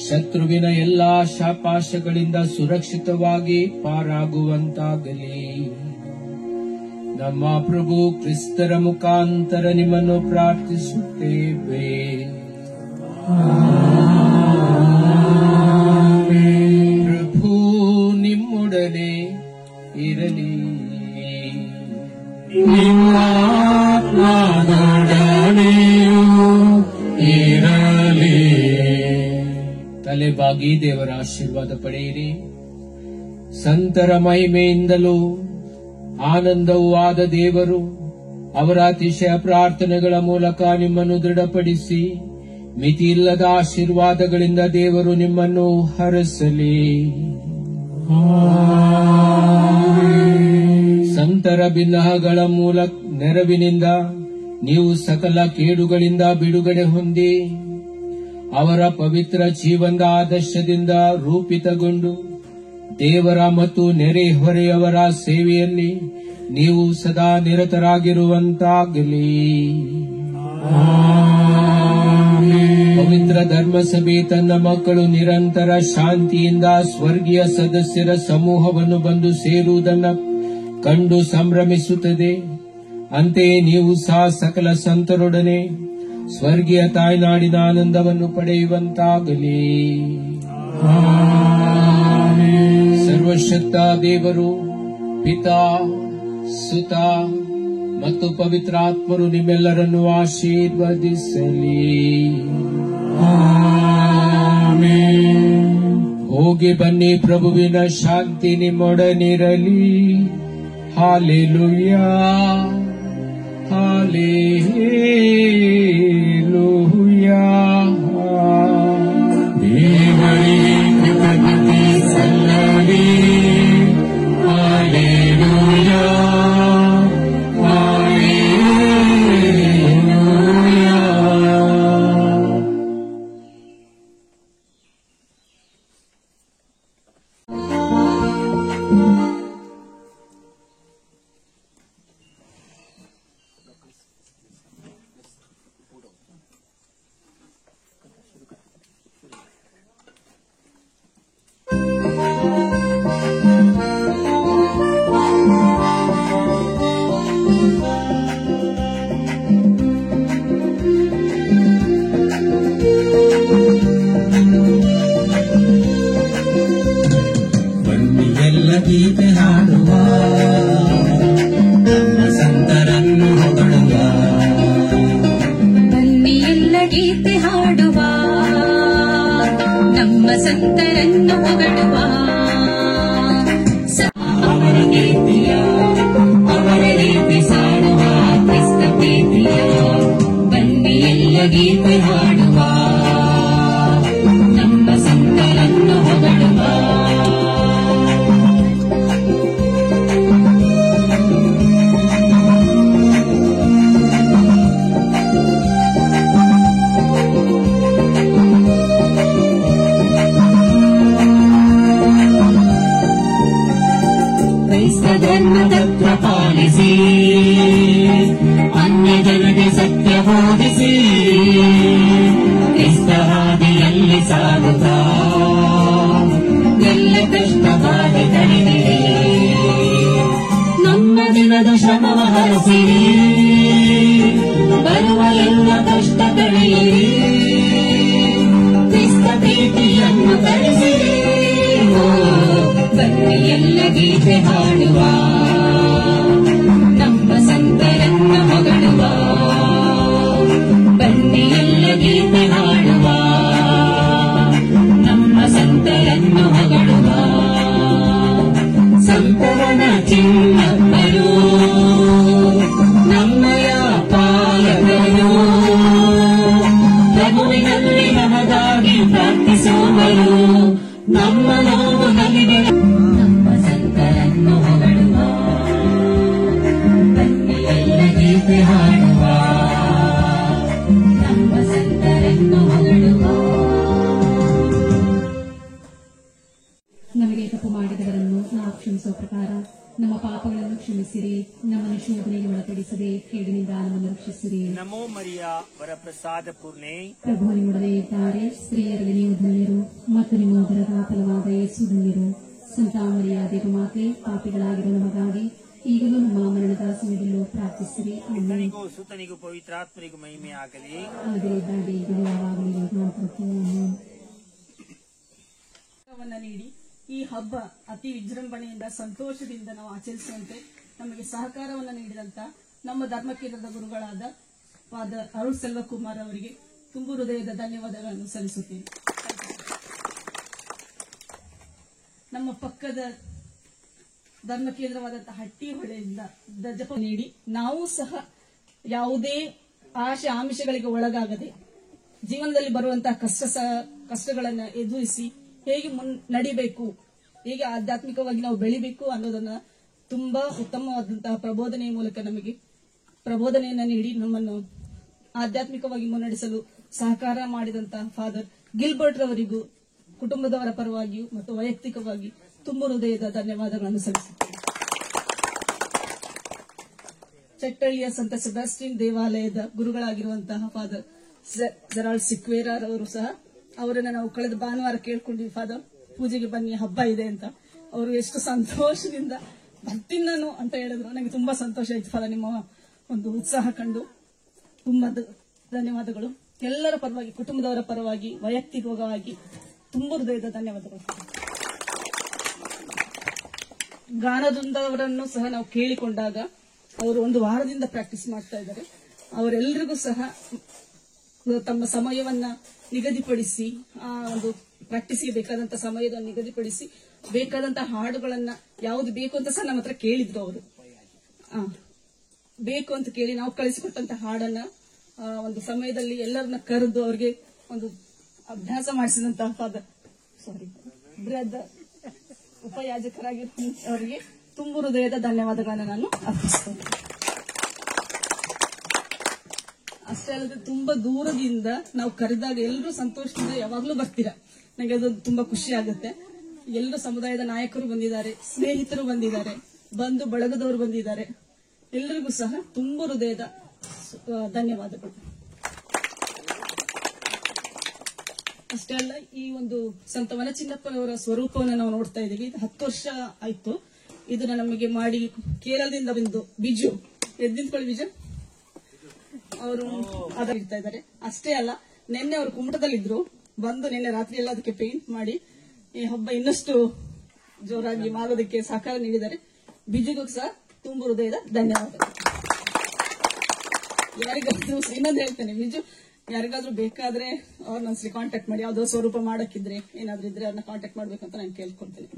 ಶತ್ರುವಿನ ಎಲ್ಲಾ ಶಾಪಾಶಗಳಿಂದ ಸುರಕ್ಷಿತವಾಗಿ ಪಾರಾಗುವಂತಾಗಲಿ. ನಮ್ಮ ಪ್ರಭು ಕ್ರಿಸ್ತರ ಮುಖಾಂತರ ನಿಮ್ಮನ್ನು ಪ್ರಾರ್ಥಿಸುತ್ತೇವೆ. ಪ್ರಭು ನಿಮ್ಮೊಡನೆ ಇರಲಿ. ನಿಮ್ಮಾತ್ಮದೊಡನೆಯೂ ಇರಲಿ. ತಲೆಬಾಗಿ ದೇವರ ಆಶೀರ್ವಾದ ಪಡೆಯಿರಿ. ಸಂತರ ಮಹಿಮೆಯಿಂದಲೂ ಆನಂದವೂ ಆದ ದೇವರು ಅವರ ಅತಿಶಯ ಪ್ರಾರ್ಥನೆಗಳ ಮೂಲಕ ನಿಮ್ಮನ್ನು ದೃಢಪಡಿಸಿ ಮಿತಿಯಿಲ್ಲದ ಆಶೀರ್ವಾದಗಳಿಂದ ದೇವರು ನಿಮ್ಮನ್ನು ಹರಸಲಿ. ಸಂತರ ಬಿನ್ನಹಗಳ ಮೂಲಕ ನೆರವಿನಿಂದ ನೀವು ಸಕಲ ಕೇಡುಗಳಿಂದ ಬಿಡುಗಡೆ ಹೊಂದಿ ಅವರ ಪವಿತ್ರ ಜೀವನದ ಆದರ್ಶದಿಂದ ರೂಪಿತಗೊಂಡು ದೇವರ ಮತ್ತು ನೆರೆಹೊರೆಯವರ ಸೇವೆಯಲ್ಲಿ ನೀವು ಸದಾ ನಿರತರಾಗಿರುವಂತಾಗಲಿ. ಪವಿತ್ರ ಧರ್ಮಸಭೆ ತನ್ನ ಮಕ್ಕಳು ನಿರಂತರ ಶಾಂತಿಯಿಂದ ಸ್ವರ್ಗೀಯ ಸದಸ್ಯರ ಸಮೂಹವನ್ನು ಬಂದು ಸೇರುವುದನ್ನು ಕಂಡು ಸಂಭ್ರಮಿಸುತ್ತದೆ. ಅಂತೆಯೇ ನೀವು ಸಹ ಸಕಲ ಸಂತರೊಡನೆ ಸ್ವರ್ಗೀಯ ತಾಯ್ನಾಡಿನ ಆನಂದವನ್ನು ಪಡೆಯುವಂತಾಗಲಿ. ಸರ್ವಶಕ್ತ ದೇವರು ಪಿತಾ, ಸುತ ಮತ್ತು ಪವಿತ್ರಾತ್ಮರು ನಿಮ್ಮೆಲ್ಲರನ್ನು ಆಶೀರ್ವದಿಸಲಿ. ಹೋಗಿ ಬನ್ನಿ, ಪ್ರಭುವಿನ ಶಾಂತಿ ನಿಮ್ಮೊಡನಿರಲಿ. Hallelujah, hallelujah. ದೇವರಿಗೆ ಕೃತಜ್ಞತೆ ಸಲ್ಲಲಿ. Hallelujah, hallelujah. ಗೀತೆ ಹಾಡುವ ನಮ್ಮ ಸಂತರನ್ನು ಹೊಗಳುವ ಬನ್ನಿ ಎಲ್ಲ ಗೀತೆ ಹಾಡುವ ನಮ್ಮ ಸಂತರನ್ನು ಹೊಗಳುವ ಅವರ ಕೀರ್ತಿಯ ಅವರ ರೀತಿ ಸಾಡುವ ಕ್ರಿಸ್ತ ಪ್ರೀತಿಯ ಬನ್ನಿ ಎಲ್ಲ ಗೀತೆ ಹಾಡುವ ನಮ್ಮ ಸಂತರನ್ನು ಹೊಗಳುವ ಧರ್ಮ ತತ್ವ ಪಾಲಿಸಿ ಅನ್ಯ ಜನಗೆ ಸತ್ಯ ಬೋಧಿಸಿ ಕ್ರಿಸ್ತ ಹಾದಿಯಲ್ಲಿ ಸಾಗುತ್ತಾ ಎಲ್ಲ ಕಷ್ಟ ಬಾಧೆ ತಡೆದಿರಿ ನಮ್ಮ ದಿನದ ಶ್ರಮವ ಹರಸಿರಿ ಬರುವ ಎಲ್ಲ ಕಷ್ಟ ಕಳೆಯಿರಿ ಕ್ರಿಸ್ತ ಪ್ರೀತಿಯನ್ನು ತರಿಸಿರಿ ಬನ್ನಿ ಎಲ್ಲ ಗೀತೆ ಹಾಡುವ ನಮ್ಮ ಸಂತರನ್ನು ಹೊಗಳುವ ಬನ್ನಿ ಎಲ್ಲ ಗೀತೆ ಹಾಡುವ ನಮ್ಮ ಸಂತರನ್ನು ಹೊಗಳುವ ಸಂತರನ ಚಿನ್ನಪ್ಪರು ನಮ್ಮಯ ಪಾಲಕರು ಪ್ರಭುವಿನಲ್ಲಿ ನಮಗಾಗಿ ಪ್ರಾರ್ಥಿಸುವರು ನಮ್ಮ ನೋವು ನಲಿಗಳು ನಮ್ಮ ಸಂತರನ್ನು ಹೊಗಳುವ ಬನ್ನಿ ಎಲ್ಲ ಗೀತೆ ಹಾಡುವ ನಮ್ಮ ಸಂತರನ್ನು ಹೊಗಳುವ ನಮಗೆ ತಪ್ಪು ಮಾಡಿದವರನ್ನು ನಾವು ಕ್ಷಮಿಸುವ ಪ್ರಕಾರ ನಮ್ಮ ಪಾಪಗಳನ್ನು ಕ್ಷಮಿಸಿರಿ ನಮ್ಮನ್ನು ಶೋಧನೆಗೆ ಒಳಪಡಿಸದೆ ಕೇಡಿನಿಂದ ನಮ್ಮನ್ನು ರಕ್ಷಿಸಿರಿ ನಮೋ ಮರಿಯ ವರಪ್ರಸಾದ ಪೂರ್ಣೆ ಪ್ರಭು ನಿಮ್ಮೊಡನೆ ಇದ್ದಾರೆ ಸ್ತ್ರೀಯರಲ್ಲಿ ನೀವು ಧನ್ಯರು ಮತ್ತು ನಿಮ್ಮ ಉದರದ ಫಲವಾದ ಯೇಸು ಧನ್ಯರು ಸಂತ ಮರಿಯ ದೇವಮಾತೆ ಪಾಪಿಗಳಾಗಿರುವ ನಮಗಾಗಿ ಈಗಲೂ ನಮ್ಮ ಮರಣದ ಸಮಯದಲ್ಲೂ ಪ್ರಾರ್ಥಿಸಿರಿ ಆಮೆನ್. ಪಿತನಿಗೂ ಸುತನಿಗೂ ಪವಿತ್ರಾತ್ಮನಿಗೂ ಮಹಿಮೆ ಆಗಲಿ. ಆದರಿದ್ದಾಗಿ ಈಗಲೂ ಯಾವಾಗಲೂ ಯುಗಾಂತರಕ್ಕೂ ಆಮೆನ್. ನೀಡಿ ಈ ಹಬ್ಬ ಅತಿ ವಿಜೃಂಭಣೆಯಿಂದ ಸಂತೋಷದಿಂದ ನಾವು ಆಚರಿಸುವಂತೆ ನಮಗೆ ಸಹಕಾರವನ್ನು ನೀಡಿದಂತ ನಮ್ಮ ಧರ್ಮಕೇಂದ್ರದ ಗುರುಗಳಾದ ಫಾದರ್ ಅರುಳ್ ಸೆಲ್ವಕುಮಾರ್ ಅವರಿಗೆ ತುಂಬು ಹೃದಯದ ಧನ್ಯವಾದಗಳನ್ನು ಸಲ್ಲಿಸುತ್ತೇನೆ. ನಮ್ಮ ಪಕ್ಕದ ಧರ್ಮಕೇಂದ್ರವಾದಂತಹ ಹಟ್ಟಿ ಹೊಳೆಯಿಂದ ಜಪ ನೀಡಿ ನಾವು ಸಹ ಯಾವುದೇ ಆಶೆ ಆಮಿಷಗಳಿಗೆ ಒಳಗಾಗದೆ ಜೀವನದಲ್ಲಿ ಬರುವಂತಹ ಕಷ್ಟಗಳನ್ನು ಎದುರಿಸಿ ಹೇಗೆ ನಡಿಬೇಕು, ಹೇಗೆ ಆಧ್ಯಾತ್ಮಿಕವಾಗಿ ನಾವು ಬೆಳಿಬೇಕು ಅನ್ನೋದನ್ನ ತುಂಬಾ ಉತ್ತಮವಾದಂತಹ ಪ್ರಬೋಧನೆಯ ಮೂಲಕ ನಮಗೆ ಪ್ರಬೋಧನೆಯನ್ನ ನೀಡಿ ನಮ್ಮನ್ನು ಆಧ್ಯಾತ್ಮಿಕವಾಗಿ ಮುನ್ನಡೆಸಲು ಸಹಕಾರ ಮಾಡಿದಂತಹ ಫಾದರ್ ಗಿಲ್ಬರ್ಟ್ ರವರಿಗೂ ಕುಟುಂಬದವರ ಪರವಾಗಿಯೂ ಮತ್ತು ವೈಯಕ್ತಿಕವಾಗಿ ತುಂಬ ಹೃದಯದ ಧನ್ಯವಾದಗಳನ್ನು ಸಲ್ಲಿಸುತ್ತೇನೆ. ಚಟ್ಟಳ್ಳಿಯ ಸಂತ ಸೆಬಾಸ್ಟಿನ್ ದೇವಾಲಯದ ಗುರುಗಳಾಗಿರುವಂತಹ ಫಾದರ್ ಜೆರಾಲ್ಡ್ ಸಿಕ್ವೇರಾರ್ ಅವರು ಸಹ ಅವರನ್ನ ನಾವು ಕಳೆದ ಭಾನುವಾರ ಕೇಳ್ಕೊಂಡಿವಿ, ಫಾದರ್ ಪೂಜೆಗೆ ಬನ್ನಿ ಹಬ್ಬ ಇದೆ ಅಂತ. ಅವರು ಎಷ್ಟು ಸಂತೋಷದಿಂದ ಬರ್ತೀನಿ ನಾನು ಅಂತ ಹೇಳಿದ್ರು. ನನಗೆ ತುಂಬಾ ಸಂತೋಷ ಆಯ್ತು ಫಾದರ್, ನಿಮ್ಮ ಒಂದು ಉತ್ಸಾಹ ಕಂಡು ತುಂಬಾ ಧನ್ಯವಾದಗಳು. ಎಲ್ಲರ ಪರವಾಗಿ, ಕುಟುಂಬದವರ ಪರವಾಗಿ, ವೈಯಕ್ತಿಕವಾಗಿ ತುಂಬ ಹೃದಯದ ಧನ್ಯವಾದಗಳು. ಗಾನದಿಂದವರನ್ನು ಸಹ ನಾವು ಕೇಳಿಕೊಂಡಾಗ ಅವರು ಒಂದು ವಾರದಿಂದ ಪ್ರಾಕ್ಟೀಸ್ ಮಾಡ್ತಾ ಇದ್ದಾರೆ. ಅವರೆಲ್ಲರಿಗೂ ಸಹ ತಮ್ಮ ಸಮಯವನ್ನ ನಿಗದಿಪಡಿಸಿ, ಆ ಒಂದು ಪ್ರಾಕ್ಟೀಸ್ಗೆ ಬೇಕಾದಂತ ಸಮಯದ ನಿಗದಿಪಡಿಸಿ ಬೇಕಾದಂತಹ ಹಾಡುಗಳನ್ನ ಯಾವ್ದು ಬೇಕು ಅಂತ ಸಹ ನಮ್ಮ ಹತ್ರ ಕೇಳಿದ್ರು. ಅವರು ಬೇಕು ಅಂತ ಕೇಳಿ ನಾವು ಕಳಿಸಿಕೊಟ್ಟಂತ ಹಾಡನ್ನ ಒಂದು ಸಮಯದಲ್ಲಿ ಎಲ್ಲರನ್ನ ಕರೆದು ಅವರಿಗೆ ಒಂದು ಅಭ್ಯಾಸ ಮಾಡಿಸಿದಂತಹ ಬ್ರದರ್ ಉಪಯಾಜಕರಾಗಿ ಅವರಿಗೆ ತುಂಬ ಹೃದಯದ ಧನ್ಯವಾದಗಳನ್ನು ನಾನು ಅರ್ಪಿಸ್ತೇನೆ. ಅಷ್ಟೇ ಅಲ್ಲದೆ ತುಂಬಾ ದೂರದಿಂದ ನಾವು ಕರೆದಾಗ ಎಲ್ಲರೂ ಸಂತೋಷದಿಂದ ಯಾವಾಗ್ಲೂ ಬರ್ತೀರಾ. ನನಗೆ ಅದು ತುಂಬಾ ಖುಷಿ ಆಗುತ್ತೆ. ಎಲ್ಲರೂ ಸಮುದಾಯದ ನಾಯಕರು ಬಂದಿದ್ದಾರೆ, ಸ್ನೇಹಿತರು ಬಂದಿದ್ದಾರೆ, ಬಂಧು ಬಳಗದವರು ಬಂದಿದ್ದಾರೆ. ಎಲ್ಲರಿಗೂ ಸಹ ತುಂಬ ಹೃದಯದ ಧನ್ಯವಾದಗಳು. ಅಷ್ಟೇ ಅಲ್ಲ, ಈ ಒಂದು ಸಂತ ವನಚಿನ್ನಪ್ಪನವರ ಸ್ವರೂಪವನ್ನು ನಾವು ನೋಡ್ತಾ ಇದ್ದೀವಿ. ಇದು 10 ವರ್ಷ ಆಯ್ತು ಇದನ್ನ ನಮಗೆ ಮಾಡಿ. ಕೇರಳದಿಂದ ಬಂದು ಬಿಜು ಎದ್ದಿಂತ್ಕೊಳ್ಳಿ ಬಿಜು ಅವರು ಇರ್ತಾ ಇದ್ದಾರೆ. ಅಷ್ಟೇ ಅಲ್ಲ, ನಿನ್ನೆ ಅವರು ಕುಮಟದಲ್ಲಿದ್ರು, ಬಂದು ನಿನ್ನೆ ರಾತ್ರಿ ಎಲ್ಲ ಅದಕ್ಕೆ ಪೇಂಟ್ ಮಾಡಿ ಈ ಹಬ್ಬ ಇನ್ನಷ್ಟು ಜೋರಾಗಿ ಮಾಡೋದಕ್ಕೆ ಸಹಕಾರ ನೀಡಿದ್ದಾರೆ. ಬಿಜುಗೂ ಸಹ ತುಂಬ ಹೃದಯದ ಧನ್ಯವಾದಗಳು. ಯಾರಿಗಾದ್ರೂ ಇನ್ನೊಂದು ಹೇಳ್ತೇನೆ, ಬಿಜು ಯಾರಿಗಾದ್ರೂ ಬೇಕಾದ್ರೆ ಅವ್ರನ್ನ ಕಾಂಟ್ಯಾಕ್ಟ್ ಮಾಡಿ, ಯಾವ್ದೋ ಸ್ವರೂಪ ಮಾಡಕ್ಕಿದ್ರೆ ಏನಾದ್ರೂ ಇದ್ರೆ ಅವ್ರನ್ನ ಕಾಂಟ್ಯಾಕ್ಟ್ ಮಾಡ್ಬೇಕಂತ ನಾನು ಕೇಳ್ಕೊಳ್ತೇನೆ.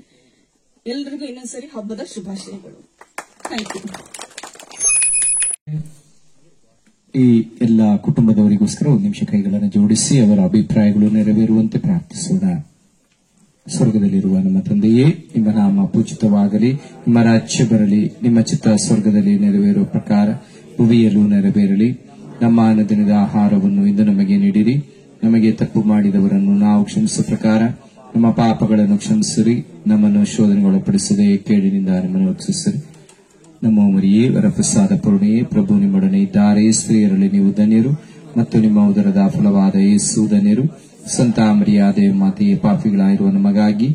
ಎಲ್ರಿಗೂ ಇನ್ನೊಂದ್ಸರಿ ಹಬ್ಬದ ಶುಭಾಶಯಗಳು. Thank you. ಈ ಎಲ್ಲ ಕುಟುಂಬದವರಿಗೋಸ್ಕರ ಒಂದು ನಿಮಿಷ ಕೈಗಳನ್ನು ಜೋಡಿಸಿ ಅವರ ಅಭಿಪ್ರಾಯಗಳು ನೆರವೇರುವಂತೆ ಪ್ರಾರ್ಥಿಸೋಣ. ಸ್ವರ್ಗದಲ್ಲಿರುವ ನಮ್ಮ ತಂದೆಯೇ, ನಿಮ್ಮ ನಾಮ ಪೂಜಿತವಾಗಲಿ, ನಿಮ್ಮ ರಾಜ್ಯ ಬರಲಿ, ನಿಮ್ಮ ಚಿತ್ತ ಸ್ವರ್ಗದಲ್ಲಿ ನೆರವೇರುವ ಪ್ರಕಾರ ಭುವಿಯಲ್ಲೂ ನೆರವೇರಲಿ. ನಮ್ಮ ಅನುದಿನದ ಆಹಾರವನ್ನು ಇಂದು ನಮಗೆ ನೀಡಿರಿ. ನಮಗೆ ತಪ್ಪು ಮಾಡಿದವರನ್ನು ನಾವು ಕ್ಷಮಿಸುವ ಪ್ರಕಾರ ನಮ್ಮ ಪಾಪಗಳನ್ನು ಕ್ಷಮಿಸಿರಿ. ನಮ್ಮನ್ನು ಶೋಧನೆಗೊಳಪಡಿಸದೆ ಕೇಳಿನಿಂದ ನಮ್ಮನ್ನು ರಕ್ಷಿಸಿರಿ. ನಮ್ಮ ಮರಿಯೇ, ವರಪ್ರಸಾದ ಪೂರ್ಣೆಯೇ, ಪ್ರಭು ನಿಮ್ಮೊಡನೆ ಇದ್ದಾರೆ. ಸ್ತ್ರೀಯರಲ್ಲಿ ನೀವು ಧನ್ಯರು ಮತ್ತು ನಿಮ್ಮ ಉದರದ ಫಲವಾದ ಯೇಸು ಧನ್ಯರು. ಸಂತ ಮರಿಯಾದ ಮಾತೆಯೇ, ಪಾಪಿಗಳಾಗಿರುವ ನಮಗಾಗಿ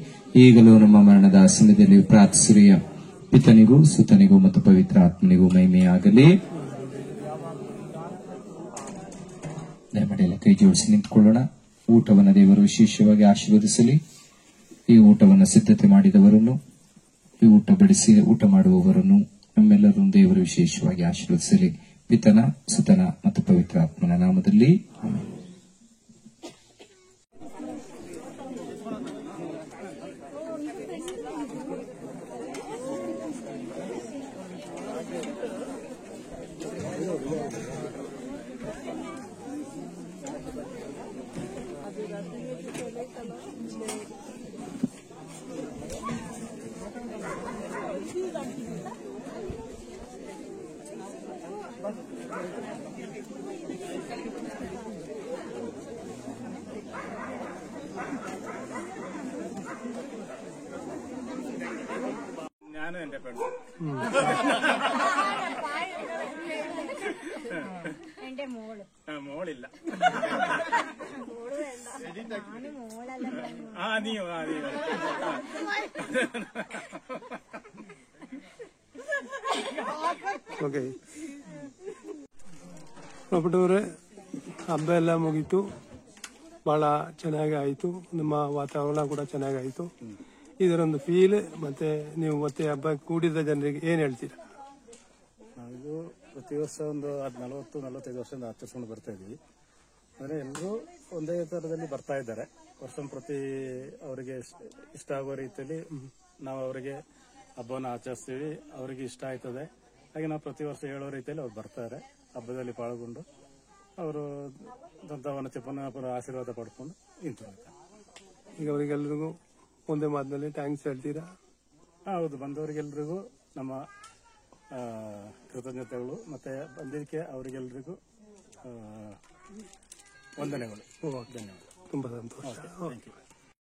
ಈಗಲೂ ನಮ್ಮ ಮರಣದ ಸಮಯದಲ್ಲಿ ಪ್ರಾರ್ಥಿಸಿರಿಯ. ಪಿತನಿಗೂ ಸುತನಿಗೂ ಮತ್ತು ಪವಿತ್ರ ಆತ್ಮನಿಗೂ ಮಹಿಮೆಯಾಗಲಿ. ದಯಮಾಡಿ ಕೈ ಜೋಡಿಸಿ ನಿಂತುಕೊಳ್ಳೋಣ. ಊಟವನ್ನು ದೇವರು ವಿಶೇಷವಾಗಿ ಆಶೀರ್ವದಿಸಲಿ. ಈ ಊಟವನ್ನು ಸಿದ್ಧತೆ ಮಾಡಿದವರನ್ನು, ಈ ಊಟ ಬಡಿಸಿ ಊಟ ಮಾಡುವವರನ್ನು ನಮ್ಮೆಲ್ಲರೂ ದೇವರು ವಿಶೇಷವಾಗಿ ಆಶೀರ್ವದಿಸಲಿ. ಪಿತನ, ಸುತನ ಮತ್ತು ಪವಿತ್ರ ಆತ್ಮನ ನಾಮದಲ್ಲಿ ಆಮೆನ್. ഞാനും എന്റെ പെണ്ണും. എന്റെ മോള്. മോളില്ല. മോളല്ല. നീയോ? ಓಕೆ, ನೋಡ್ಬಿಟ್ಟವ್ರೆ, ಹಬ್ಬ ಎಲ್ಲ ಮುಗೀತು. ಬಹಳ ಚೆನ್ನಾಗಿ ಆಯಿತು. ನಮ್ಮ ವಾತಾವರಣ ಕೂಡ ಚೆನ್ನಾಗಾಯಿತು. ಇದರೊಂದು ಫೀಲ್ ಮತ್ತೆ ನೀವು ಮತ್ತೆ ಹಬ್ಬ ಕೂಡಿದ ಜನರಿಗೆ ಏನ್ ಹೇಳ್ತೀರಾ? ನಾವಿದು ಪ್ರತಿ ವರ್ಷ ಒಂದು 40-45 ವರ್ಷದಿಂದ ಆಚರಿಸ್ಕೊಂಡು ಬರ್ತಾ ಇದೀವಿ. ಅಂದ್ರೆ ಎಲ್ಲರೂ ಒಂದೇ ತರದಲ್ಲಿ ಬರ್ತಾ ಇದ್ದಾರೆ. ವರ್ಷ ಪ್ರತಿ ಅವರಿಗೆ ಇಷ್ಟ ಆಗುವ ರೀತಿಯಲ್ಲಿ ನಾವು ಅವರಿಗೆ ಹಬ್ಬವನ್ನು ಆಚರಿಸ್ತೀವಿ. ಅವರಿಗೆ ಇಷ್ಟ ಆಯ್ತದೆ, ಹಾಗೆ ನಾವು ಪ್ರತಿ ವರ್ಷ ಹೇಳೋ ರೀತಿಯಲ್ಲಿ ಅವ್ರು ಬರ್ತಾರೆ. ಹಬ್ಬದಲ್ಲಿ ಪಾಲ್ಗೊಂಡು ಅವರು ದಂತವನತೆ ಪುನಃ ಆಶೀರ್ವಾದ ಪಡ್ಕೊಂಡು ನಿಂತಿರ್ತಾರೆ. ಈಗ ಅವರಿಗೆಲ್ಲರಿಗೂ ಒಂದೇ ಮಾತಿನಲ್ಲಿ ಥ್ಯಾಂಕ್ಸ್ ಹೇಳ್ತೀರಾ? ಹೌದು, ಬಂದವರಿಗೆಲ್ರಿಗೂ ನಮ್ಮ ಕೃತಜ್ಞತೆಗಳು, ಮತ್ತೆ ಬಂದಿದ್ದಕ್ಕೆ ಅವರಿಗೆಲ್ರಿಗೂ ವಂದನೆಗಳು. ಧನ್ಯವಾದ. ತುಂಬಾ ಸಂತೋಷ.